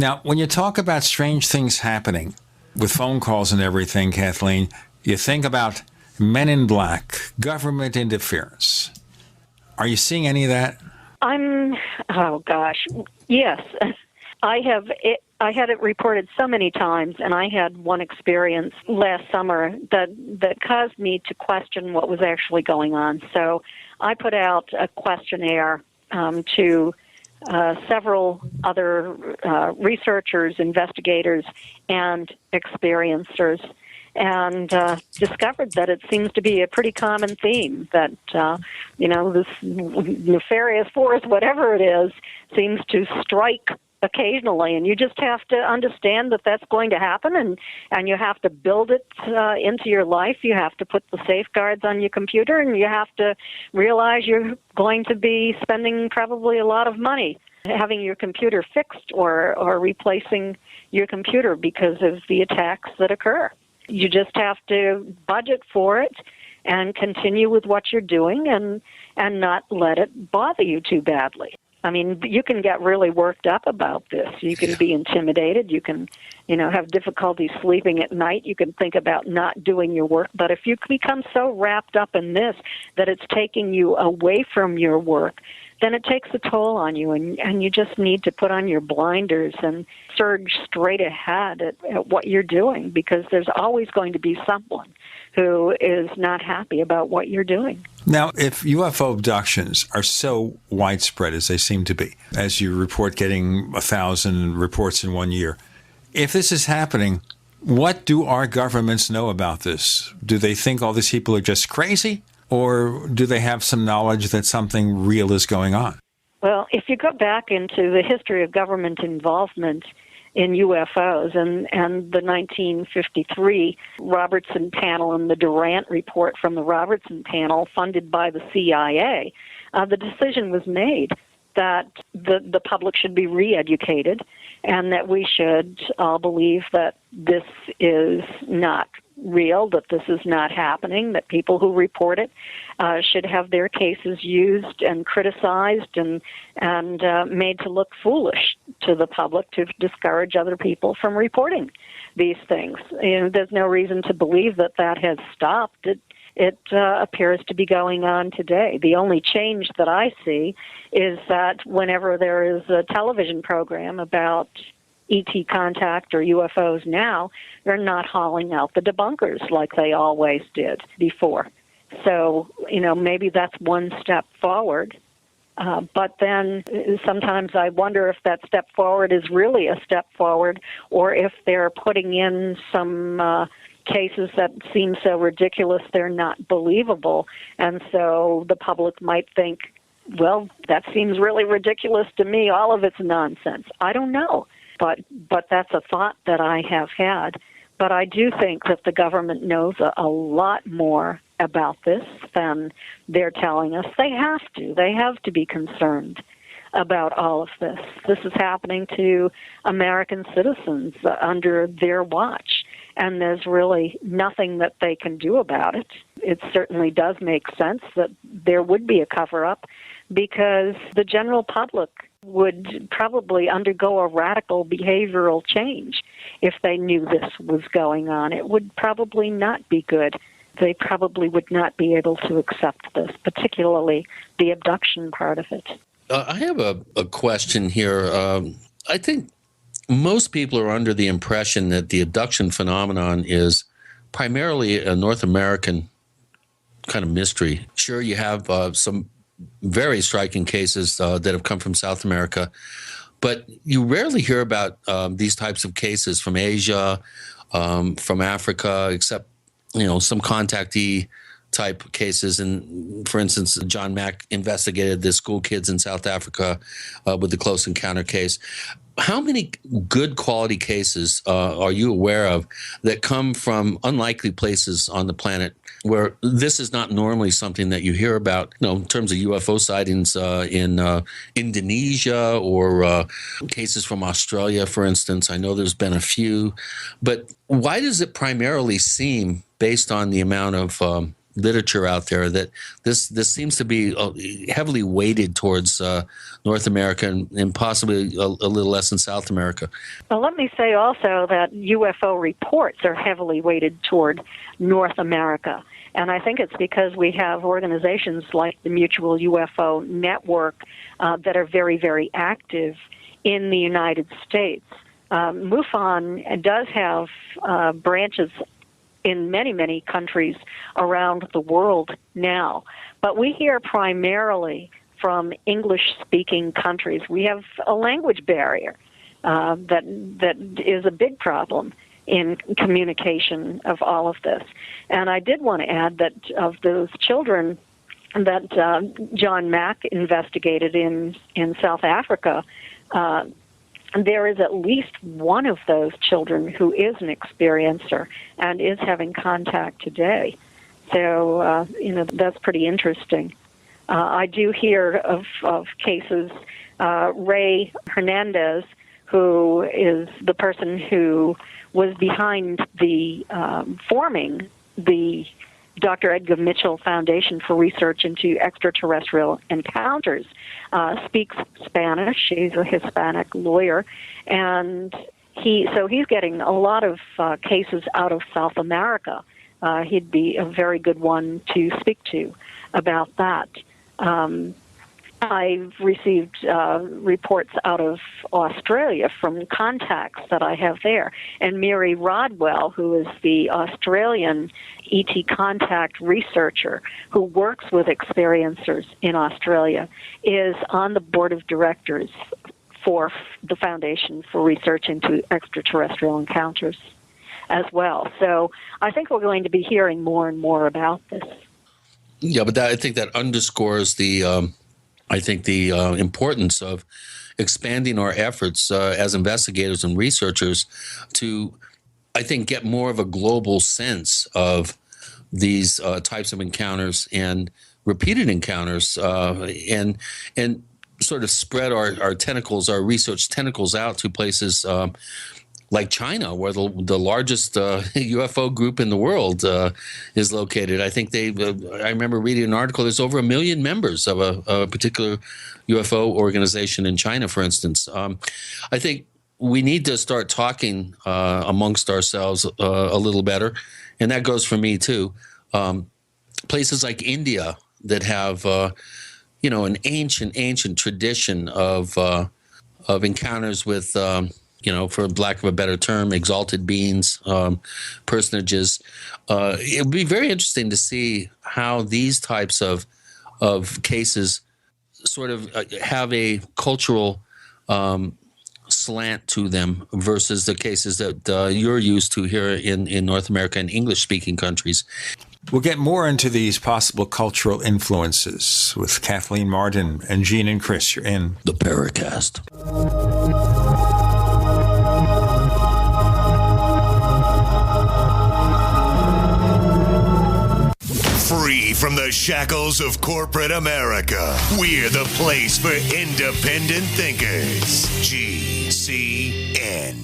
Now, when you talk about strange things happening with phone calls and everything, Kathleen, you think about men in black, government interference. Are you seeing any of that? Yes. I had it reported so many times, and I had one experience last summer that caused me to question what was actually going on. So I put out a questionnaire to several other researchers, investigators, and experiencers, and discovered that it seems to be a pretty common theme that, this nefarious force, whatever it is, seems to strike occasionally, and you just have to understand that that's going to happen, and you have to build it into your life. You have to put the safeguards on your computer, and you have to realize you're going to be spending probably a lot of money having your computer fixed or replacing your computer because of the attacks that occur. You just have to budget for it and continue with what you're doing and not let it bother you too badly. I mean, you can get really worked up about this. You can be intimidated. You can, have difficulty sleeping at night. You can think about not doing your work. But if you become so wrapped up in this that it's taking you away from your work, then it takes a toll on you, and you just need to put on your blinders and surge straight ahead at what you're doing, because there's always going to be someone who is not happy about what you're doing. Now, if UFO abductions are so widespread as they seem to be, as you report getting 1,000 reports in 1 year, if this is happening, what do our governments know about this? Do they think all these people are just crazy? Or do they have some knowledge that something real is going on? Well, if you go back into the history of government involvement in UFOs and the 1953 Robertson panel and the Durant report from the Robertson panel funded by the CIA, the decision was made that the public should be re-educated and that we should all believe that this is not real, that this is not happening, that people who report it should have their cases used and criticized and made to look foolish to the public to discourage other people from reporting these things. There's no reason to believe that has stopped. It appears to be going on today. The only change that I see is that whenever there is a television program about ET contact or UFOs now, they're not hauling out the debunkers like they always did before. So, maybe that's one step forward. But then sometimes I wonder if that step forward is really a step forward, or if they're putting in some cases that seem so ridiculous they're not believable. And so the public might think, well, that seems really ridiculous to me. All of it's nonsense. I don't know. But that's a thought that I have had. But I do think that the government knows a lot more about this than they're telling us. They have to. They have to be concerned about all of this. This is happening to American citizens under their watch, and there's really nothing that they can do about it. It certainly does make sense that there would be a cover-up because the general public would probably undergo a radical behavioral change if they knew this was going on. It would probably not be good. They probably would not be able to accept this, particularly the abduction part of it. I have a question here. I think most people are under the impression that the abduction phenomenon is primarily a North American kind of mystery. Sure, you have some very striking cases that have come from South America, but you rarely hear about these types of cases from Asia, from Africa, except some contactee type cases. And for instance, John Mack investigated the school kids in South Africa with the close encounter case. How many good quality cases are you aware of that come from unlikely places on the planet where this is not normally something that you hear about, in terms of UFO sightings in Indonesia or cases from Australia, for instance? I know there's been a few, but why does it primarily seem, based on the amount of literature out there, that this seems to be heavily weighted towards North America and possibly a little less in South America? Well, let me say also that UFO reports are heavily weighted toward North America. And I think it's because we have organizations like the Mutual UFO Network that are very, very active in the United States. MUFON does have branches in many, many countries around the world now. But we hear primarily from English-speaking countries. We have a language barrier that is a big problem in communication of all of this. And I did want to add that of those children that John Mack investigated in South Africa, there is at least one of those children who is an experiencer and is having contact today. So, that's pretty interesting. I do hear of cases, Ray Hernandez, who is the person who was behind the forming the Dr. Edgar Mitchell Foundation for Research into Extraterrestrial Encounters, speaks Spanish. He's a Hispanic lawyer, and he's getting a lot of cases out of South America. He'd be a very good one to speak to about that. I've received reports out of Australia from contacts that I have there. And Mary Rodwell, who is the Australian ET contact researcher who works with experiencers in Australia, is on the board of directors for the Foundation for Research into Extraterrestrial Encounters as well. So I think we're going to be hearing more and more about this. Yeah, but I think that underscores the importance of expanding our efforts as investigators and researchers to, I think, get more of a global sense of these types of encounters and repeated encounters, and sort of spread our tentacles, our research tentacles out to places like China, where the largest UFO group in the world is located. I think I remember reading an article, there's over 1 million members of a particular UFO organization in China, for instance. I think we need to start talking amongst ourselves a little better, and that goes for me too. Places like India that have, an ancient tradition of encounters with, for lack of a better term, exalted beings, personages. It would be very interesting to see how these types of cases sort of have a cultural slant to them versus the cases that you're used to here in North America and English-speaking countries. We'll get more into these possible cultural influences with Kathleen Martin and Gene and Chris. You're in the Paracast. Free from the shackles of corporate America, we're the place for independent thinkers. GCN.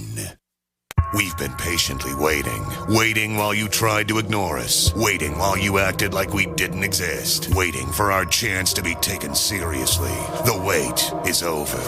We've been patiently waiting while you tried to ignore us, waiting while you acted like we didn't exist, waiting for our chance to be taken seriously. The wait is over.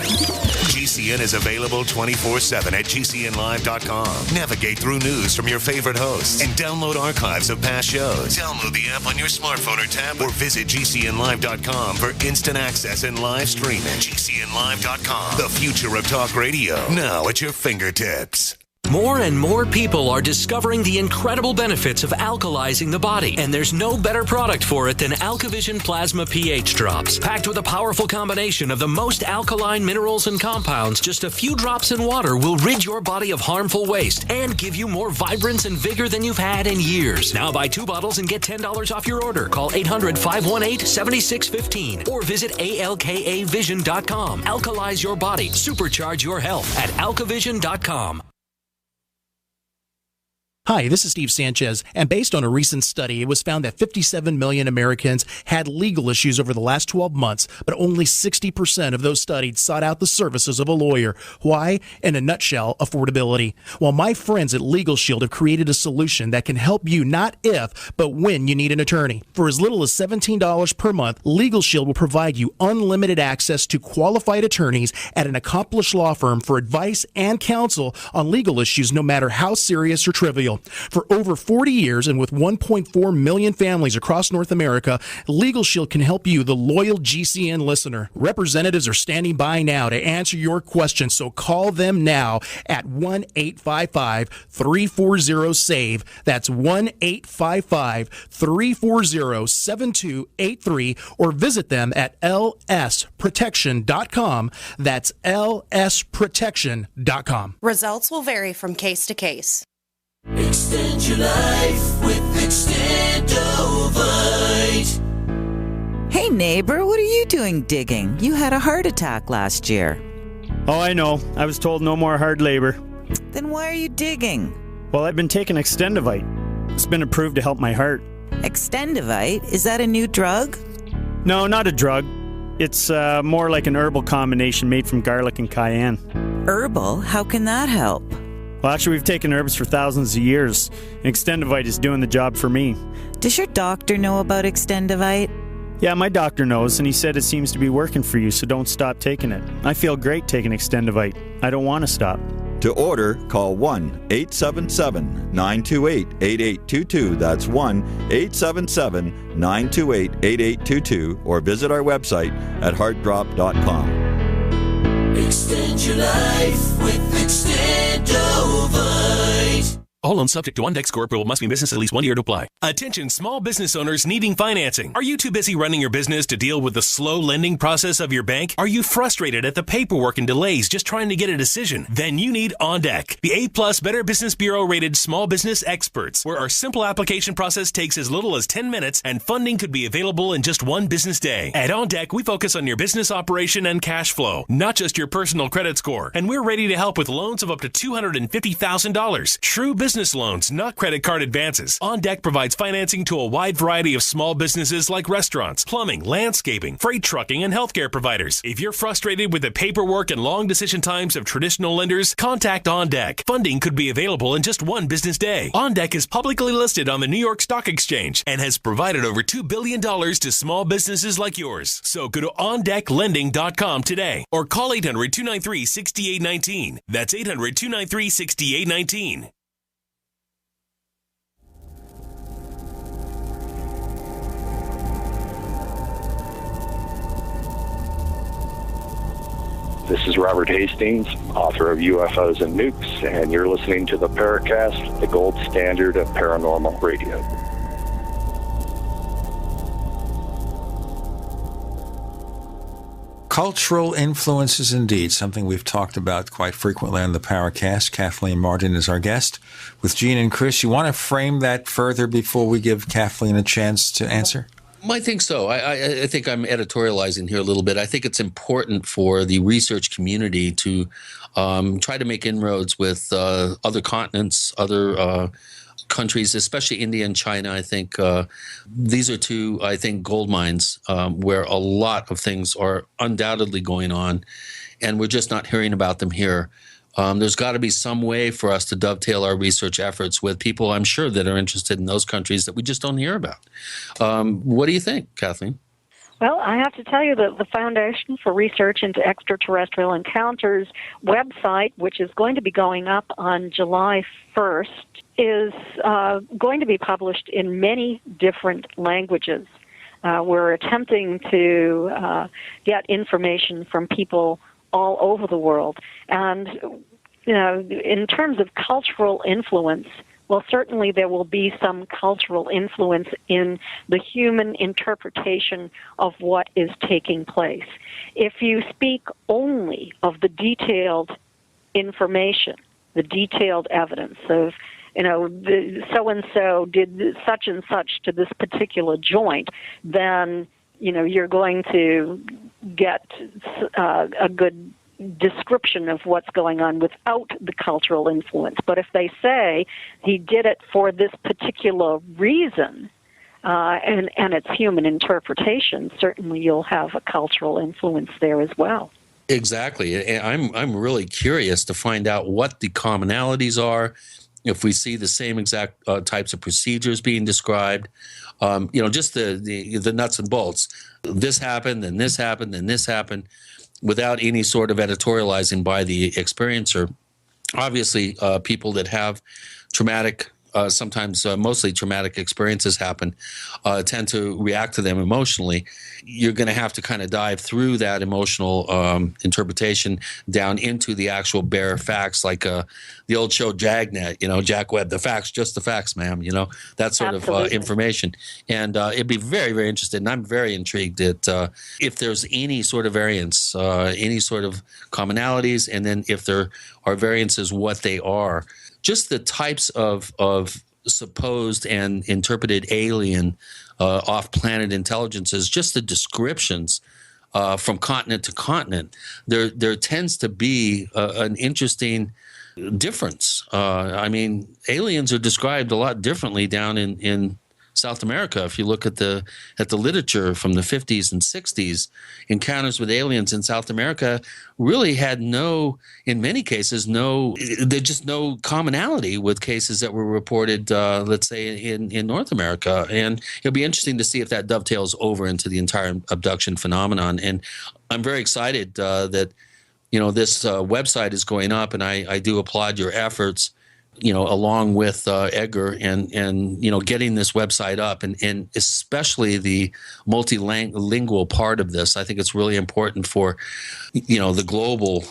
GCN is available 24/7 at GCNlive.com. Navigate through news from your favorite hosts and download archives of past shows. Download the app on your smartphone or tablet or visit GCNlive.com for instant access and live streaming. GCNlive.com, the future of talk radio, now at your fingertips. More and more people are discovering the incredible benefits of alkalizing the body, and there's no better product for it than AlkaVision Plasma pH Drops. Packed with a powerful combination of the most alkaline minerals and compounds, just a few drops in water will rid your body of harmful waste and give you more vibrance and vigor than you've had in years. Now buy 2 bottles and get $10 off your order. Call 800-518-7615 or visit alkavision.com. Alkalize your body. Supercharge your health at alkavision.com. Hi, this is Steve Sanchez, and based on a recent study, it was found that 57 million Americans had legal issues over the last 12 months, but only 60% of those studied sought out the services of a lawyer. Why? In a nutshell, affordability. Well, my friends at Legal Shield have created a solution that can help you not if, but when you need an attorney. For as little as $17 per month, Legal Shield will provide you unlimited access to qualified attorneys at an accomplished law firm for advice and counsel on legal issues, no matter how serious or trivial. For over 40 years and with 1.4 million families across North America, Legal Shield can help you, the loyal GCN listener. Representatives are standing by now to answer your questions, so call them now at 1-855-340-SAVE. That's 1-855-340-7283, or visit them at lsprotection.com. That's lsprotection.com. Results will vary from case to case. Extend your life with Extendovite. Hey neighbor, what are you doing digging? You had a heart attack last year. Oh, I know. I was told no more hard labor. Then why are you digging? Well, I've been taking Extendovite. It's been approved to help my heart. Extendovite? Is that a new drug? No, not a drug. It's more like an herbal combination made from garlic and cayenne. Herbal? How can that help? Well, actually, we've taken herbs for thousands of years, and Extendovite is doing the job for me. Does your doctor know about Extendovite? Yeah, my doctor knows, and he said it seems to be working for you, so don't stop taking it. I feel great taking Extendovite. I don't want to stop. To order, call 1-877-928-8822. That's 1-877-928-8822, or visit our website at heartdrop.com. Extend your life with Extendovite. All loans subject to on-deck score approval, must be in business at least 1 year to apply. Attention small business owners needing financing. Are you too busy running your business to deal with the slow lending process of your bank? Are you frustrated at the paperwork and delays just trying to get a decision? Then you need OnDeck, the A+ Better Business Bureau rated small business experts, where our simple application process takes as little as 10 minutes and funding could be available in just 1 business day. At OnDeck, we focus on your business operation and cash flow, not just your personal credit score. And we're ready to help with loans of up to $250,000. True business loans, not credit card advances. OnDeck provides financing to a wide variety of small businesses like restaurants, plumbing, landscaping, freight trucking, and healthcare providers. If you're frustrated with the paperwork and long decision times of traditional lenders, contact OnDeck. Funding could be available in just 1 business day. OnDeck is publicly listed on the New York Stock Exchange and has provided over $2 billion to small businesses like yours. So go to OnDeckLending.com today or call 800-293-6819. That's 800-293-6819. This is Robert Hastings, author of UFOs and Nukes, and you're listening to the Paracast, the gold standard of paranormal radio. Cultural influences, indeed, something we've talked about quite frequently on the Paracast. Kathleen Martin is our guest. With Gene and Chris, you want to frame that further before we give Kathleen a chance to answer? I think so. I think I'm editorializing here a little bit. I think it's important for the research community to try to make inroads with other continents, other countries, especially India and China, I think these are two, I think, gold mines where a lot of things are undoubtedly going on, and we're just not hearing about them here. There's got to be some way for us to dovetail our research efforts with people, I'm sure, that are interested in those countries that we just don't hear about. What do you think, Kathleen? Well, I have to tell you that the Foundation for Research into Extraterrestrial Encounters website, which is going to be going up on July 1st, is going to be published in many different languages. We're attempting to get information from people all over the world. And, you know, in terms of cultural influence, well, certainly there will be some cultural influence in the human interpretation of what is taking place. If you speak only of the detailed information, the detailed evidence of, you know, so-and-so did such and such to this particular joint, then, you know, you're going to get a good description of what's going on without the cultural influence. But if they say he did it for this particular reason, and it's human interpretation, certainly you'll have a cultural influence there as well. Exactly. I'm really curious to find out what the commonalities are, if we see the same exact types of procedures being described, you know, just the nuts and bolts. This happened, and this happened, and this happened, without any sort of editorializing by the experiencer. Obviously, people that have traumatic, sometimes mostly traumatic experiences happen, tend to react to them emotionally. You're going to have to kind of dive through that emotional interpretation down into the actual bare facts, like the old show Dragnet, you know, Jack Webb, the facts, just the facts, ma'am, you know, that sort of information. And it'd be very, very interesting. And I'm very intrigued that if there's any sort of variance, any sort of commonalities, and then if there are variances, what they are. Just the types of supposed and interpreted alien off-planet intelligences, just the descriptions from continent to continent, there tends to be an interesting difference. I mean, aliens are described a lot differently down in South America. If you look at the literature from the 50s and 60s, encounters with aliens in South America really had in many cases, there's just no commonality with cases that were reported, let's say, in North America. And it'll be interesting to see if that dovetails over into the entire abduction phenomenon. And I'm very excited that, you know, this website is going up, and I do applaud your efforts, you know, along with Edgar and, you know, getting this website up, and especially the multilingual part of this. I think it's really important for, you know, the global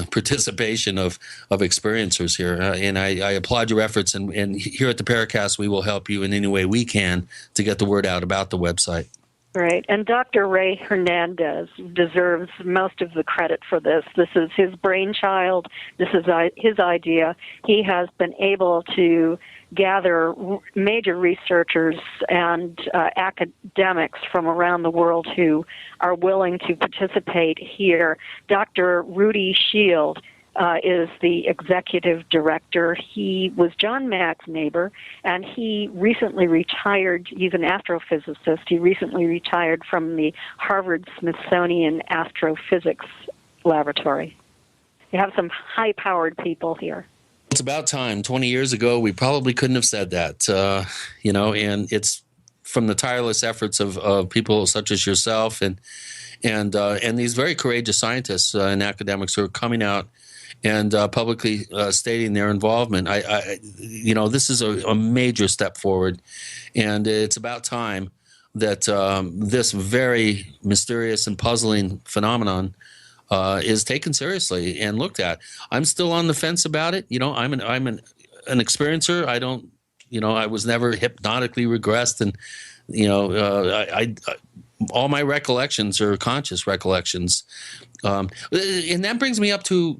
participation of experiencers here. And I applaud your efforts. And here at the Paracast, we will help you in any way we can to get the word out about the website. Right, and Dr. Ray Hernandez deserves most of the credit for this. This is his brainchild. This is his idea. He has been able to gather major researchers and academics from around the world who are willing to participate here. Dr. Rudy Shield is the executive director. He was John Mack's neighbor, and he recently retired. He's an astrophysicist. He recently retired from the Harvard-Smithsonian Astrophysics Laboratory. You have some high-powered people here. It's about time. 20 years ago, we probably couldn't have said that, you know, and it's from the tireless efforts of people such as yourself and these very courageous scientists and academics who are coming out and publicly stating their involvement. You know, this is a major step forward, and it's about time that this very mysterious and puzzling phenomenon is taken seriously and looked at. I'm still on the fence about it. You know, I'm an experiencer. I don't, you know, I was never hypnotically regressed, and you know, I all my recollections are conscious recollections. And that brings me up to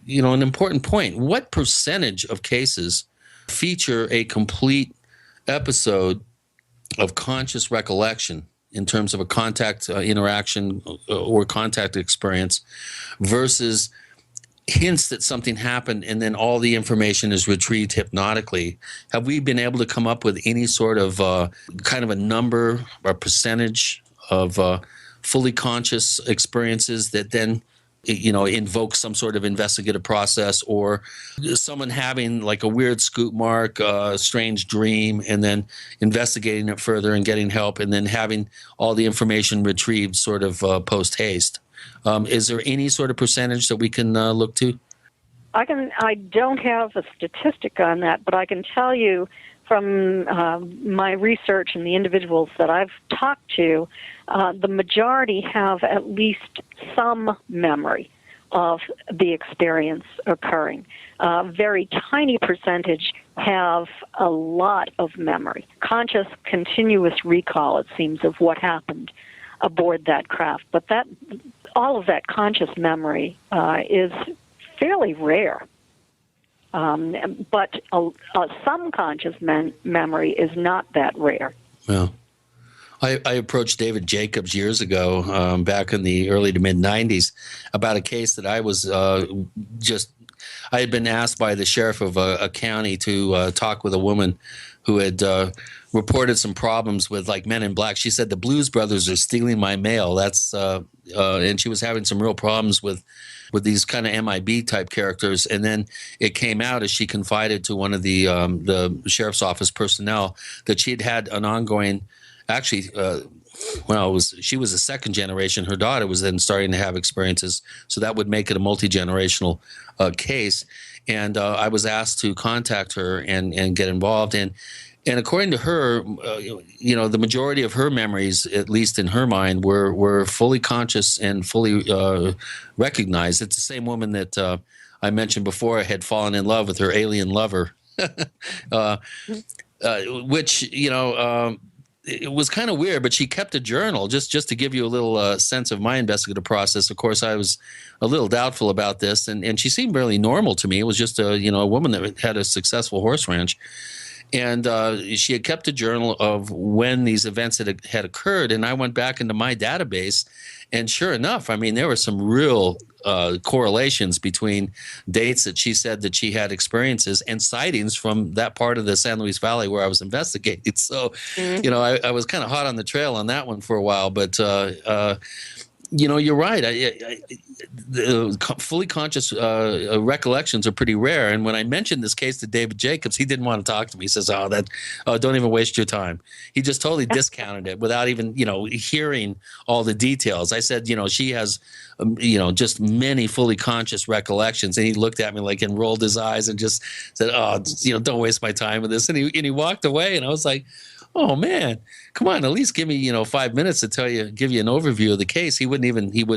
you know, an important point. What percentage of cases feature a complete episode of conscious recollection in terms of a contact interaction or contact experience versus hints that something happened, and then all the information is retrieved hypnotically. Have we been able to come up with any sort of kind of a number or percentage of fully conscious experiences that then, invoke some sort of investigative process, or someone having like a weird scoop mark, a strange dream, and then investigating it further and getting help, and then having all the information retrieved sort of post haste? Is there any sort of percentage that we can look to? I don't have a statistic on that, but I can tell you from my research and the individuals that I've talked to, the majority have at least some memory of the experience occurring. Very tiny percentage have a lot of memory, conscious, continuous recall, it seems, of what happened aboard that craft. But all of that conscious memory is fairly rare. But some conscious memory is not that rare. Well, I approached David Jacobs years ago, back in the early to mid-'90s, about a case that I was I had been asked by the sheriff of a county to talk with a woman who had reported some problems with like Men in Black. She said the Blues Brothers are stealing my mail. That's and she was having some real problems with these kind of MIB type characters. And then it came out as she confided to one of the sheriff's office personnel that she had an ongoing, actually, she was a second generation. Her daughter was then starting to have experiences. So that would make it a multi-generational case. And I was asked to contact her and get involved. And according to her, the majority of her memories, at least in her mind, were fully conscious and fully recognized. It's the same woman that I mentioned before had fallen in love with her alien lover, which, it was kind of weird, but she kept a journal just to give you a little sense of my investigative process. Of course, I was a little doubtful about this, and she seemed really normal to me. It was just a woman that had a successful horse ranch. And she had kept a journal of when these events had occurred, and I went back into my database, and sure enough, I mean, there were some real correlations between dates that she said that she had experiences and sightings from that part of the San Luis Valley where I was investigating. So, I was kind of hot on the trail on that one for a while, but you're right. Fully conscious recollections are pretty rare. And when I mentioned this case to David Jacobs, he didn't want to talk to me. He says, don't even waste your time. He just totally discounted it without even, hearing all the details. I said, she has, just many fully conscious recollections. And he looked at me and rolled his eyes and just said, don't waste my time with this. And he walked away. And I was like, oh man, come on, at least give me 5 minutes to give you an overview of the case. He wouldn't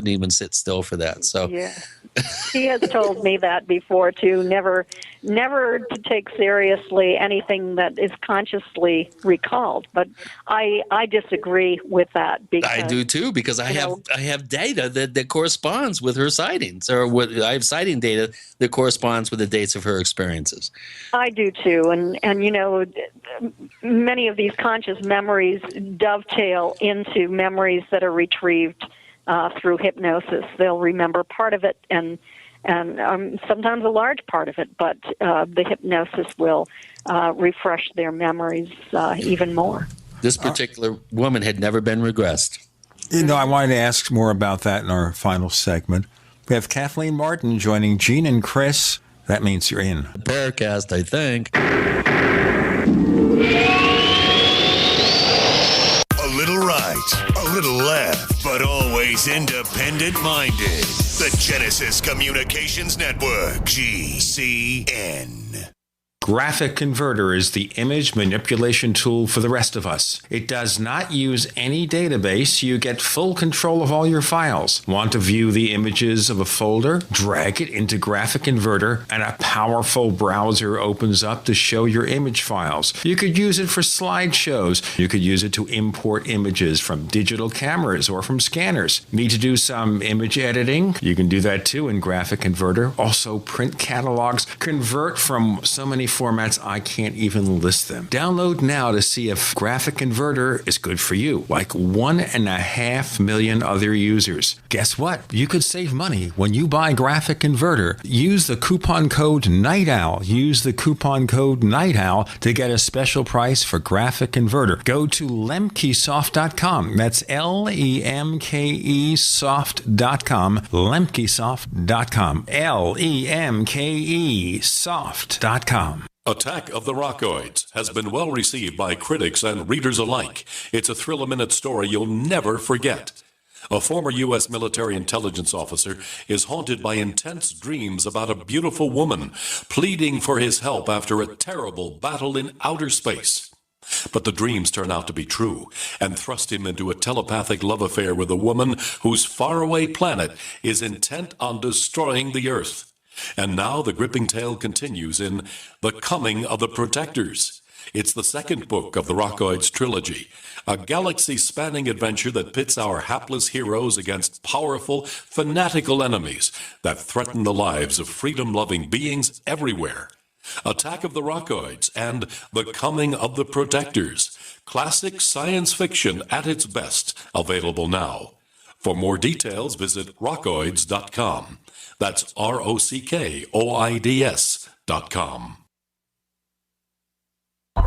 even sit still for that. So yeah, he has told me that before too. Never to take seriously anything that is consciously recalled. But I disagree with that. Because, I do too, because I have data that corresponds with her sightings, or I have sighting data that corresponds with the dates of her experiences. I do too, and many of these conscious memories dovetail into memories that are retrieved through hypnosis. They'll remember part of it and sometimes a large part of it, but the hypnosis will refresh their memories even more. This particular woman had never been regressed. I wanted to ask more about that in our final segment. We have Kathleen Martin joining Gene and Chris. That means you're in Paracast, I think. A little right, a little left, but always independent-minded. The Genesis Communications Network, GCN. Graphic Converter is the image manipulation tool for the rest of us. It does not use any database. You get full control of all your files. Want to view the images of a folder? Drag it into Graphic Converter and a powerful browser opens up to show your image files. You could use it for slideshows. You could use it to import images from digital cameras or from scanners. Need to do some image editing? You can do that too in Graphic Converter. Also print catalogs. Convert from so many formats, I can't even list them. Download now to see if Graphic Converter is good for you, like 1.5 million other users. Guess what? You could save money when you buy Graphic Converter. Use the coupon code Night Owl. Use the coupon code Night Owl to get a special price for Graphic Converter. Go to lemkesoft.com. That's LEMKEsoft.com. lemkesoft.com. LEMKEsoft.com. Attack of the Rockoids has been well received by critics and readers alike. It's a thrill-a-minute story you'll never forget. A former U.S. military intelligence officer is haunted by intense dreams about a beautiful woman pleading for his help after a terrible battle in outer space. But the dreams turn out to be true and thrust him into a telepathic love affair with a woman whose faraway planet is intent on destroying the Earth. And now the gripping tale continues in The Coming of the Protectors. It's the second book of the Rockoids trilogy, a galaxy-spanning adventure that pits our hapless heroes against powerful, fanatical enemies that threaten the lives of freedom-loving beings everywhere. Attack of the Rockoids and The Coming of the Protectors, classic science fiction at its best, available now. For more details, visit rockoids.com. That's ROCKOIDS.com.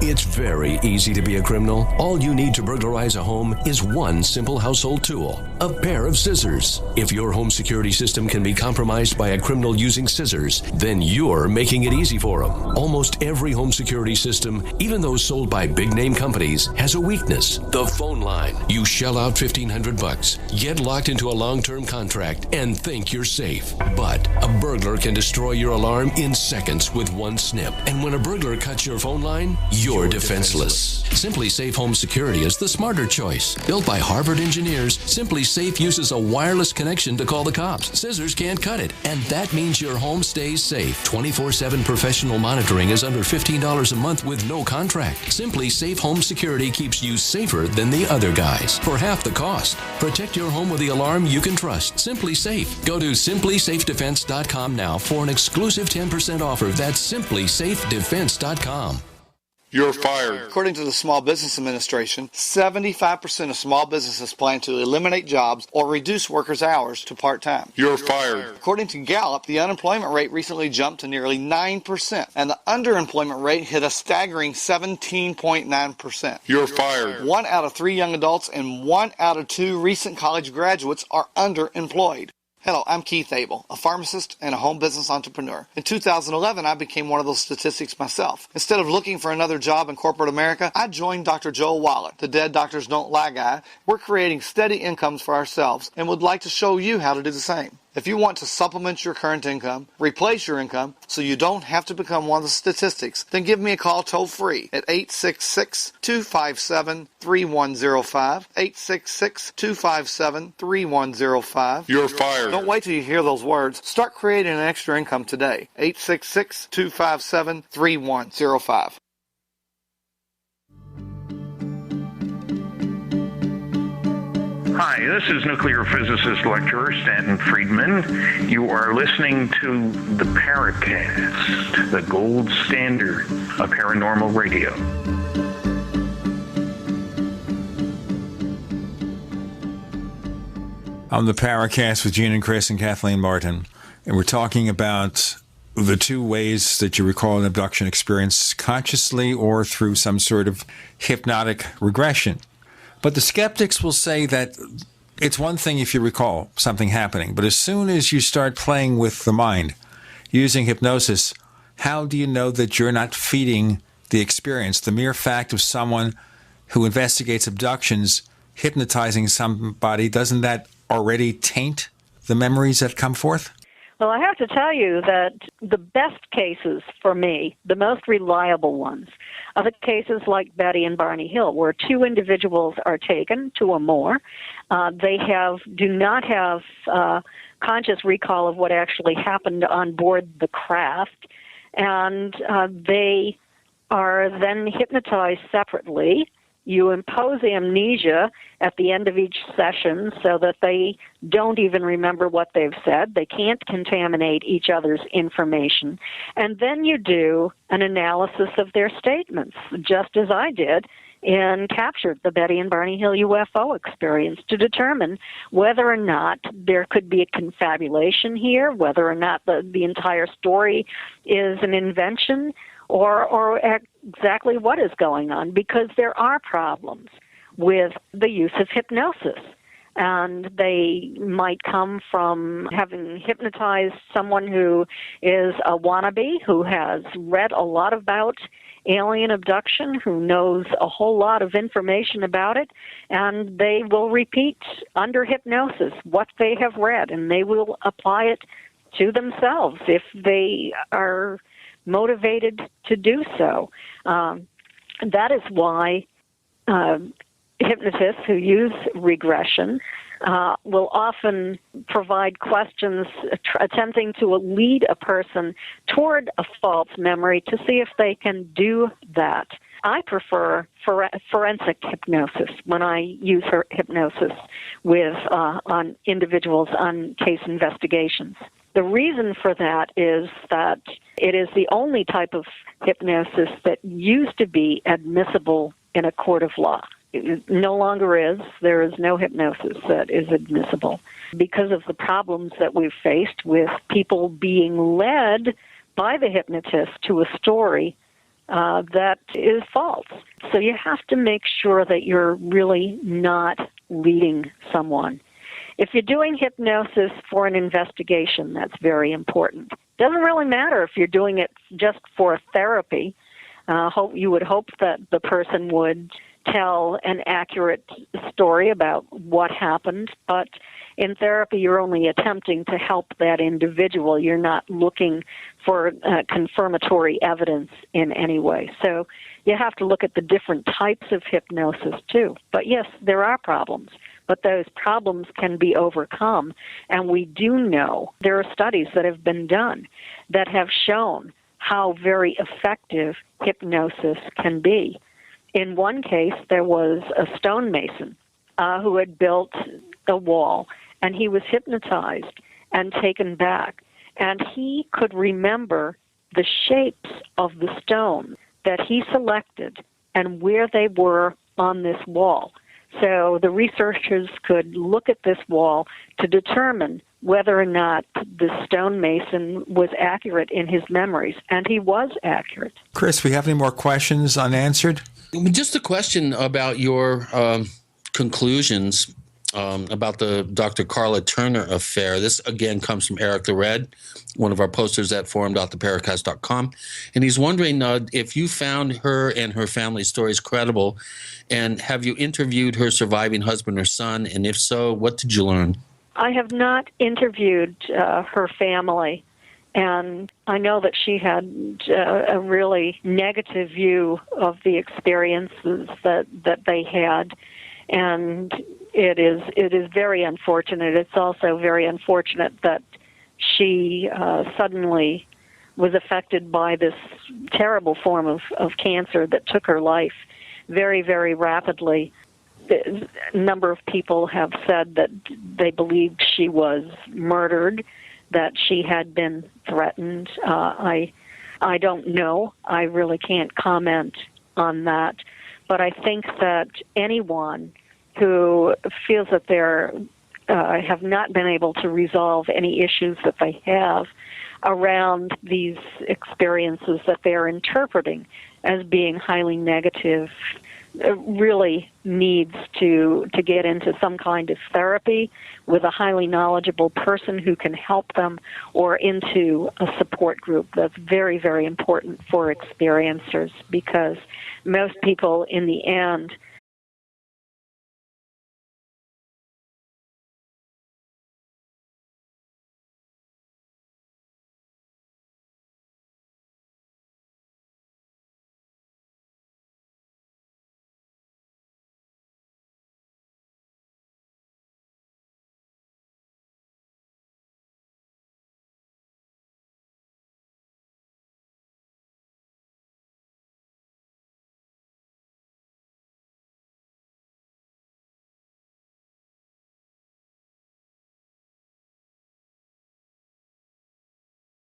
It's very easy to be a criminal. All you need to burglarize a home is one simple household tool, a pair of scissors. If your home security system can be compromised by a criminal using scissors, then you're making it easy for them. Almost every home security system, even those sold by big-name companies, has a weakness: the phone line. You shell out $1,500, get locked into a long-term contract, and think you're safe. But a burglar can destroy your alarm in seconds with one snip. And when a burglar cuts your phone line, you're defenseless. Simply Safe Home Security is the smarter choice. Built by Harvard engineers, Simply Safe uses a wireless connection to call the cops. Scissors can't cut it, and that means your home stays safe. 24/7 professional monitoring is under $15 a month with no contract. Simply Safe Home Security keeps you safer than the other guys for half the cost. Protect your home with the alarm you can trust. Simply Safe. Go to simplysafedefense.com now for an exclusive 10% offer. That's simplysafedefense.com. You're fired. According to the Small Business Administration, 75% of small businesses plan to eliminate jobs or reduce workers' hours to part-time. You're fired. According to Gallup, the unemployment rate recently jumped to nearly 9%, and the underemployment rate hit a staggering 17.9%. You're fired. 1 out of 3 young adults and 1 out of 2 recent college graduates are underemployed. Hello, I'm Keith Abel, a pharmacist and a home business entrepreneur. In 2011, I became one of those statistics myself. Instead of looking for another job in corporate America, I joined Dr. Joel Wallach, the Dead Doctors Don't Lie guy. We're creating steady incomes for ourselves and would like to show you how to do the same. If you want to supplement your current income, replace your income, so you don't have to become one of the statistics, then give me a call toll-free at 866-257-3105, 866-257-3105. You're fired. Don't wait till you hear those words. Start creating an extra income today. 866-257-3105. Hi, this is nuclear physicist lecturer Stanton Friedman. You are listening to the Paracast, the gold standard of paranormal radio. I'm the Paracast with Gene and Chris and Kathleen Martin, and we're talking about the two ways that you recall an abduction experience, consciously or through some sort of hypnotic regression. But the skeptics will say that it's one thing if you recall something happening, but as soon as you start playing with the mind, using hypnosis, how do you know that you're not feeding the experience? The mere fact of someone who investigates abductions hypnotizing somebody, doesn't that already taint the memories that come forth? Well, I have to tell you that the best cases for me, the most reliable ones, are the cases like Betty and Barney Hill, where 2 individuals are taken, 2 or more. They do not have conscious recall of what actually happened on board the craft, and they are then hypnotized separately. You impose amnesia at the end of each session so that they don't even remember what they've said. They can't contaminate each other's information. And then you do an analysis of their statements, just as I did and captured the Betty and Barney Hill UFO experience to determine whether or not there could be a confabulation here, whether or not the entire story is an invention, or exactly what is going on, because there are problems with the use of hypnosis. And they might come from having hypnotized someone who is a wannabe, who has read a lot about alien abduction, who knows a whole lot of information about it, and they will repeat under hypnosis what they have read, and they will apply it to themselves if they are motivated to do so. That is why hypnotists who use regression will often provide questions attempting to lead a person toward a false memory to see if they can do that. I prefer forensic hypnosis when I use hypnosis with on individuals on case investigations. The reason for that is that it is the only type of hypnosis that used to be admissible in a court of law. It no longer is. There is no hypnosis that is admissible because of the problems that we've faced with people being led by the hypnotist to a story that is false. So you have to make sure that you're really not leading someone. If you're doing hypnosis for an investigation, that's very important. Doesn't really matter if you're doing it just for therapy. You would hope that the person would tell an accurate story about what happened, but in therapy you're only attempting to help that individual. You're not looking for confirmatory evidence in any way. So you have to look at the different types of hypnosis too. But yes, there are problems, but those problems can be overcome, and we do know there are studies that have been done that have shown how very effective hypnosis can be. In one case, there was a stonemason who had built a wall, and he was hypnotized and taken back. And he could remember the shapes of the stone that he selected and where they were on this wall. So the researchers could look at this wall to determine whether or not the stonemason was accurate in his memories, and he was accurate. Chris, we have any more questions unanswered? Just a question about your conclusions about the Dr. Carla Turner affair. This, again, comes from Eric the Red, one of our posters at forum.theparacast.com. And he's wondering if you found her and her family's stories credible, and have you interviewed her surviving husband or son? And if so, what did you learn? I have not interviewed her family, and I know that she had a really negative view of the experiences that they had, and it is very unfortunate. It's also very unfortunate that she suddenly was affected by this terrible form of cancer that took her life very, very rapidly. A number of people have said that they believed she was murdered, that she had been threatened. I don't know. I really can't comment on that. But I think that anyone who feels that they're have not been able to resolve any issues that they have around these experiences that they're interpreting as being highly negative really needs to get into some kind of therapy with a highly knowledgeable person who can help them, or into a support group. That's very, very important for experiencers, because most people in the end